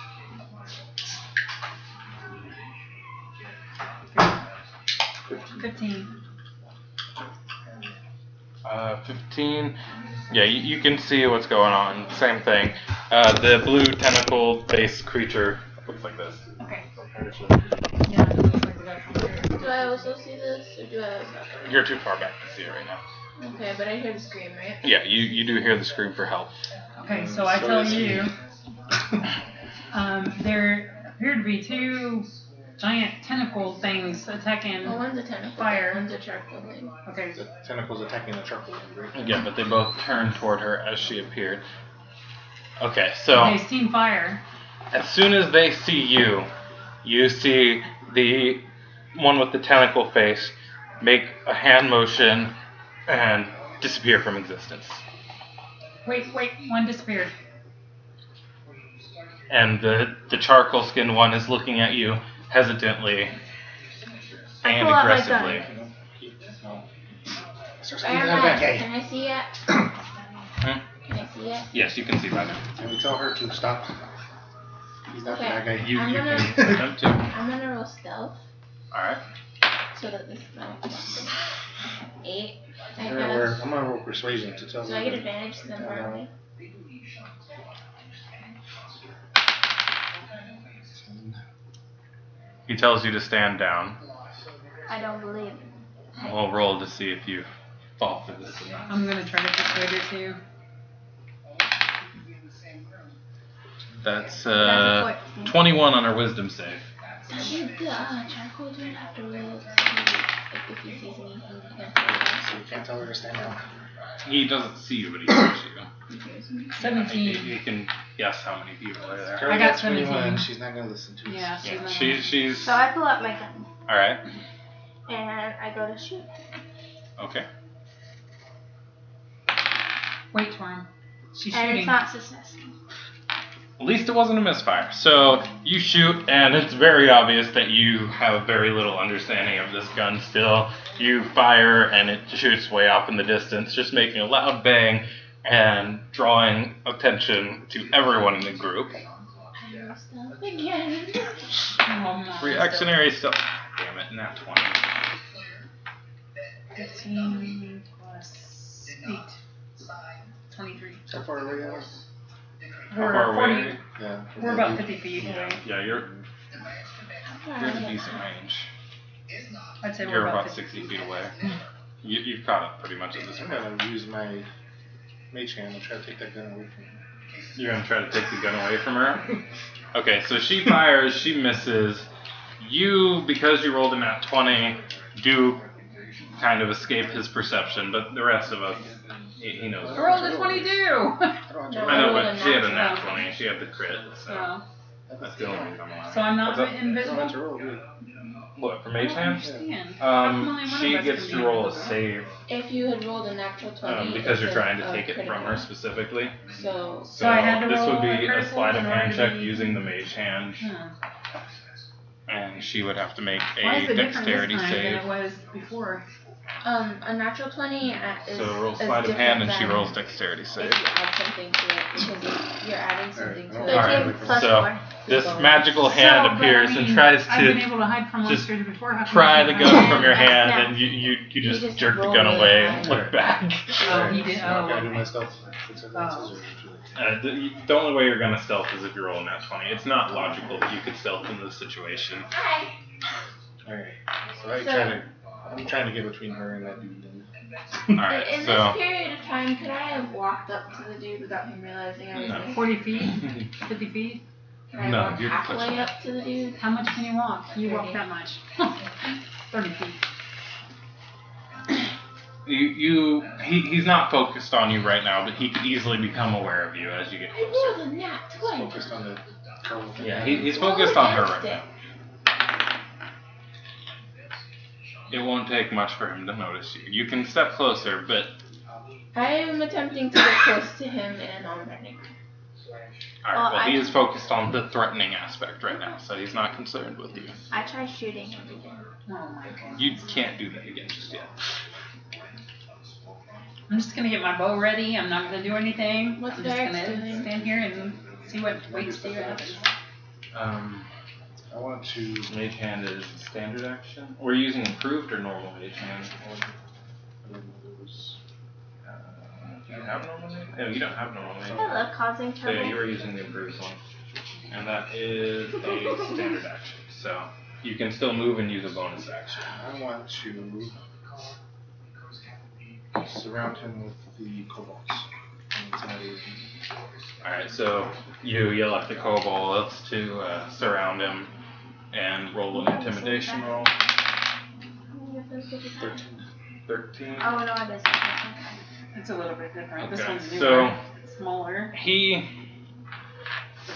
15. 15. Yeah, you can see what's going on. Same thing. The blue tentacle-based creature looks like this. Okay. Yeah, it looks like we got from here. Do I also see this, or do I? You're too far back to see it right now. Okay, but I hear the scream, right? Yeah, you do hear the scream for help. Okay, so I tell you, there appear to be two giant tentacle things attacking. Well, one's a tentacle. Fire. One's a charcoal thing. Okay. The tentacles attacking the charcoal, right? Yeah, but they both turned toward her as she appeared. Okay, so They've seen fire. as soon as they see you, you see the one with the tentacle face make a hand motion and disappear from existence. Wait, one disappeared. And the charcoal skinned one is looking at you hesitantly and pull out my aggressively. Can I see it? Hmm? Can I see it? Yes, you can see by now. Can we tell her to stop? He's not the bad guy. You I'm can gonna- attempt to. I'm gonna roll stealth Alright. so that this don't. 8. I I'm have. gonna roll persuasion to tell Do her. I get advantage since I'm far away? He tells you to stand down. I don't believe. We'll roll to see if you fall for this or not. I'm gonna try to persuade her too. That's That's a 21 on her wisdom save. Does the charcoal dude have to roll to see like, if he sees me? He can So you can't tell her to stand down. He doesn't see you, but he hears you. he hears me. 17. You can guess how many people are there. Carly I got 21, 17. she's not gonna listen to us. Yeah, she's Yeah, not. she's So I pull out my gun alright. and I go to shoot. Okay. Wait for him. She's And shooting. it's not successful. At least it wasn't a misfire. So you shoot, and it's very obvious that you have very little understanding of this gun still. You fire, and it shoots way off in the distance, just making a loud bang and drawing attention to everyone in the group. I roll stealth again. Oh, no, Reactionary stuff. Damn it, not 20. 15 plus 8. 23. How far away are we? How far away are you? Yeah. We're about 50 feet away. Yeah, you're How far in am a I? decent range. I'd say You're we're about 50 60 feet away. You've caught up pretty much at this I'm point. gonna use my mage hand and try to take that gun away from her. You're gonna try to take the gun away from her? Okay, so she fires, she misses. You, because you rolled a nat 20, do kind of escape his perception, but the rest of us, he knows. I rolled a 22! I don't have to No. I know, rolled but a she had a nat nat 20, she had the crit, so So, that's the only one coming along. so I'm not What's up? I don't have to invisible? roll, dude. What, for I mage don't hand? understand. How come only one She of us gets can to be roll a invisible? save If you had rolled a natural 20, because you're it's trying to a take it from her critical. specifically. So So I had to this roll would be a a critical sleight of in order hand to check be- using the mage hand, Huh. and she would have to make Why is a it different dexterity this time than save. it was before? a natural 20 is So roll is sleight of hand, different and she than rolls dexterity save. if you add something to it, because if you're adding something to Alright, it. Alright, 13 plus so 4. this magical hand So, but appears I mean, and tries I've been to able to hide from just monsters before. How come pry I the can't gun hide? from your hand, Snap. and you You just just jerk the roll gun really away high. and look back. Oh, he did. So I Oh, gotta do my okay. stuff. Oh. The only way you're gonna stealth is if you roll a nat 20. It's not logical that you could stealth in this situation. Hi. Alright. So I'm trying to get between her and that dude. Alright, In so this period of time, could I have walked up to the dude without him realizing I was No. there? 40 feet? 50 feet? Can I No, walk you're halfway touching. up to the dude? How much can you walk? You walk 30. that much. 30 feet. he's not focused on you right now, but he could easily become aware of you as you get I closer. rolled a nat 20. Focused on the girl. Yeah, he's Roll focused on her against right now. It won't take much for him to notice you. You can step closer, but I am attempting to get close to him and I'm running. alright, well, he I- is focused on the threatening aspect right now, so he's not concerned with you. I try shooting him again. Oh my god. You can't do that again just yet. I'm just gonna get my bow ready. I'm not gonna do anything. What's I'm just Derek's gonna doing? stand here and see what happens. I want to. Mage hand is standard action. We're using improved or normal mage hand. You have normal name? No, you don't have normal name. I love causing So yeah, trouble. you were using the improved one. And that is a standard action. So you can still move and use a bonus action. I want to surround him with the kobolds. Alright, so you yell at the kobolds to surround him and roll an intimidation roll. 13. Oh no, I missed it. It's a little bit different. This Okay, one's newer, so smaller. he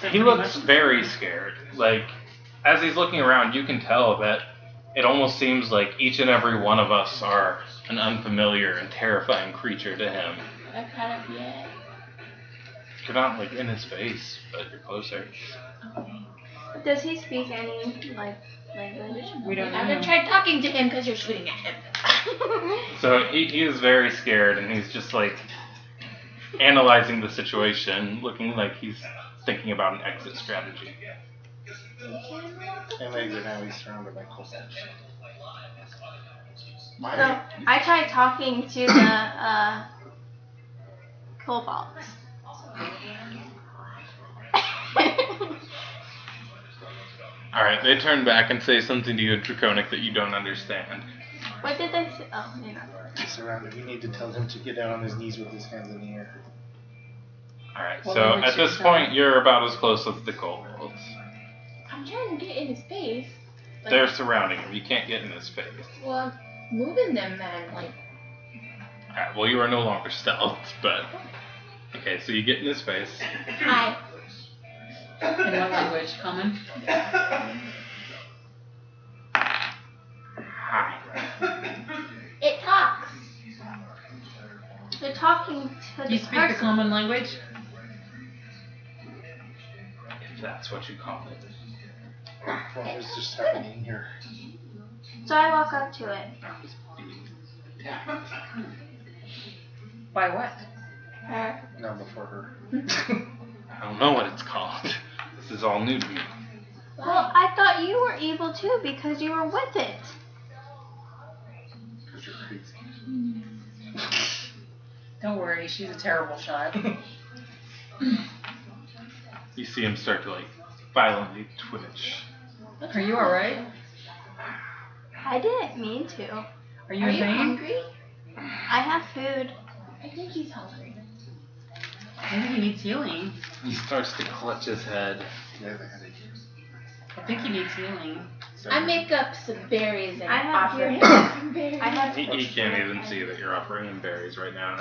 But He they're looks pretty much- very scared. Like, as he's looking around, you can tell that it almost seems like each and every one of us are an unfamiliar and terrifying creature to him. I caught up yet. You're not, like, in his face, but you're closer. Okay. Does he speak any like language? We don't I know. haven't tried talking to him because you're shooting at him. So he is very scared, and he's just, like, analyzing the situation, looking like he's thinking about an exit strategy. And exit now he's surrounded by kobolds. So I tried talking to the kobolds. Alright, they turn back and say something to you in Draconic that you don't understand. What did they say? Oh, they're not. He's surrounded. You need to tell him to get down on his knees with his hands in the air. Alright, Well, so then we at should this tell point, him. you're about as close as the kobolds. I'm trying to get in his face. But, They're surrounding him. You can't get in his face. well, moving them then, like. Alright, well, you are no longer stealth, but. Okay, so you get in his face. Hi. In what language? Common? Hi. It talks. They're talking to You the speak the person. common language? If that's what you call it. What is just happening here? So I walk up to it. By what? Her. No, before her. I don't know what it's called. This is all new to me. Well, I thought you were evil too because you were with it. Because you're crazy. Don't worry, she's a terrible shot. You see him start to, like, violently twitch. Are you alright? I didn't mean to. Are you Are in you pain? hungry? I have food. I think he's hungry. Maybe he needs healing. He starts to clutch his head. He has a headache. I think he needs healing. So I make up some berries and I have offer him your- some berries. I have. He can't even see that you're offering him berries right now.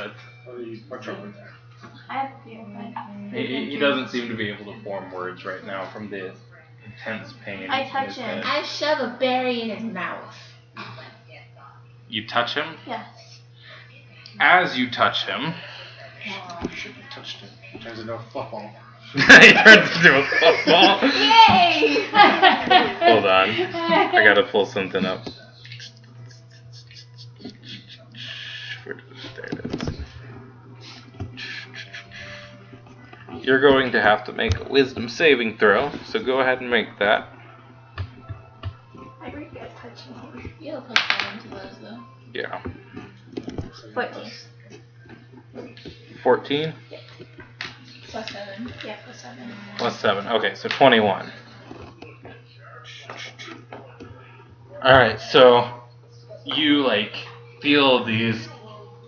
What's wrong with that? I have food. He doesn't seem to be able to form words right now from the intense pain. I in touch his him. head. I shove a berry in his mouth. You touch him. Yes. As you touch him, You shouldn't have touched him. He turns into a football. he turns into a football. Yay! Hold on. I gotta pull something up. There it is. You're going to have to make a wisdom saving throw, so go ahead and make that. I regret touching him. You have plus 7 to those though. Yeah. 14. 14 Plus 7. Yeah, plus 7. plus 7. Okay, so 21. Alright, so you, like, feel these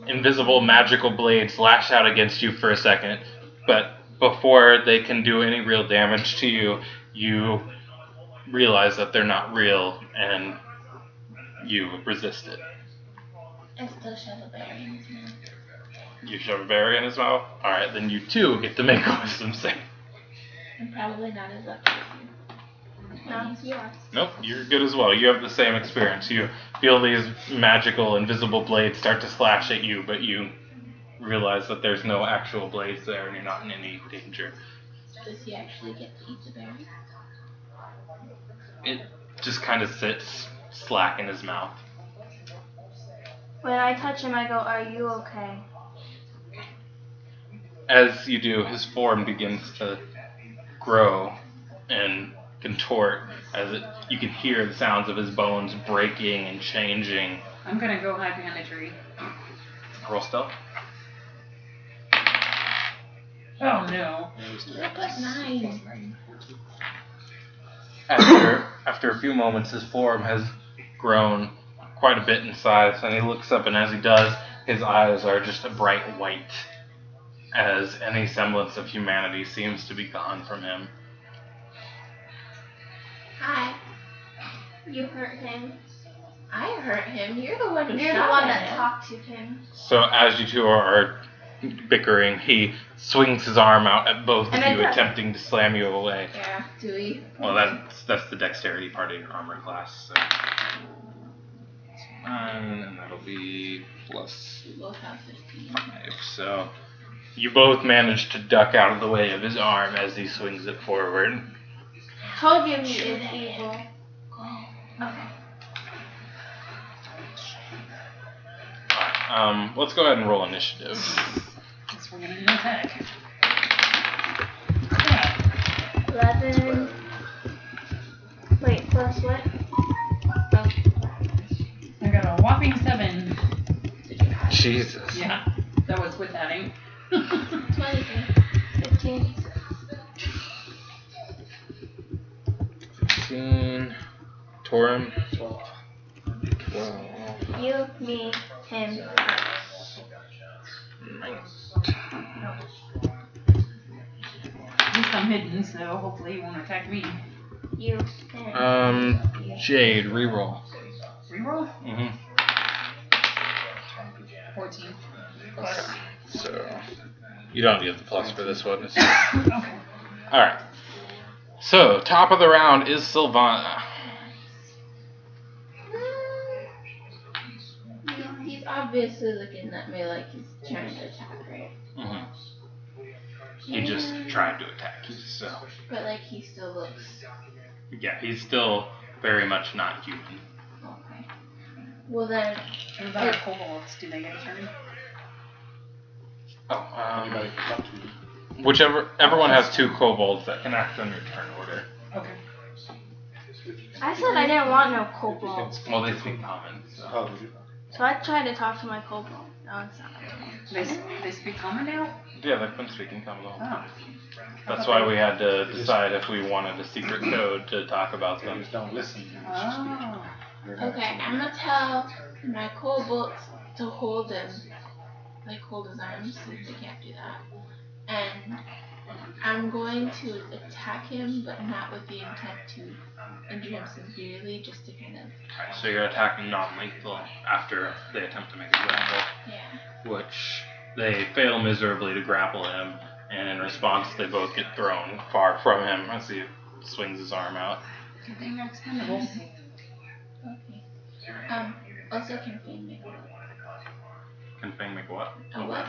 invisible magical blades lash out against you for a second, but before they can do any real damage to you, you realize that they're not real, and you resist it. I still shove a berry in his mouth. You shove a berry in his mouth? Alright, then you too get to make a wisdom save. I'm probably not as lucky as you. No, you are. Nope, you're good as well. You have the same experience. You feel these magical, invisible blades start to slash at you, but you realize that there's no actual blades there and you're not in any danger. Does he actually get to eat the berry? It just kind of sits slack in his mouth. When I touch him, I go, "Are you okay?" As you do, his form begins to grow and contort as you can hear the sounds of his bones breaking and changing. I'm gonna go hide behind a tree. Roll stealth. Oh no. I got 9. After a few moments, his form has grown quite a bit in size, and he looks up, and as he does, his eyes are just a bright white, as any semblance of humanity seems to be gone from him. Hi. You hurt him. I hurt him. You're the one who You're the shot one at that him. talked to him. So as you two are bickering, he swings his arm out at both And of I you, touch him. attempting to slam you away. Yeah, do we? Well, that's the dexterity part of your armor class. So. And that'll be plus We both have 15. 5. So you both manage to duck out of the way of his arm as he swings it forward. Told you he is evil. Okay. Alright, let's go ahead and roll initiative. Guess we're gonna do attack. 11. Wait, plus what? Oh. I got a whopping 7. Jesus. Yeah, that was with adding. 23. 15. 15. Torum. 12. 12. You, me, him. 19. At least I'm hidden, so hopefully he won't attack me. You, him. Jade, reroll. Reroll? Mm-hmm. 14. Plus. So you don't get the plus for this one. Okay. Alright. So, top of the round is Sylvana. He's obviously looking at me like he's trying to attack, right? Mm-hmm. He just tried to attack you, so. But like he still looks. Yeah, he's still very much not human. Okay. Well then, What about our kobolds? Do they get a turn? Anybody can talk to you. Everyone has 2 kobolds that can act on your turn order. Okay. I said I didn't want no kobold. Well, they speak common, so. Oh, did you? So I tried to talk to my kobold. No, it's not. They speak common now? Yeah, they've been speaking common the whole time. Oh. That's why we had to decide if we wanted a secret code to talk about They them. just don't listen. Oh. okay, I'm gonna tell my kobolds to hold him, like hold his arms, since they can't do that. And I'm going to attack him, but not with the intent to injure him severely, just to kind of. Alright, so you're attacking non-lethal after they attempt to make a grapple, Yeah. which they fail miserably to grapple him, and in response they both get thrown far from him as he swings his arm out. Good thing they're expendable. Okay. Also can Fane make a web? Can Fang make what? A web.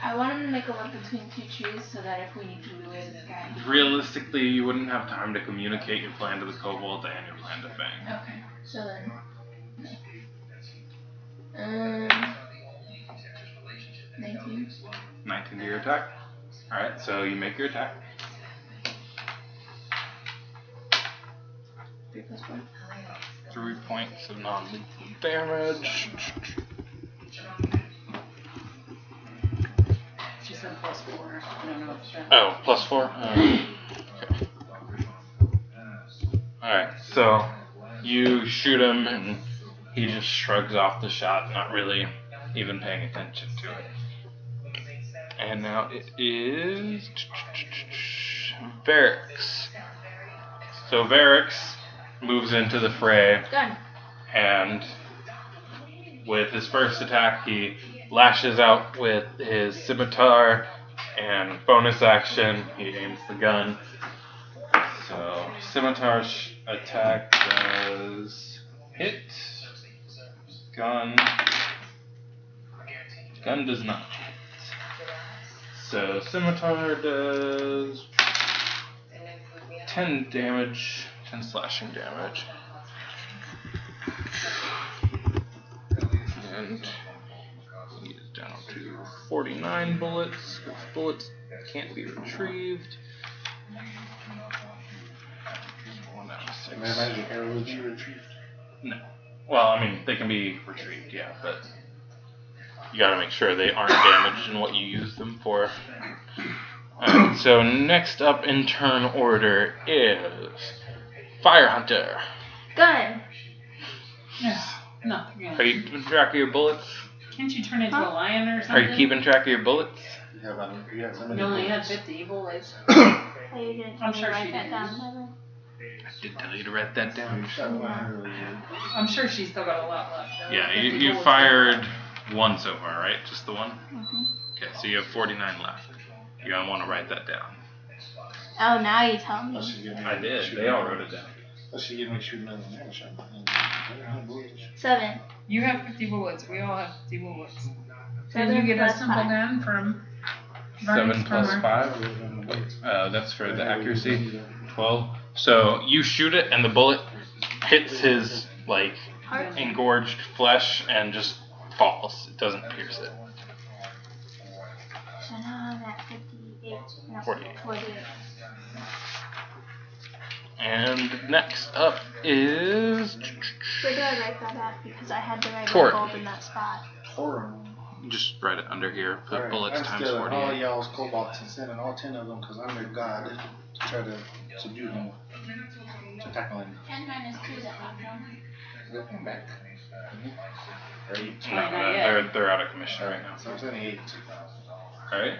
I want him to make a web between 2 trees so that if we need to lure this guy. Realistically, you wouldn't have time to communicate your plan to the kobolds and your plan to Fang. Okay. So then. No. 19. 19 to your attack. Alright, so you make your attack. 3 plus 4. 3 points of non-lethal damage. She said plus 4. I don't know if that. Oh, plus 4? Okay. Alright, so you shoot him and he just shrugs off the shot, not really even paying attention to it. And now it is Varix. So Varix moves into the fray, Gun. and with his first attack he lashes out with his scimitar, and bonus action he aims the gun. So scimitar attack does hit. Gun does not hit. So scimitar does 10 damage, 10 slashing damage. And he is down to 49 bullets, because bullets can't be retrieved. One out of Can I 6. imagine arrows you retrieved? No. Well, I mean, they can be retrieved, yeah, but you gotta make sure they aren't damaged in what you use them for. Alright, so next up in turn order is Fire Hunter. Gun. Yeah. No. Are you keeping track of your bullets? Can't you turn into a lion or Are something? you keeping track of your bullets? You have You only had 50 bullets. Oh, you didn't I'm tell me sure to she write that did. down, Heather. I did tell you to write that down. I'm sure she's still got a lot left. Yeah, 50 you bullets fired one so far, right? Just the one? Mm-hmm. Okay, so you have 49 left. You're gonna want to write that down. Oh, now you tell me. I did. They all wrote it down. She gave me shooting another shot. 7. You have 50 bullets. We all have 50 bullets. Did 7 you get a plus simple 5. gun from 7 plus from 5. That's for the accuracy. 12. So you shoot it, and the bullet hits his Heart. engorged flesh and just falls. It doesn't pierce it. So now I'm at 58. No, 48. 48. And next up is Where do I write that at? Because I had to write Tort. gold in that spot. Just write it under here. Put bullets I'm times stealing all 48. y'all's kobolds and sending all 10 of them because I'm their god to try to subdue them. To tackle him. 10 minus 2 is at that point. Come back. Right. No, they're out of commission right now. So I'm sending 8. Alright.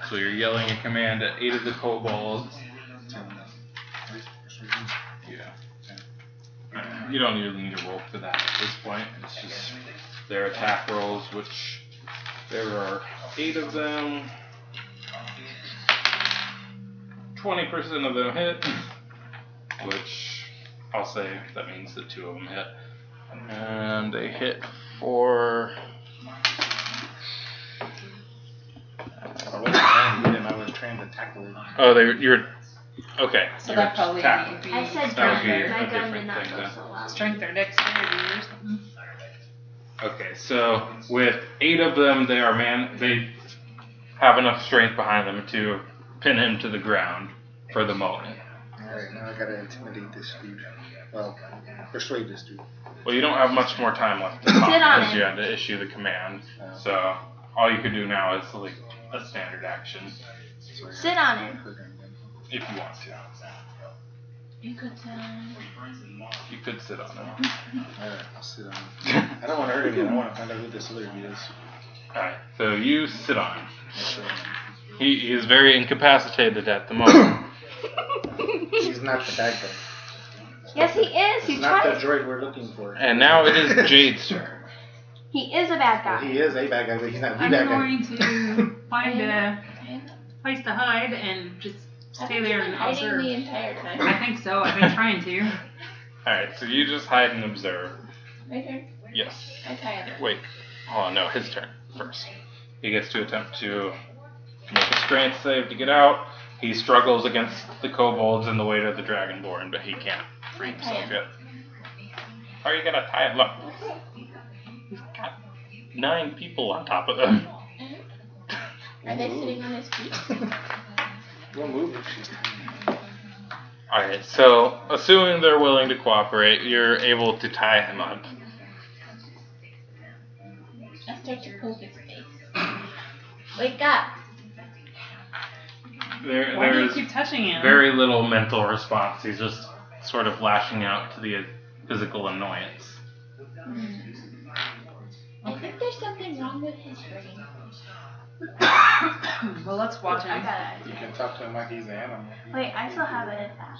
So you're yelling a command at 8 of the kobolds. 10. Yeah. You don't even need to roll for that at this point. It's just their attack rolls, which there are 8 of them. 20% of them hit, which I'll say that means that 2 of them hit. And they hit for... I wasn't trying to get him, I was trying to tackle him. Oh, you're... Okay. So you're that probably tackling. would be I said That would be gun. a My gun different did not thing go then. so well. strength or dexterity or something. Okay, so with 8 of them, they have enough strength behind them to pin him to the ground for the moment. Alright, now I gotta intimidate this dude. Well, persuade this dude. Well, you don't have much more time left to talk Sit on because it. you had to issue the command. So all you could do now is a standard action Sit on it. if you want to. You could You could sit on him. Alright, I'll sit on him. I don't want to hurt him yet, I want to find out who this other dude is. Alright, so you sit on him. He is very incapacitated at the moment. He's not the bad guy. Yes, he is. He He's not the tried. droid we're looking for. And now it is Jade's turn. He is a bad Well, guy. he is a bad guy, but he's not the I'm bad guy. going to find a place to hide and just stay there and hiding observe. the entire time. I think so. I've been trying to. Alright, so you just hide and observe. My turn. Yes. I tie him. Wait. Oh no, his turn first. He gets to attempt to make a strength save to get out. He struggles against the kobolds and the weight of the dragonborn, but he can't free himself yet. How are you gonna tie him up? He's got 9 people on top of them. Are they sitting on his feet? We'll move if she's tiny. Alright, so assuming they're willing to cooperate, you're able to tie him up. I start to poke his face. Wake up! Why do you There's keep touching him? very little mental response. He's just sort of lashing out to the physical annoyance. I think there's something wrong with his brain. Well, let's watch I him. got it. You can talk to him like he's an animal. Wait, I still have it attack.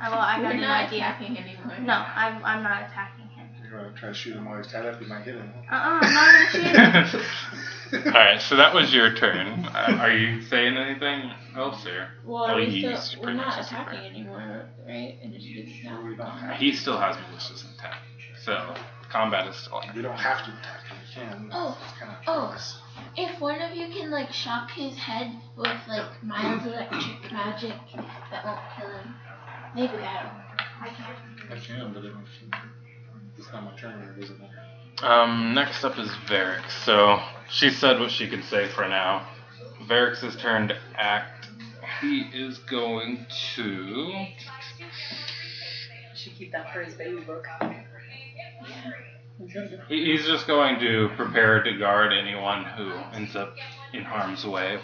I got We're an not idea. attacking anymore. No, I'm not attacking him. You're gonna try to shoot him while he's tied up, you might hit him. I'm not gonna shoot him. Alright, so that was your turn. Are you saying anything else, or? Well, are we Please, still, we're pretty not much just attacking right. anymore, right? And just do this now. We don't have He still has malicious intent, so combat is still We don't have to attack him, we can. Oh, It's kind of oh. pointless. If one of you can like shock his head with like mild electric magic that won't kill him, maybe that'll. I can't. I can, but it's not my turn, it doesn't matter. Next up is Varix. So she said what she could say for now. Varix's turn to act. He is going to. Should keep that for his baby book. He's just going to prepare to guard anyone who ends up in harm's way.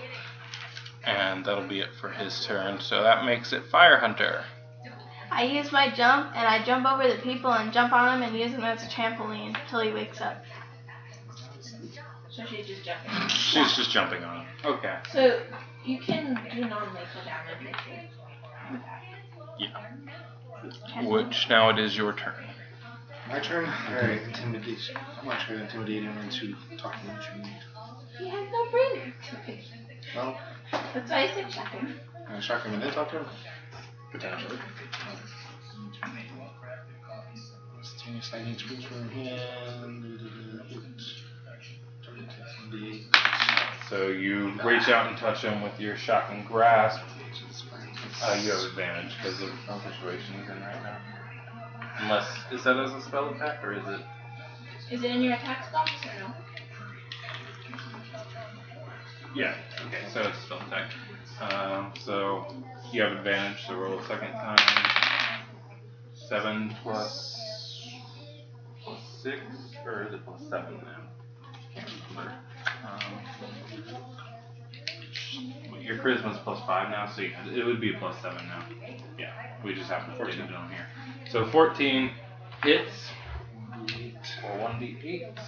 And that'll be it for his turn. So that makes it Fire Hunter. I use my jump, and I jump over the people and jump on him and use him as a trampoline until he wakes up. So she's just jumping. She's just jumping on him. Okay. So you can do non-lethal damage. Yeah. Which now it is your turn. My turn? Alright, intimidation. I'm not trying to intimidate him into talking what you need. He has no brain. No? That's why I said shock him. Can I shock him and then talk to him? Potentially. Stimulus I need to reach from him. So you reach out and touch him with your shocking grasp. You have advantage because of the situation he's in right now. Unless, is that as a spell attack or is it? Is it in your attack box or no? Yeah, okay, so it's a spell attack. So you have advantage, so roll a second time. 7 plus 6, or is it plus 7 now? Can't remember. Your charisma's plus 5 now, so it would be plus 7 now. Yeah, we just have to put it on here. So 14 hits, or 1d8.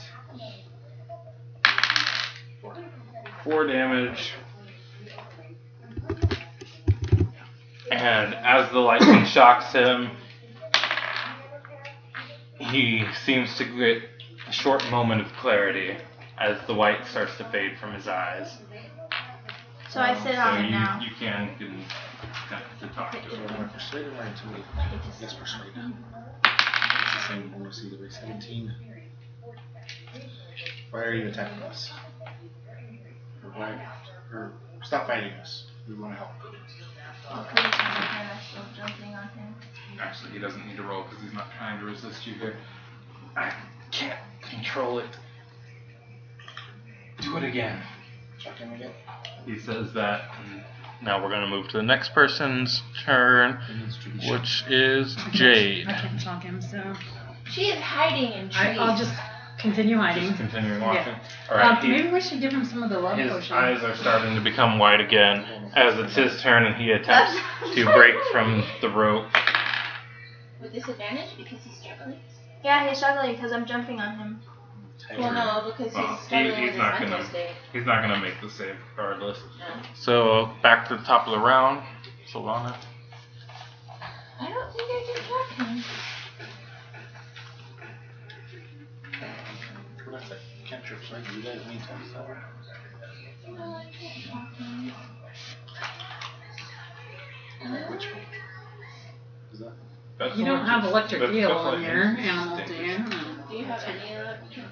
4 damage. And as the lightning shocks him, he seems to get a short moment of clarity as the white starts to fade from his eyes. So I sit on it now. You can to talk to him. Am I persuaded or intimidated? Yes, persuaded. It's the same bonus either way. 17. Why are you attacking us? Or why? Or stop fighting us. We want to help. Okay, so I'm still jumping on him. Actually, he doesn't need to roll because he's not trying to resist you here. I can't control it. Do it again. Shock him again. He says that. And now we're going to move to the next person's turn, which is Jade. I can't shock him, so. She is hiding in trees. I'll just continue hiding. Just continuing walking. Yeah. All right. Maybe we should give him some of the love His potion. eyes are starting to become white again as it's his turn and he attempts to break from the rope. With disadvantage because he's struggling? Yeah, he's struggling because I'm jumping on him. Well, no, because Well, he's struggling with he's his not mental gonna. state. He's not gonna make the save regardless. No. So back to the top of the round. Solana. I don't think I can shock him. That's a cantrip, so I can do that anytime. No, I can't shock him. Which one? Is that? That's You don't have electric that's eel like on your instant animal, do you? Do you have any electric?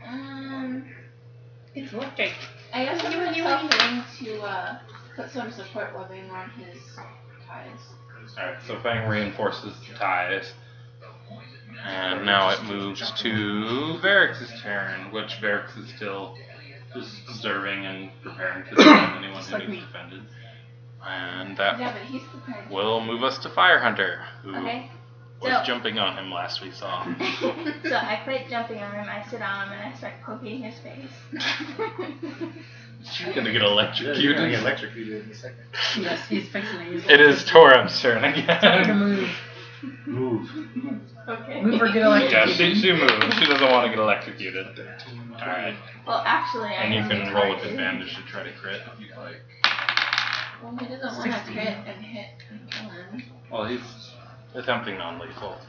No. It's electric. I guess I'm going to put some support webbing on his ties. Alright, so Fang reinforces the ties. And now it moves to Varrix's turn, which Varrix is still just observing and preparing to defend anyone Just who like needs me. defended. And that Yeah, but he's prepared. will move us to Fire Hunter, who Okay. was So- jumping on him last we saw. So I quit jumping on him, I sit on him, and I start poking his face. You're gonna get You're electrocuted. gonna get electrocuted in a second. Yes, he's fixing to use It is Torum's turn Tell her to again. move. Move. Okay. Move or get Yeah, electrocuted. she moves. She doesn't want to get electrocuted. Alright. Well, actually, And you I can only roll with tried. advantage to try to crit if you like. Well, he doesn't want to crit and hit and kill him. Well, he's attempting non-lethal.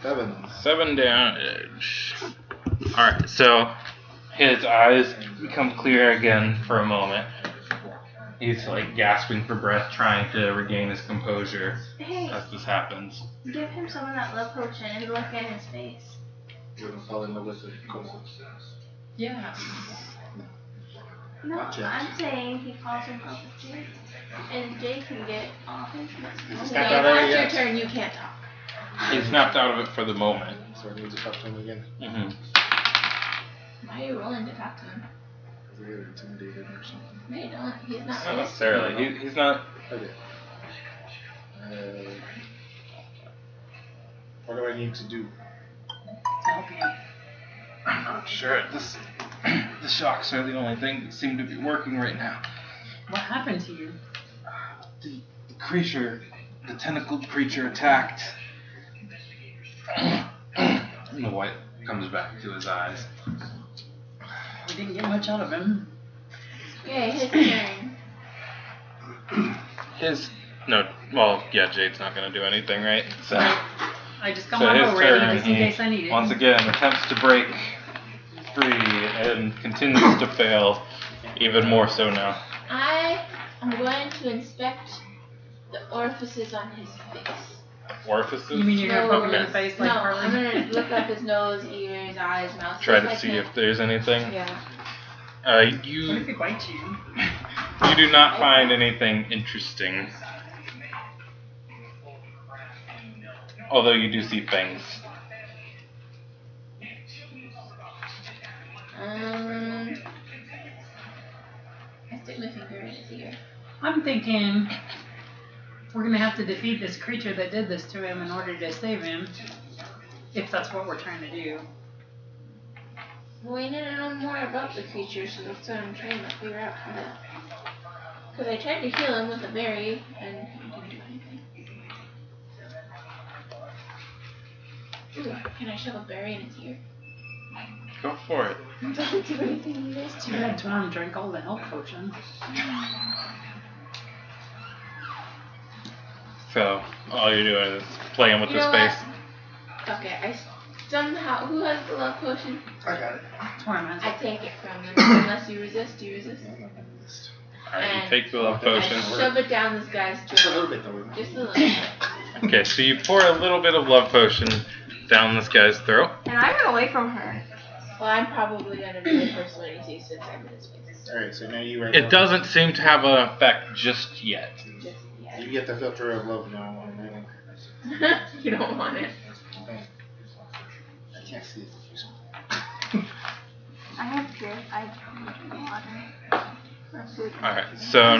7. 7 damage. Alright, so his eyes become clear again for a moment. He's like gasping for breath, trying to regain his composure Hey, as this happens. give him some of that love potion and look at his face. You're gonna fall in love with the cold. Yeah. No, Not yet. I'm saying he falls in love with Jake. And Jake can get all his He's Okay, snapped out already it's your yet. turn, you can't talk. He's snapped out of it for the moment. So I need to talk to him again. Mm-hmm. Why are you rolling to talk to him? Because I get intimidated or something. No, you don't. He's not. Not necessarily. He's not. Okay. What do I need to do? To help you. I'm not sure. The shocks are the only thing that seem to be working right now. What happened to you? The creature, the tentacled creature attacked. And the white comes back to his eyes. We didn't get much out of him. Yeah, his turn. Jade's not going to do anything, right? So, I just got my bow ready just in case I need it. Once again, attempts to break free and continues to fail, even more so now. I am going to inspect the orifices on his face. Orifices? You mean you're going to poke him in the face like Harley? I'm going to look up his nose, ears, eyes, mouth. Try to see if there's anything? Yeah. What if he bites you? You do not find anything interesting. Although you do see fangs. I stick my finger in his ear. I'm thinking we're going to have to defeat this creature that did this to him in order to save him. If that's what we're trying to do. Well, we need to know more about the creature, so that's what I'm trying to figure out how to. Because I tried to heal him with a berry, and it didn't do anything. Ooh, can I shove a berry in his ear? Go for it. It doesn't do anything either. Too bad Tom drank all the health potion. So, all you're doing is playing with his face. Okay, somehow, who has the love potion? I got it. Torment. I take it from them, unless you resist. Do you resist? Alright, you take the love potion. I shove it down this guy's throat. Just a little bit though. Just a little bit. Okay, so you pour a little bit of love potion down this guy's throat. And I got away from her. Well, I'm probably going to be the first one to see since I'm in his face. Alright, so now you It doesn't seem to have an effect just yet. Just, yeah. You get the filter of love now. You don't want it. I can't see it. I have drip. I drink water. Alright, so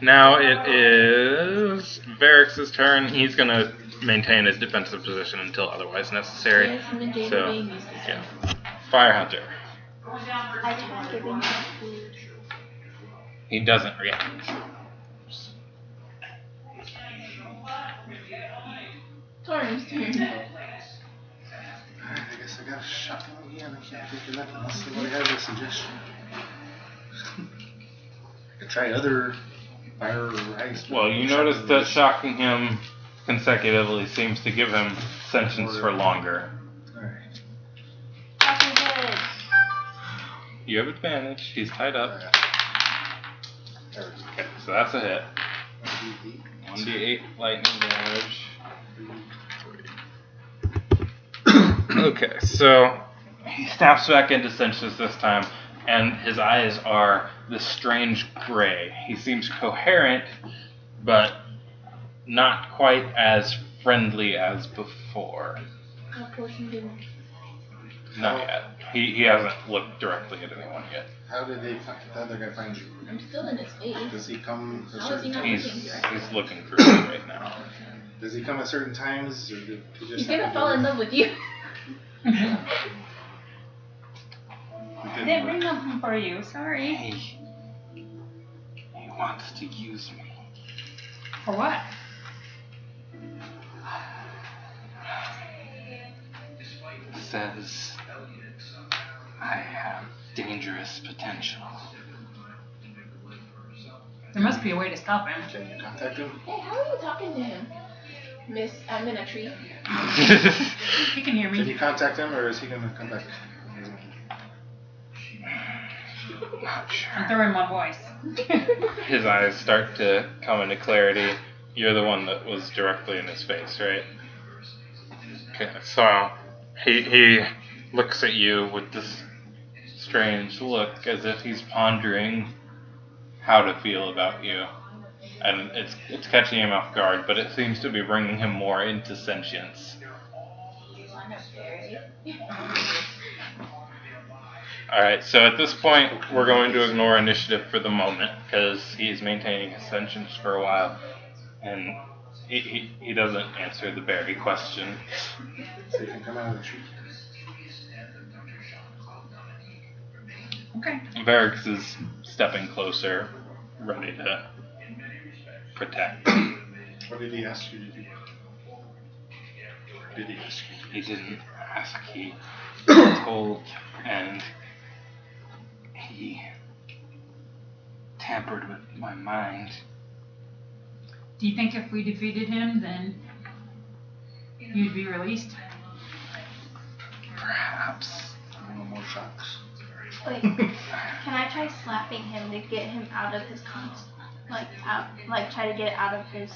now it is Varrix's turn. He's going to maintain his defensive position until otherwise necessary. Yes, and the So, baby needs to yeah. Fire Hunter. I tried giving him food. He doesn't react. Torm's turn. Alright, I guess I got a shotgun again. I can't think of nothing unless somebody has a suggestion. I could try other fire or ice. Well, you notice that shocking him consecutively seems to give him sentience for longer. Alright. Fucking good. You have advantage. He's tied up. There we go. Okay, so that's a hit. 1d8. 1d8 lightning damage. Okay, so he snaps back into sentience this time, and his eyes are this strange gray. He seems coherent, but not quite as friendly as before. What potion didn't? Not yet. He hasn't looked directly at anyone yet. How did the other guy find you? I'm still in his face. Does he come at How is he certain not times? He's looking through it right now. Does he come at certain times? Or did he just He's have gonna to fall do in it? love with you. I didn't bring nothing for you. Sorry. He wants to use me. For what? Says I have dangerous potential. There must be a way to stop him. Can you contact him? Hey, how are you talking to him? Miss, I'm in a tree. He can hear Can you me. contact him, or is he gonna come back? Not sure. I'm throwing my voice. His eyes start to come into clarity. You're the one that was directly in his face, right? Okay, so he looks at you with this strange look as if he's pondering how to feel about you. And it's catching him off guard, but it seems to be bringing him more into sentience. Alright, so at this point, we're going to ignore initiative for the moment, because he's maintaining his sentience for a while. And He doesn't answer the berry question. So you can come out of the tree. Okay. Varix is stepping closer, ready to protect. What did he ask you to do? Did he ask you? He didn't ask, he told, and he tampered with my mind. Do you think if we defeated him, then you'd be released? Perhaps. No more shocks. Wait, can I try slapping him to get him out of his try to get it out of his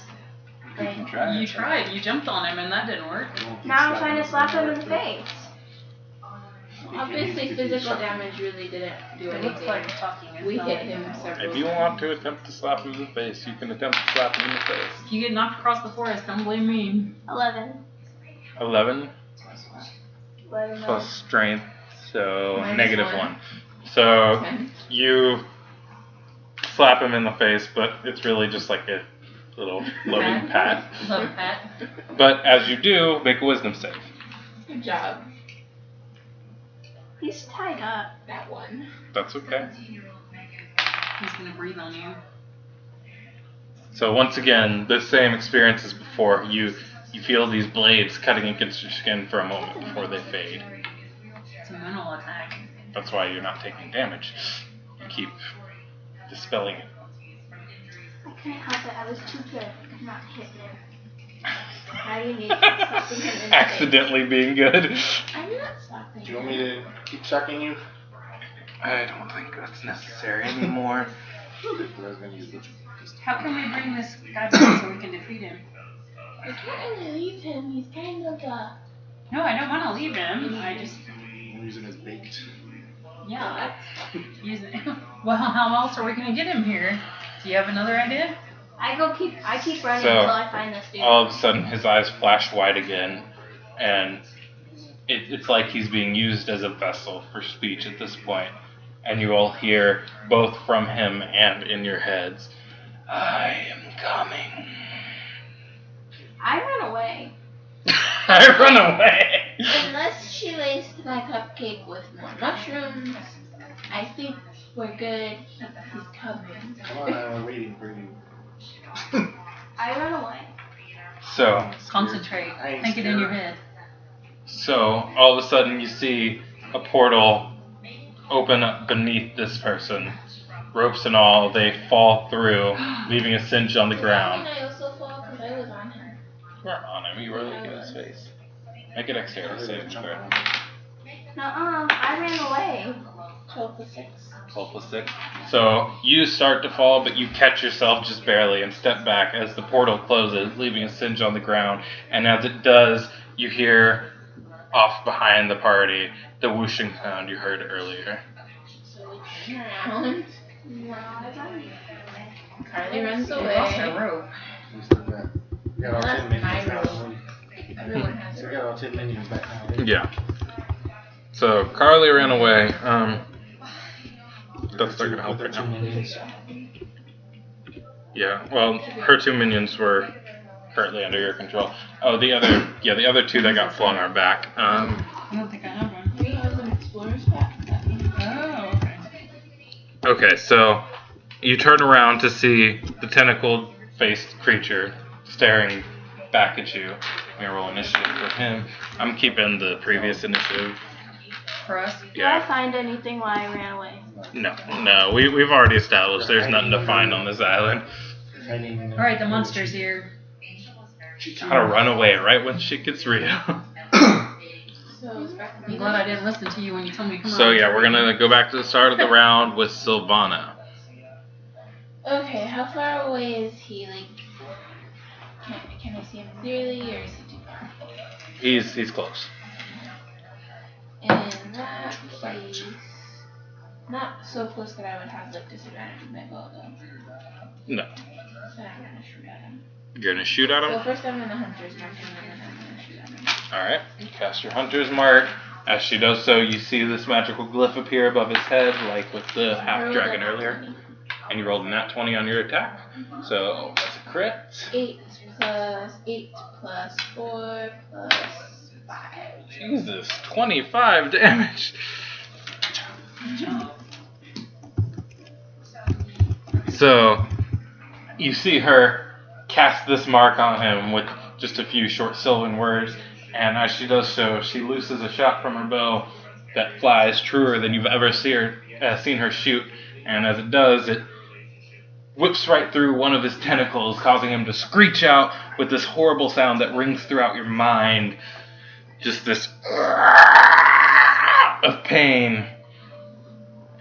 brain? You tried. You jumped on him, and that didn't work. Now I'm trying to slap him in the face. Obviously, physical damage really didn't do It looks like anything. talking. Is We not hit it? him several If you times. want to attempt to slap him in the face, you can attempt to slap him in the face. If you get knocked across the forest, don't blame me. 11. 11 plus strength, so Minus -1. one. So 10. you slap him in the face, but it's really just like a little loving pat. Love that. But as you do, make a wisdom save. Good job. He's tied up. That one. That's okay. He's gonna breathe on you. So once again, the same experience as before. You feel these blades cutting against your skin for a moment before they fade. It's a mental attack. That's why you're not taking damage. You keep dispelling it. I couldn't help it. I was too good. I could not hit him. Now you need slapping him in the face. Accidentally being good. I'm not slapping. Do you want me to keep shocking you? I don't think that's necessary anymore. I was gonna use which. How can we bring this guy back so we can defeat him? We can't really leave him. He's kind of No, I don't want to leave him. I just, I'm using his bait. yeah, that's using. Well, how else are we gonna get him here? Do you have another idea? I keep running So, until I find this dude. all of a sudden, his eyes flash wide again, and it's like he's being used as a vessel for speech at this point. And you all hear, both from him and in your heads, I am coming. I run away. I run away. Unless she laced my cupcake with more mushrooms, I think we're good. He's coming. Come on, I'm waiting for you. I run away. So, Concentrate. I ain't Think it in your scared. head. So all of a sudden you see a portal open up beneath this person. Ropes and all, they fall through, leaving a cinch on the ground. I also fall because I was on him. You weren't on him, you were looking at his face. Make it exterior save throw. Nuh-uh. I ran away. 12 to 6. 12 plus 6. So you start to fall, but you catch yourself just barely and step back as the portal closes, leaving a cinch on the ground. And as it does, you hear off behind the party the whooshing sound you heard earlier. So we turn around. No, I run. Carly runs We lost away. our rope. We still got. We got all 10 minions That's my now. Everyone has So a we got all 10 minions back now. Yeah. So Carly ran away. That's not gonna help With right their now. 2 minions. Yeah. Well, her 2 minions were currently under your control. Oh, the other 2 that got flung are back. I don't think I have one. We have an explorer's pack. Oh, okay. Okay, so you turn around to see the tentacled-faced creature staring back at you. We roll initiative for him. I'm keeping the previous initiative. For us. Did I Yeah. find anything while I ran away? No. We've already established there's nothing to find on this island. Oh, Alright, the monster's here. Gotta run away right when shit gets real. So it's back to I'm me. glad I didn't listen to you when you told me to come So on. yeah, we're gonna go back to the start of the round with Sylvana. Okay, how far away is he? Like, can I see him clearly, or is he too far? He's close. In that case, not so close that I would have like disadvantage with my bow though. No. So I'm gonna shoot at him. You're gonna shoot at So him? first I'm gonna hunter's mark him, and then I'm gonna shoot at him. Alright. You cast your hunter's mark. As she does so, you see this magical glyph appear above his head, like with the half dragon earlier. And you rolled a nat 20 on your attack. So that's a crit. 8 plus 8 plus 4 plus 5. Jesus, 25 damage. So, you see her cast this mark on him with just a few short sylvan words, and as she does so, she looses a shot from her bow that flies truer than you've ever seen her shoot, and as it does, it whips right through one of his tentacles, causing him to screech out with this horrible sound that rings throughout your mind. Just this of pain.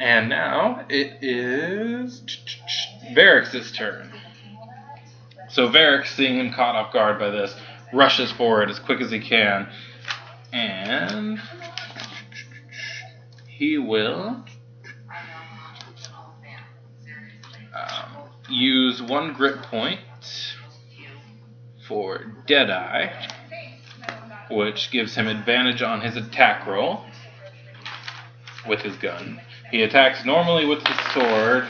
And now it is Varrix's turn. So Varrix, seeing him caught off guard by this, rushes forward as quick as he can. And he will use 1 grit point for Deadeye, which gives him advantage on his attack roll with his gun. He attacks normally with his sword.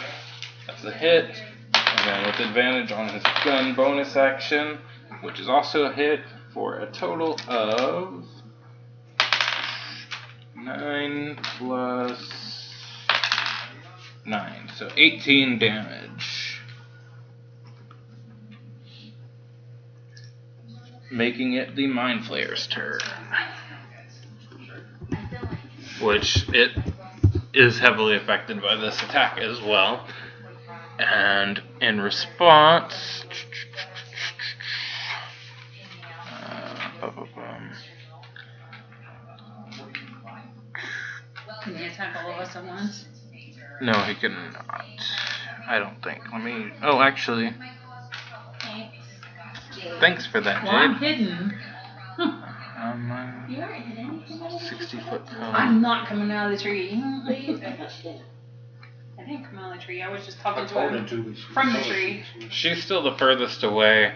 That's a hit. And then with advantage on his gun bonus action, which is also a hit, for a total of 9 plus 9. So 18 damage. Making it the Mind Flayer's turn. Which it is heavily affected by this attack as well. And in response, Can he attack all of us at once? no, he cannot. I don't think. Oh, actually, thanks for that, Well, I'm Jade. hidden. You aren't hit anything out of 60-foot cone. I'm not coming out of the tree. But you finished it. I didn't come out of the tree. I was just talking I to told him him to. from the tree. She's still the furthest away.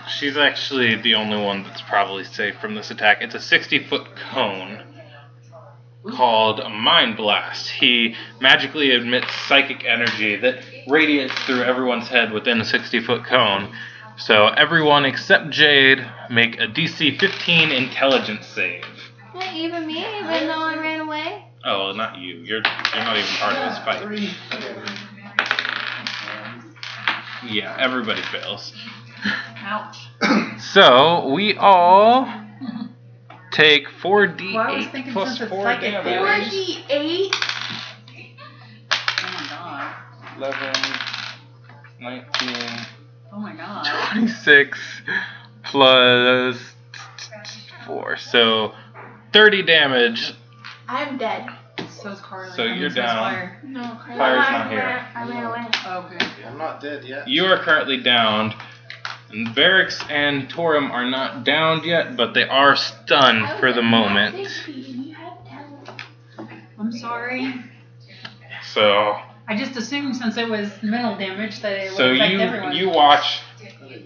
She's actually the only one that's probably safe from this attack. It's a 60-foot cone called a Mind Blast. He magically emits psychic energy that radiates through everyone's head within a 60-foot cone. So everyone except Jade make a DC 15 intelligence save. Not even me, even though I ran away. Oh, not you. You're not even part of this fight. 3. Yeah, everybody fails. Ouch. So we all take 4d8 Well, I was thinking plus since it's 4 psychic, damage. 4d8? Oh my god. 11, 19, Oh my god. 26 plus 4. So 30 damage. I'm dead. So's Carly. So you're so's down. Fire. No, Carly. Fire's I not here. ran away. Oh, good. I'm not dead yet. You are currently downed. And Varrix and Torum are not downed yet, but they are stunned for the moment. I'm sorry. So I just assumed since it was mental damage that it would affect everyone. you watch.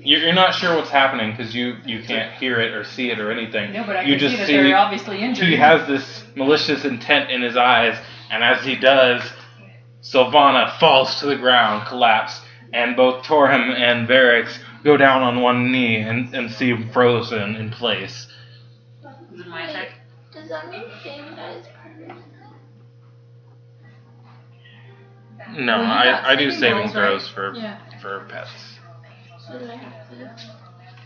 You're not sure what's happening because you can't hear it or see it or anything. No, but I you can just see that they're obviously injured. He has this malicious intent in his eyes, and as he does, Sylvana falls to the ground, collapsed, and both Torum and Varrix go down on one knee and see him frozen in place. Is it my attack? Does that mean Shane dies permanently? No, Well, you got I do saving saving rolls, throws right? Yeah. for pets. So do I have to?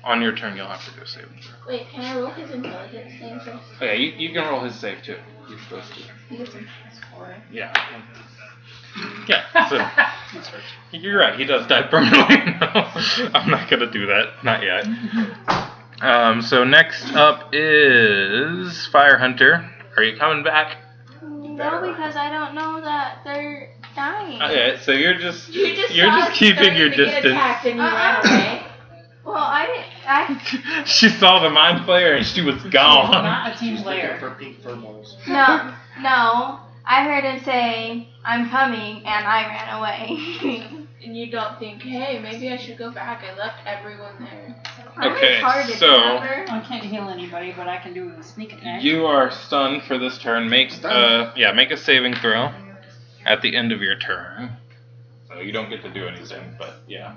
On your turn, you'll have to do a saving throw. Wait, can I roll his intelligence thing first? Oh, yeah, you can roll his save too. You're supposed to. He gets a +4. Yeah. Yeah, so you're right, he does die permanently. No, I'm not gonna do that. Not yet. So next up is Fire Hunter. Are you coming back? No, because I don't know that they're dying. Okay, so you're just You just keeping your to get distance. attacked and you ran away. Well, I She saw the Mind Flayer and she was gone. Not a team Looking player. for pink fur balls. no. I heard him say, "I'm coming," and I ran away. And you don't think, hey, maybe I should go back. I left everyone there. I'm Okay, retarded, so- remember? I can't heal anybody, but I can do a sneak attack. You are stunned for this turn. Make a saving throw at the end of your turn. So you don't get to do anything, but yeah.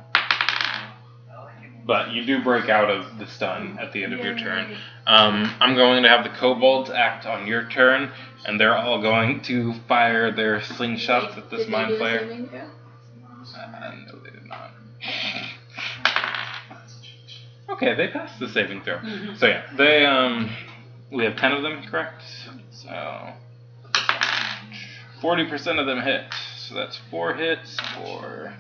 but you do break out of the stun at the end of your turn. I'm going to have the kobolds act on your turn, and they're all going to fire their slingshots at this mind flayer. No, they did not. Okay, they passed the saving throw. Mm-hmm. So yeah, they we have 10 of them, correct? So 40% of them hit. So that's 4 hits for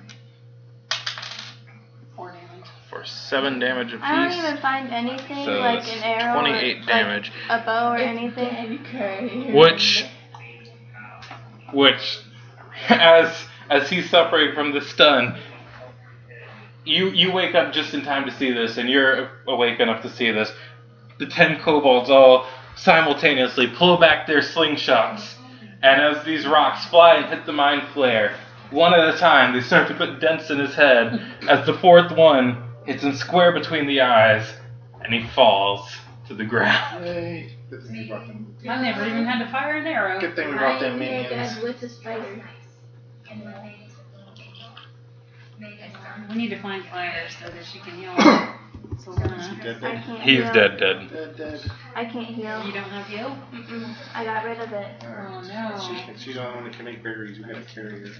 4 damage. for 7 damage apiece. I don't even find anything So like that's an arrow 28 or damage. like a bow or anything. Which as he's suffering from the stun, you wake up just in time to see this, and you're awake enough to see this. The 10 kobolds all simultaneously pull back their slingshots, and as these rocks fly and hit the mind flayer, one at a time, they start to put dents in his head, as the 4th one hits him square between the eyes, and he falls to the ground. Yay. Good thing we brought them. I never even had to fire an arrow. Good thing we brought them I'm here, minions. guys, with the spider. We need to find fire so that she can heal. So we're Is he gonna. dead I then? can't He's heal. dead. Dead. I can't heal. You don't have heal? Mm-mm. I got rid of it. Oh no. She's the only one that can make berries. We gotta carry her.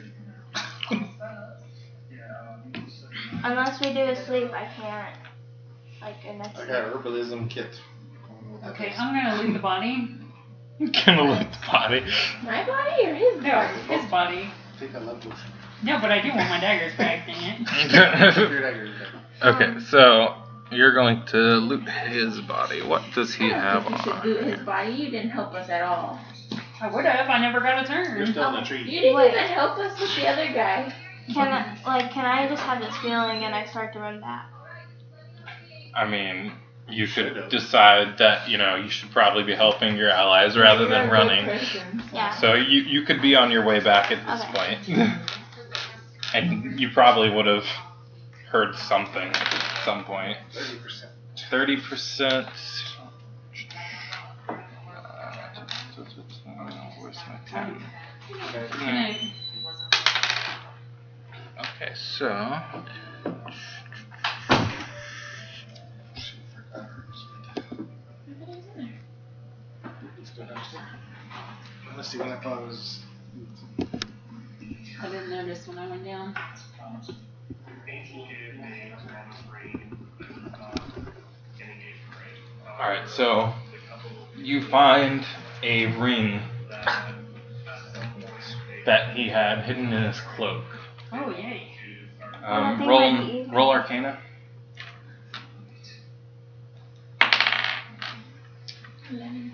Unless we do a sleep, I can't. Like a next. I got herbalism kit. Okay, I'm gonna loot the body. Gonna loot the body. My body or his No, body? his body. I think I love this. No, but I do want my daggers back, dang it. Your dagger. Okay, so you're going to loot his body. What does he have You should on? loot his body. You didn't help us at all. I would have. I never got a You're turn. still in the You tree. didn't Wait. even help us with the other guy. Can I just have this feeling and I start to run back? I mean, you should decide that, you should probably be helping your allies rather than You're a good running. person, so. Yeah. So you could be on your way back at this point. And you probably would have heard something at some point. 30%. 30%. Where's my 10? Okay. Okay, so. Let's see when I thought it was. I didn't notice when I went down. Alright, so you find a ring that he had hidden in his cloak. Oh, yay. I think might be- Roll Arcana. 11.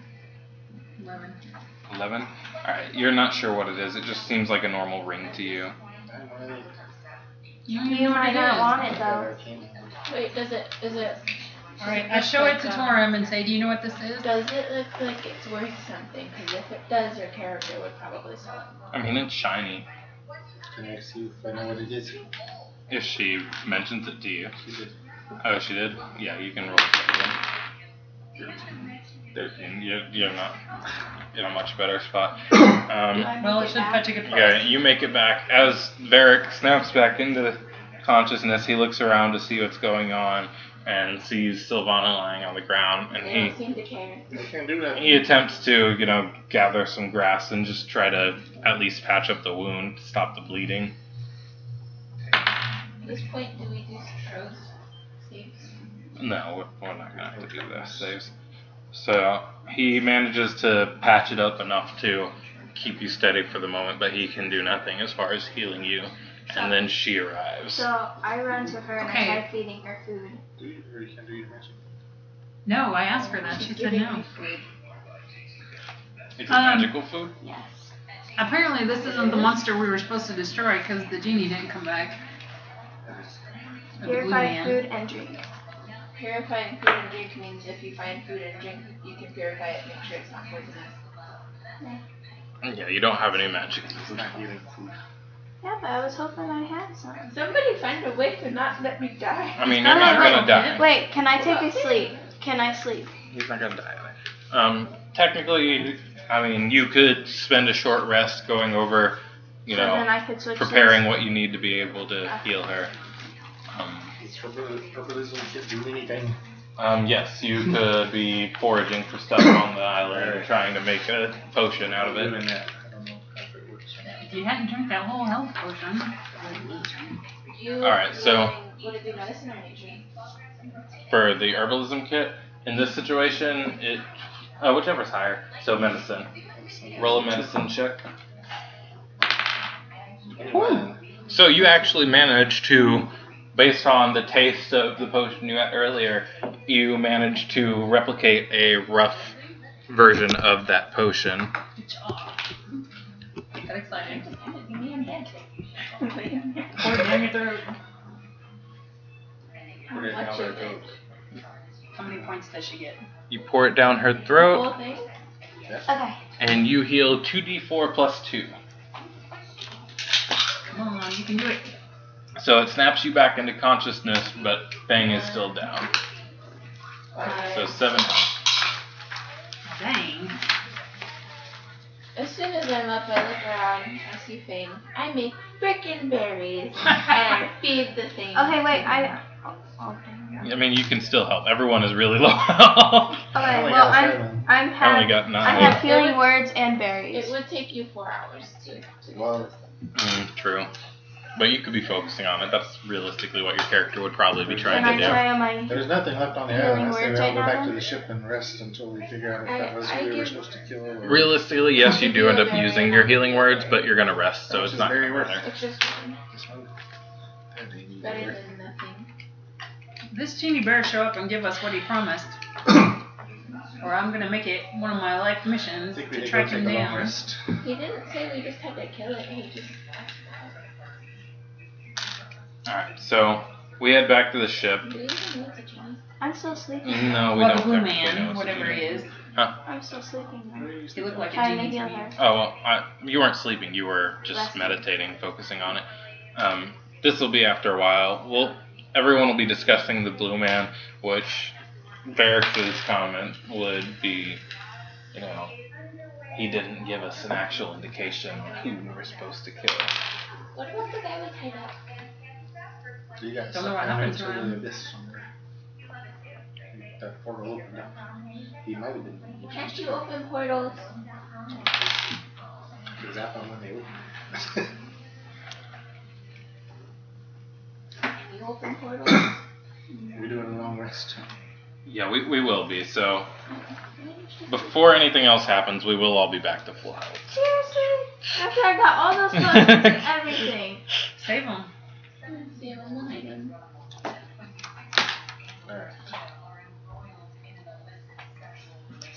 11. Alright, you're not sure what it is. It just seems like a normal ring to you. I don't really. You might not want it though. Wait, is it? Alright, I show it to Torum and say, do you know what this is? Does it look like it's worth something? Because if it does, your character would probably sell it. I mean, it's shiny. Can I see if I know what it is? If she mentions it to you. She did. Oh, she did? Yeah, you can roll it. 13. You're not in a much better spot. Well, it should fetch a good price. Okay, you make it back. As Varric snaps back into consciousness, he looks around to see what's going on and sees Sylvana lying on the ground, and They don't seem to care. I can't do that. he attempts to, gather some grass and just try to at least patch up the wound, stop the bleeding. At this point, do we do throws? Saves? No, we're not gonna have to do this saves. So he manages to patch it up enough to keep you steady for the moment, but he can do nothing as far as healing you. And then she arrives. So I run to her and I Okay. start feeding her food. Do you, or you can do your magic? No, I asked her that. She said no. It's magical food? Yes. Apparently, this isn't the monster we were supposed to destroy because the genie didn't come back. Or the blue Purified man. food and drink. Purifying food and drink means if you find food and drink, you can purify it, make sure it's not poisonous. Yeah, you don't have any magic. It's not healing food. Yeah, but I was hoping I had some. Somebody find a way to not let me die. I mean, you're not gonna die. Wait, can I take a sleep? Can I sleep? He's not gonna die. Technically, I mean, you could spend a short rest going over, So then I could switch preparing this. what you need to be able to heal her. Does herbalism kit do anything? Yes, you could be foraging for stuff on the island and trying to make a potion out of it. Doing that. I don't know if it works. If you hadn't drank that whole health potion. Alright, so Would it be medicine or nature? for the herbalism kit, in this situation, whichever's higher. So medicine. Roll a medicine check. So you actually managed to, based on the taste of the potion you had earlier, you managed to replicate a rough version of that potion. Good job. Got excited. Pour Pour it down your throat. Put it down there, go. How many points does she get? You pour it down her throat, Whole thing? Okay. and you heal 2d4 plus 2. Come on, you can do it. So it snaps you back into consciousness, but Fang is still down. So 7 health. Dang. As soon as I'm up, I look around, I see Fang. I make frickin' berries, and I feed the thing. Okay, wait, I mean, you can still help. Everyone is really low health. Okay, well, I only got 9. I have healing words and berries. It would take you 4 hours to Well, True. But you could be focusing on it. That's realistically what your character would probably be trying Can I to do. try on my... there's nothing left on the Healing island. I say we words all right go back now, to then? the ship and rest until we figure out if that was I who we were give- supposed to kill. Or Realistically, yes, you do end up using your healing words, but you're going to rest, so it's Which is not going very to worth matter. It's just one. This one. Better than nothing. This genie better show up and give us what he promised. Or I'm gonna make it one of my life I missions think we to need to track go take him a long down. rest. He didn't say we just had to kill it, he just asked Alright, so we head back to the ship. for it. Do you even know it's a genie? I'm still sleeping. No, we Well, the don't blue technically know man, it's a whatever genie. he is. I'm still sleeping now. He looked like a Trying to genie heal to me. her. Oh, well, you weren't sleeping. You were just Resting. meditating, focusing on it. This will be after a while. Everyone will be discussing the blue man, which Barracks' comment would be, he didn't give us an actual indication of who we were supposed to kill. What about the guy we tied up? You guys Don't know what down happened to into him. the abyss somewhere. That portal opened up. He might have been. Can't you open portals? Because that one when they opened. Can you open portals? We're doing a long rest. Yeah, we will be. So before anything else happens, we will all be back to full health. Seriously? After I got all those potions and everything. Save him. See, I'm one item. Alright.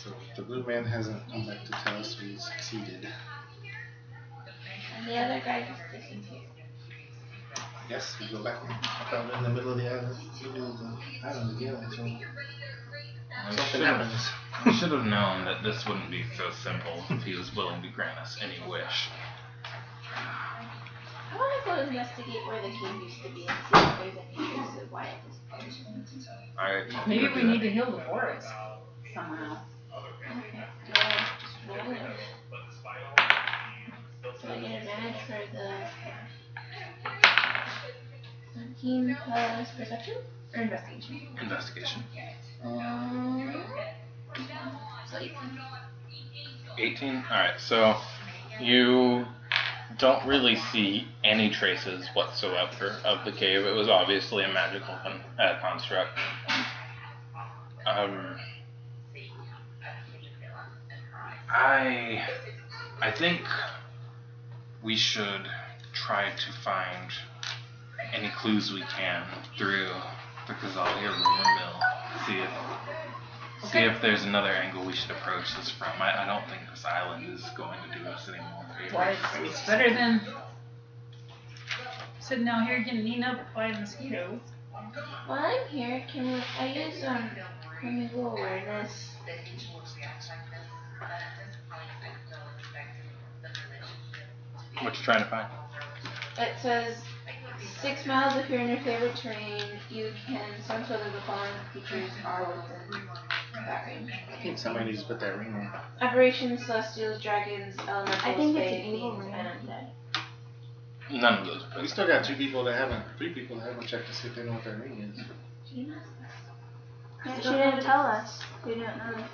So the blue man hasn't come back to tell us we succeeded. And the other guy just disappeared. Yes, we go back and pop out in the middle of the island again until something happens. We should have known that this wouldn't be so simple if he was willing to grant us any wish. I want to go investigate where the cave used to be and see if there's any traces of why it was. Alright. Maybe we need to heal the forest somehow. Okay. Do I just roll it? So I get advantage for the 13 plus perception or investigation? Investigation. So 18. 18? Alright, so you don't really see any traces whatsoever of the cave. It was obviously a magical construct. I think we should try to find any clues we can through the Kazali or rumor mill. See if there's another angle we should approach this from. I don't think this island is going to do us any more Why, favors. it's better than sitting out here getting eaten up by mosquitoes. While I'm here, I use removal awareness? What you trying to find? It says 6 miles if you're in your favorite terrain, you can sense whether the following features are within that range. I think somebody needs to put that ring on. Aberrations, celestials, dragons, elementals, I think it's fae, an evil fiends, ring. and undead. None of those We fit. still got 3 people that haven't checked to see if they know what their ring is. Yeah, she didn't tell us. We didn't know.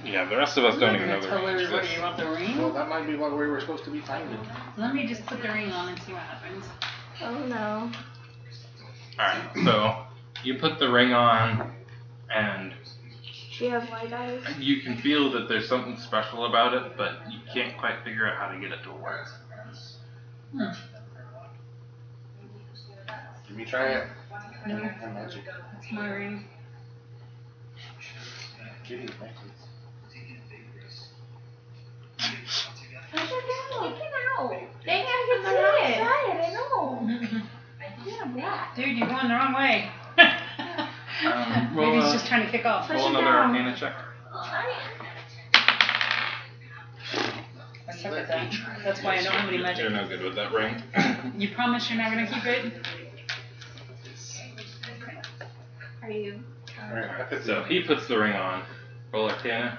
Yeah, the rest of us don't even know the Tell ring everybody exists. about the Well, ring. that might be what we were supposed to be finding. Let me just put the ring on and see what happens. Oh no. Alright, so you put the ring on, and She has white eyes. you can feel that there's something special about it, but you can't quite figure out how to get it to work. Let me try it. No, I'm magic. it's my ring. Kitty, necklace. Push it down. Get out. Dang, I It's can see it. outside, I know. Yeah, black. Dude, you're going the wrong way. Roll Maybe he's a- just trying to kick off. Roll another Arcana check. I suck at that. That's why I don't have any You're magic. no good with that ring. You promise you're not gonna keep it? Are you? Alright, I put So he puts the ring on. Roll Arcana.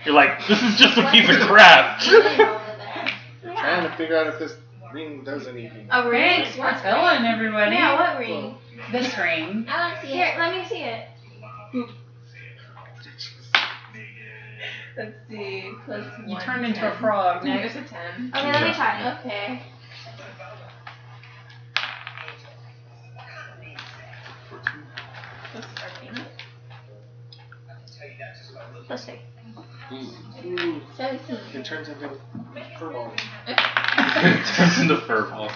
You're like, this is just a piece of crap. trying to figure out if this ring does anything. A ring? Thanks for telling everybody. Yeah, what ring? This ring. I want to see Here, it. let me see it. Let's see. Plus You 1, turned into 10. a frog There's next. a 10. Okay, let me Yeah. try it. Okay. Plus Arcana. Let's see. Ooh, 17. it turns into purple. It turns into purple.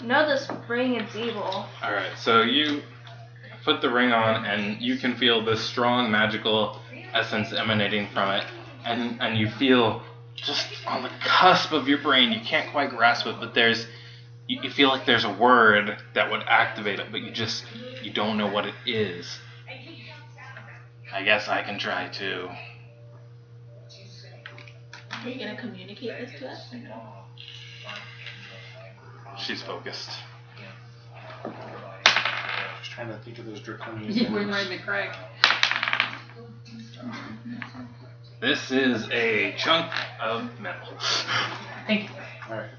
No, this ring is evil. Alright, so you put the ring on, and you can feel this strong magical essence emanating from it. And you feel just on the cusp of your brain, you can't quite grasp it, but you feel like there's a word that would activate it, but you don't know what it is. I guess I can try too. Are you going to communicate this to us? She's focused. Just trying to think of those draconian You went words. right in the crack. This is a chunk of metal. Thank you. Alright.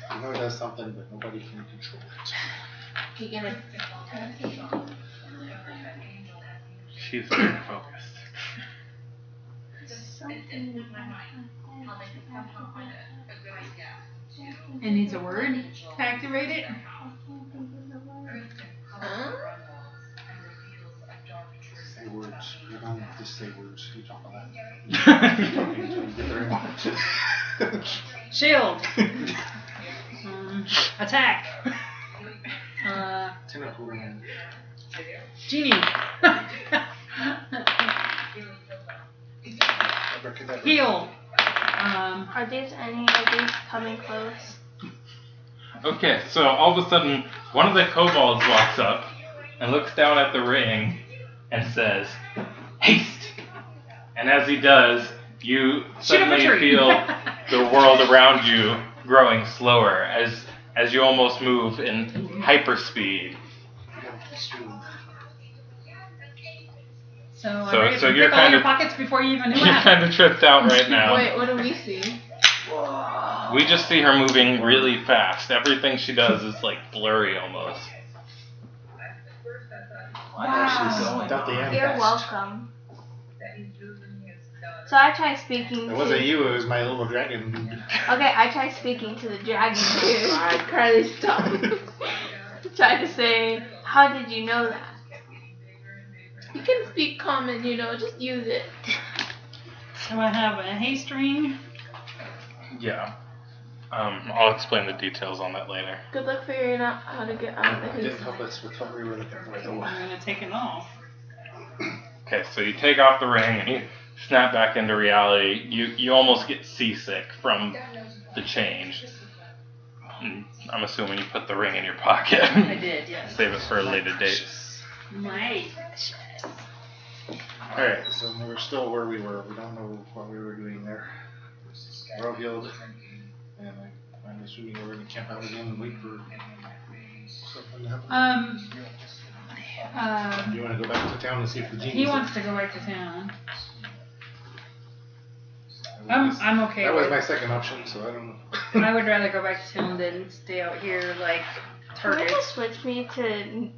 I know it does something, but nobody can control it. Are you going to She's very focused. It needs a word to activate it. Huh? Say words. You don't just say words. You talk a lot. Talking until you get the ring on. Shield. Attack. Tentacle ring. Genie. Abracadabra. Heal. Are these any of these coming close? Okay, so all of a sudden, one of the kobolds walks up and looks down at the ring and says, "Haste!" And as he does, you Shoot up a suddenly tree. feel the world around you growing slower as you almost move in hyperspeed. So So you you're pick all kind your of- pockets before you even knew You're what kind of tripped out right now. Wait, what do we see? We just see her moving really fast. Everything she does is like blurry almost. Wow. Without the end. You're welcome. So I tried speaking It wasn't to. you, it was my little dragon. Okay, I tried speaking to the dragon too. God, Carly, stop. Tried to say, how did you know that? You can speak common, just use it. So I have a haste ring. Yeah. I'll explain the details on that later. Good luck figuring out how to get out of It his. didn't help us with what we were looking for. I'm gonna take it off. Okay, so you take off the ring and you snap back into reality. You almost get seasick from the change. And I'm assuming you put the ring in your pocket. I did, yes. Save it for a later date. My. Alright, so we're still where we were. We don't know what we were doing there. We're all healed. And I'm assuming we're going to camp out again and wait for something to happen. You want to go back to town and see if the genie's He wants to go back to town. I'm okay That was with my second option, so I don't know. I would rather go back to town than stay out here like Can we targets. just switch me to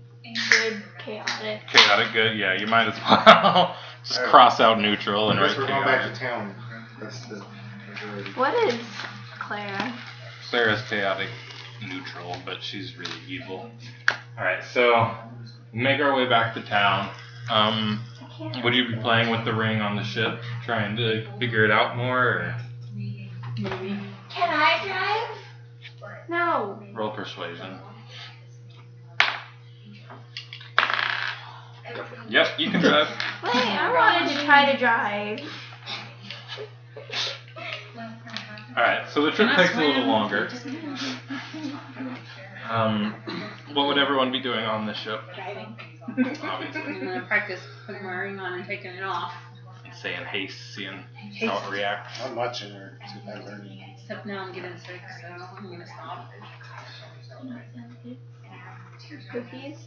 good chaotic? Chaotic good, yeah, you might as well. Just Alright. cross out neutral and I guess write we're going back chaotic. to town. That's the majority. What is Clara? Sarah's chaotic neutral, but she's really evil. Alright, so make our way back to town. Would you be playing with the ring on the ship, trying to figure it out more, or Maybe. Can I drive? No. roll persuasion? Yep, you can drive. Wait, I wanted to try to drive. Alright, so the trip Can I takes a little swim? longer. What would everyone be doing on this ship? Driving. Obviously. I'm gonna practice putting my ring on and taking it off. And saying haste, seeing how it reacts. I'm watching her to that learning. Except now I'm getting sick, so I'm gonna stop. Cookies?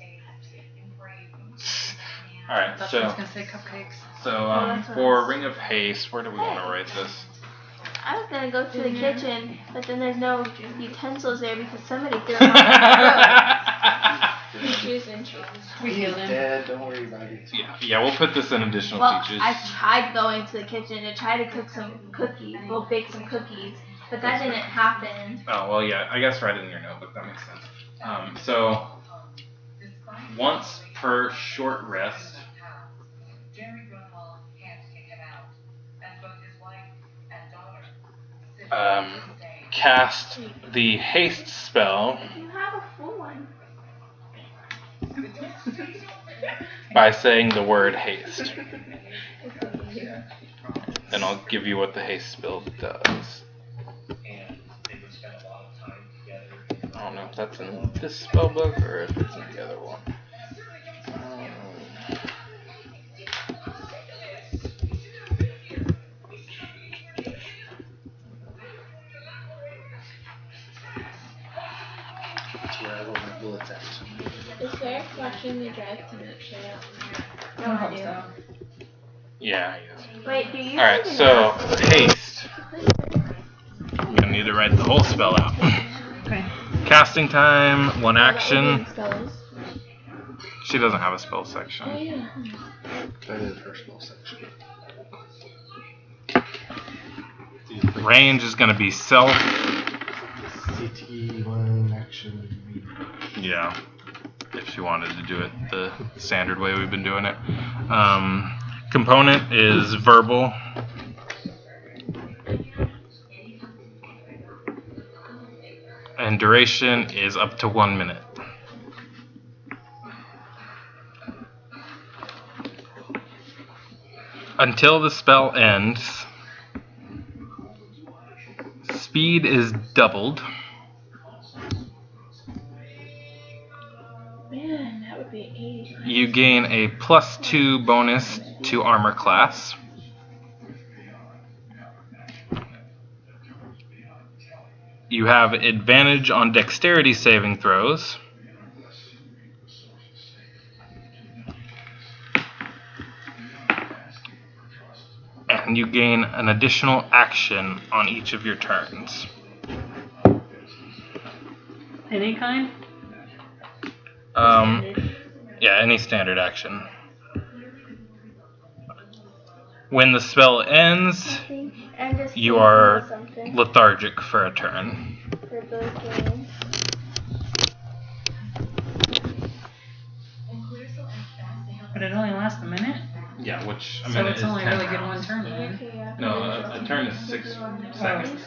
Alright, That's what I so was gonna say, cupcakes. for Ring of Haste, where do we want to write this? I was gonna go to the kitchen, but then there's no utensils there because somebody threw them on my Choose and choose. We He's healed him. dead, don't worry about it. Yeah, we'll put this in additional Well, features. I tried going to the kitchen to try to cook some cookies, bake some cookies, but that didn't happen. Oh, well, yeah, I guess write it in your notebook, that makes sense. So, once per short rest, cast the haste spell You have a full one. by saying the word haste. Then I'll give you what the haste spell does. I don't know if that's in this spell book or if it's in the other one. That's where I roll my bullets at. Is Sarah watching me drive to make sure? I hope so. Yeah, I guess. Wait, do you? Alright, even so know? haste. I'm gonna need to write the whole spell out. Okay. Casting time, one action. Spells. She doesn't have a spell section. Oh yeah. That is her spell section. Range is gonna be self. CT, one action. Yeah. If she wanted to do it the standard way we've been doing it. Component is verbal. And duration is up to 1 minute. Until the spell ends, speed is doubled. Man, that would be 80. You gain a +2 bonus to armor class. You have advantage on dexterity saving throws. And you gain an additional action on each of your turns. Any kind? Yeah, any standard action. When the spell ends, I'm just you thinking are of something lethargic for a turn. for both games. But it only lasts a minute? Yeah, which So it's only really good one turn then. Okay, yeah. No, a turn is 6 seconds,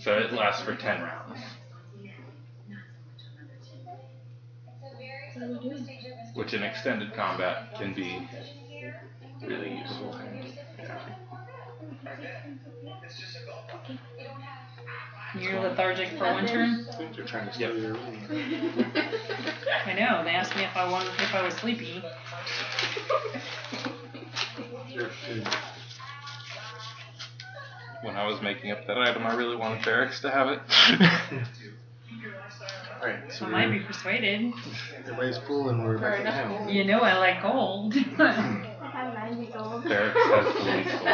so it lasts for 10 rounds. Which in extended combat can be really useful. You're lethargic for one turn? I think they're trying to steal your room. I know. They asked me if I was sleepy. They're good. When I was making up that item, I really wanted Barracks to have it. Alright, so I might be persuaded. everybody's full and we're back in town. You know I like gold. I have 90 gold. Barracks has the least gold.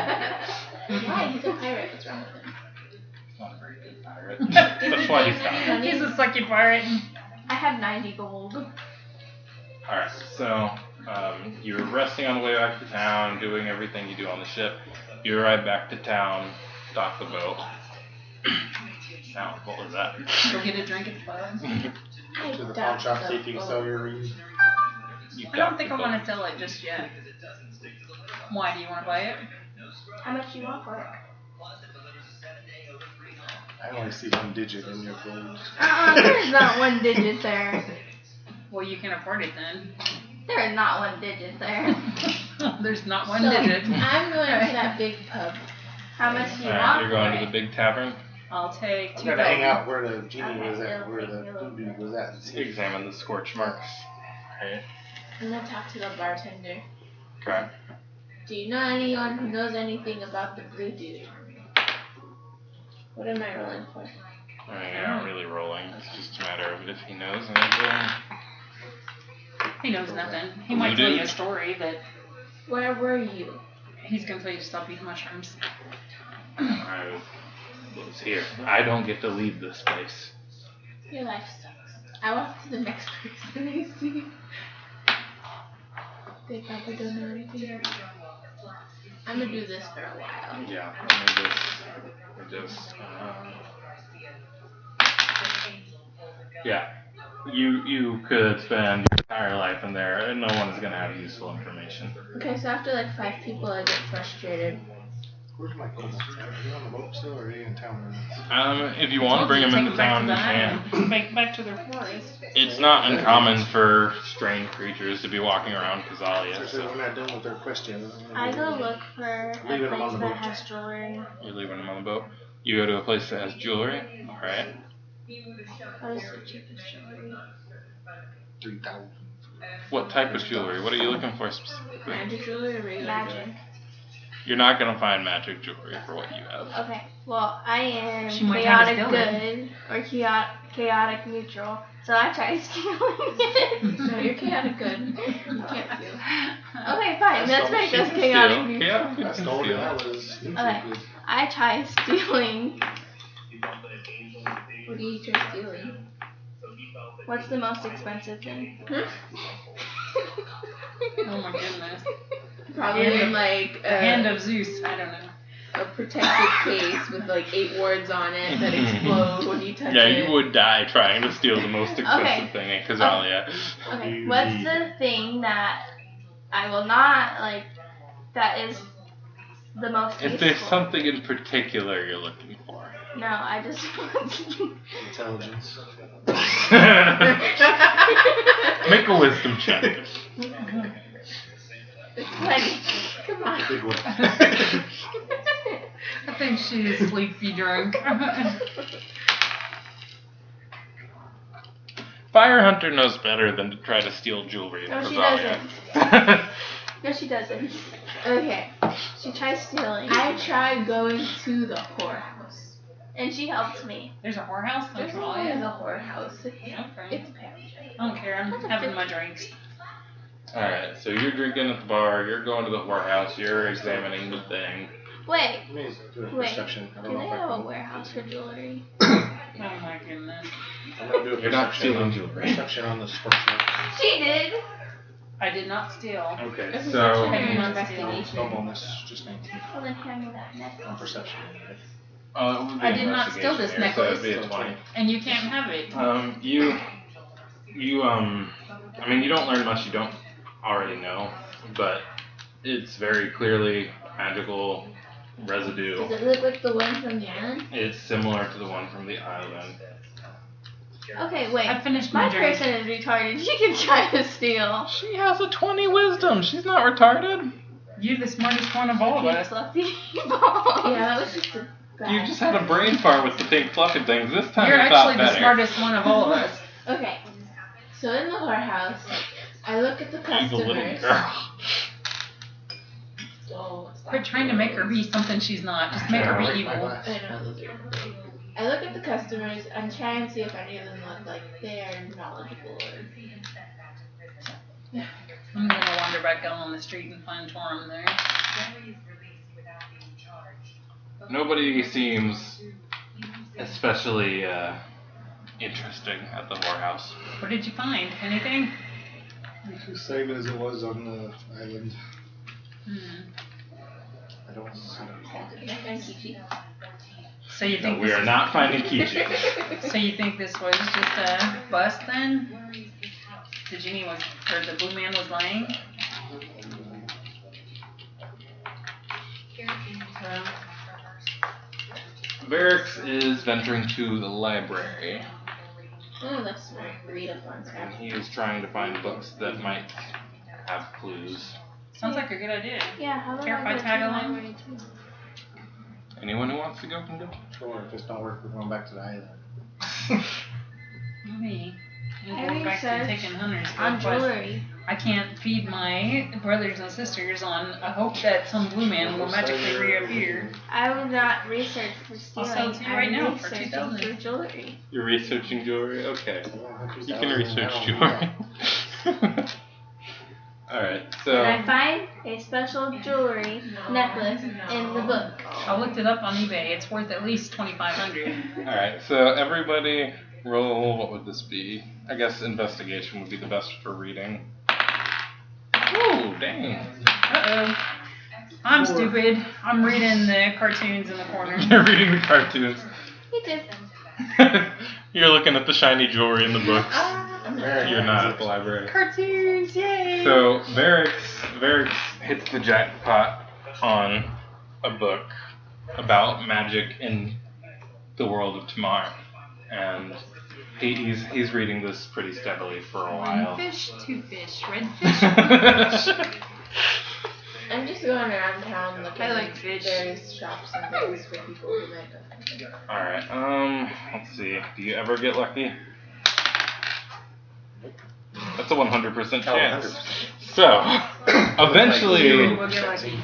Why? He's a pirate. What's wrong with him? He's not a very good pirate. That's why he's not. He's a sucky pirate. I have 90 gold. Alright, so you're resting on the way back to town, doing everything you do on the ship. You arrive back to town, dock the boat. Now, what was that? Go get a drink at the bar. To the pawn shop, see if you can sell your ring. I don't think I want to sell it just yet. Why? Do you want to buy it? How much do you want for it? I only see one digit in your gold. There's not one digit there. Well, you can afford it then. There is not one digit there. There's not one So, digit. I'm going to that big pub. How much do you Alright, want you're going for to it? the big tavern. I'll take I'm 2,000. gonna hang out where the genie Okay, was at, it'll where take the me a little blue dude was at, and see. Examine the scorch marks. Right. I'm going to talk to the bartender. Okay. Do you know anyone who knows anything about the blue dude? What am I rolling for? I mean, you're not really rolling. It's just a matter of if he knows anything. He knows nothing. He might tell you a story, but Where were you? he's going to tell you to stop eating mushrooms. I was here. I don't get to leave this place. Your life sucks. I walk to the next person I see. They probably don't know anything. I'm gonna do this for a while. Yeah, let me just yeah. You could spend your entire life in there and no one is gonna have useful information. Okay, so after like 5 people, I get frustrated. Where's my gold? Are you on the boat still, or are you in town? If you want to bring them into town, you can. Back to their forest. It's not uncommon for strange creatures to be walking around Kazalia, So so we're not done with their question. I go look for a Leaving them on place the that boat. has jewelry. you're leaving them on the boat. You go to a place that has jewelry. Alright. What is the cheapest jewelry? 3,000. What type of jewelry? What are you looking for specifically? Magic jewelry or regular Magic. jewelry? You're not gonna find magic jewelry for what you have. Okay, well, I am She might have to chaotic steal good or chaotic neutral, so I try stealing it. No, you're chaotic good. You can't steal. Okay, fine, let's make us chaotic neutral. Chaotic That's the only that was Okay. good. I try stealing. What do you try stealing? What's the most expensive thing? Oh my goodness. Probably Hand of- like The hand of Zeus. I don't know. a protected case with like 8 words on it that explode when you touch Yeah, it. you would die trying to steal the most expensive thing in Kazalia. Okay, what's the thing that I will not, like, that is the most If useful? there's something in particular you're looking for. No, I just want Intelligence. Make a wisdom check. It's plenty. Come on. Big one. I think she's sleepy drunk. Fire Hunter knows better than to try to steal jewelry in No, she Kazalia. No, she doesn't. Okay, she tries stealing, I tried going to the whorehouse. and she helps me. There's a whorehouse in There's always Australia. a whorehouse. Okay. It's paradise. I don't care. I'm having my drinks. Alright, so you're drinking at the bar, you're going to the whorehouse, you're examining the thing. Wait, Let me do a Wait, perception. I don't do know they if I have a can. warehouse for jewelry? Oh my goodness. I'm gonna do a You're not perception stealing on- jewelry. Perception on the sportsman. She did. I did not steal. Okay, It's so perception or No investigation. No bonus, just 19 Well, then hand me that necklace. on perception. it would be I did not steal this investigation here, so it'd be a necklace. 20. And you can't have it. I mean, you don't learn much you don't already know, but it's very clearly magical residue. Does it look like the one from the island? It's similar to the one from the island. Okay, wait. I finished My my drink. person is retarded. She can try to steal. She has a 20 wisdom. She's not retarded. You're the smartest one of all of us. Fluffy balls. Yeah, that was just a You bad. just had a brain fart with the pink fluffy things. This time You're you actually thought the better. smartest one of all of us. Okay, so in the whorehouse, I look at the Evil little customers. girl. Don't stop. Quit trying to make her be something she's not. Just make her be evil. I know those are. I look at the customers and try and see if any of them look like they are knowledgeable or. I'm gonna wander back out on the street and find Torum there. nobody seems especially interesting at the whorehouse. What did you find? Anything? It's the same as it was on the island. I don't know how to call it. So you think No, we are not finding Kichi. So you think this was just a bust then? The genie was, or the blue man was lying? Barracks is venturing to the library. Oh, that's smart. Read up on And stuff. he is trying to find books that might have clues. Sounds like a good idea. Yeah, how about Care if I I go to tag the along? library too? Anyone who wants to go can go. Sure, if it's not work, we're going back to the island. Me. I'm I going back to researched taking Hunter's On book, but jewelry. I can't feed my brothers and sisters on a hope that some blue man will magically reappear. I would not research for I'll stealing. sell it to you right I'm now for researching 2,000. for jewelry. You're researching jewelry? Okay. You can I research don't jewelry. know. Alright, And so I find a special jewelry necklace in the book. I looked it up on eBay. It's worth at least $2,500. alright, so everybody roll, what would this be? I guess investigation would be the best for reading. Ooh, dang. Uh-oh. I'm stupid. I'm reading the cartoons in the corner. You're reading the cartoons. Me too. You're looking at the shiny jewelry in the books. I'm not. You're not at the library. Cartoons, yay! So Varix hits the jackpot on a book about magic in the world of Tamar, and he's reading this pretty steadily for a while. One fish, two fish, red fish, blue fish. I'm just going around town looking I like at fish. various shops and things for people who might know. All right. Let's see. Do you ever get lucky? That's a 100% chance. 100%. So, eventually, We'll get lucky.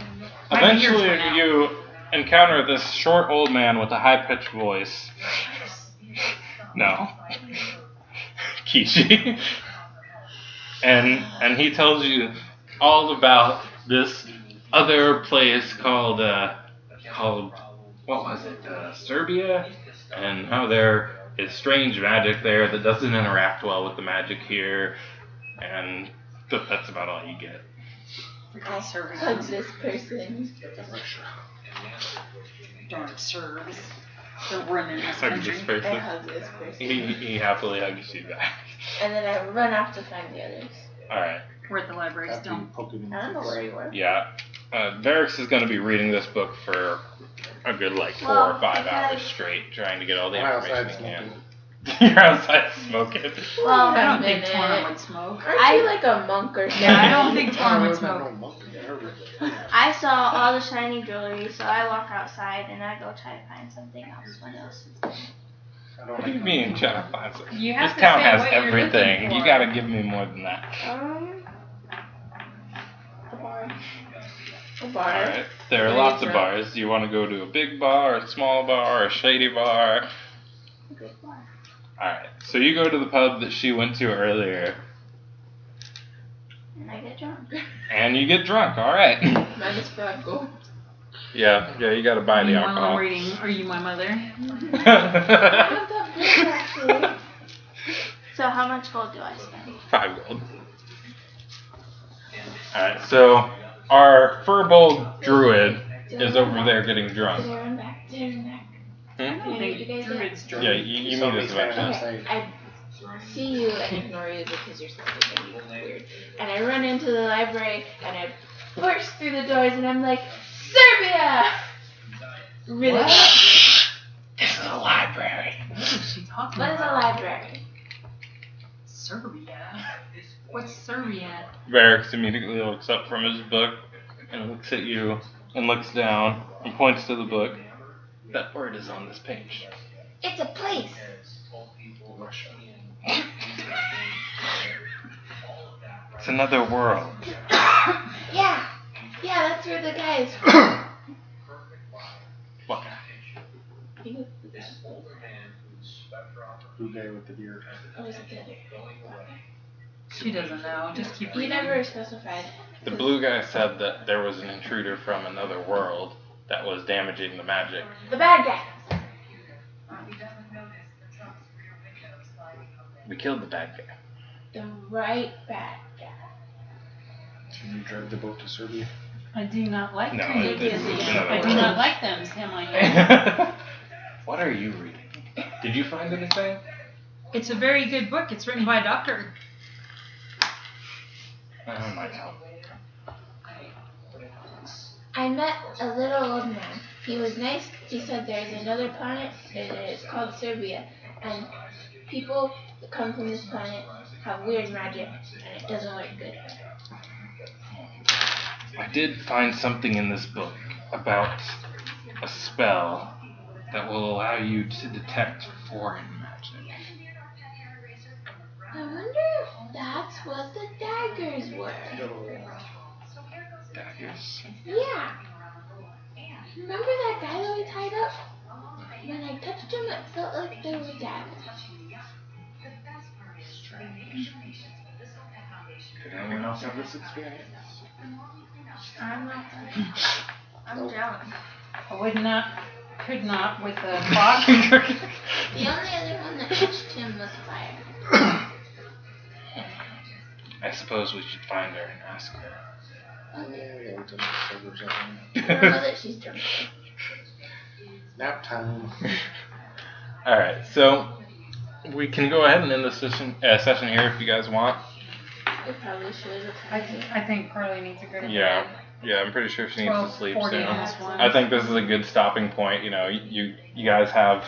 Might be yours for now. you encounter this short old man with a high-pitched voice. No. Kishi. And he tells you all about this other place called what was it? Serbia, and how there is strange magic there that doesn't interact well with the magic here, and that's about all you get. I'll serve Hug this person. Darn Serbs. They're running this Hug country. this I person. hug this person. He happily hugs you back. And then I run off to find the others. All right. We're at the library After you still. poke him in the I don't know face. where you were. Yeah. Varix is going to be reading this book for a good 4 Well, or 5 because- hours straight, trying to get all the I'm information outside he can. smoking. You're outside smoking. Well, I don't a think minute. Torn would smoke. Aren't you like a monk or something? Yeah, I don't think Oh, Torn would we're not smoke. no monkey. I saw all the shiny jewelry, so I walk outside and I go try to find something else. What else is there? I don't What do you like mean, Jenna finds it? You have This to town say has what you're everything. looking You for. gotta give me more than that. A bar. A bar. Alright. There are Where lots you of from? bars. Do you want to go to a big bar, a small bar, a shady bar? Good bar. Alright. So you go to the pub that she went to earlier, And I get drunk. and you get drunk. Alright. Minus 5 gold. Yeah, you gotta buy the While I'm alcohol. reading, are you my mother? I have that book actually. So how much gold do I spend? 5 gold. Alright, so our furbolg druid is over there getting drunk. Did I run back? Did I run back? Hmm? I don't think You guys Druid's drunk. Yeah, you meet us eventually. Okay, I see you and ignore you because you're something weird. And I run into the library and I burst through the doors and I'm like, Serbia! Really loud. This is a library. What is she talking What is a about? library? Serbia. What's Serbia? Varix immediately looks up from his book and looks at you and looks down and points to the book. That word is on this page. It's a place. It's another world. Yeah, that's where the guy is. What? Blue guy with the beard. What was it the other? She doesn't know. Just keep You reading. never specified. The blue guy said that there was an intruder from another world that was damaging the magic. The bad guy. We killed the bad guy. The right bad guy. Can you drive the boat to Serbia? I do not like No, them. it's another I do word. not like them, Sam. What are you reading? Did you find anything? It's a very good book. It's written by a doctor. Might help. I met a little old man. He was nice. He said there's another planet and it's called Serbia. And people that come from this planet have weird magic and it doesn't work good. I did find something in this book about a spell that will allow you to detect foreign magic. I wonder if that's what the daggers were. Daggers? Yeah. Remember that guy that we tied up? When I touched him, it felt like there were daggers. Did anyone else have this experience? I'm down. I could not with the clock. The only other one that touched him was fire. I suppose we should find her and ask her. Yeah, we took the servers out. I don't know that she's drunk. Nap time. Alright, so we can go ahead and end the session here if you guys want. We probably should. I think Carly needs to go to bed. Yeah, I'm pretty sure she needs to sleep 12:40 soon. on this one. I think this is a good stopping point. You know, you guys have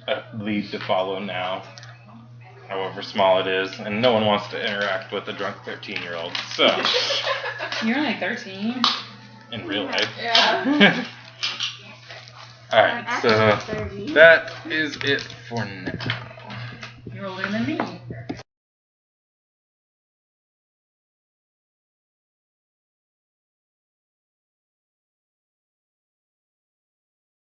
a lead to follow now, however small it is, and no one wants to interact with a drunk 13-year-old. So, You're only 13. in real life. Yeah. Alright, so that is it for now. You're older than me.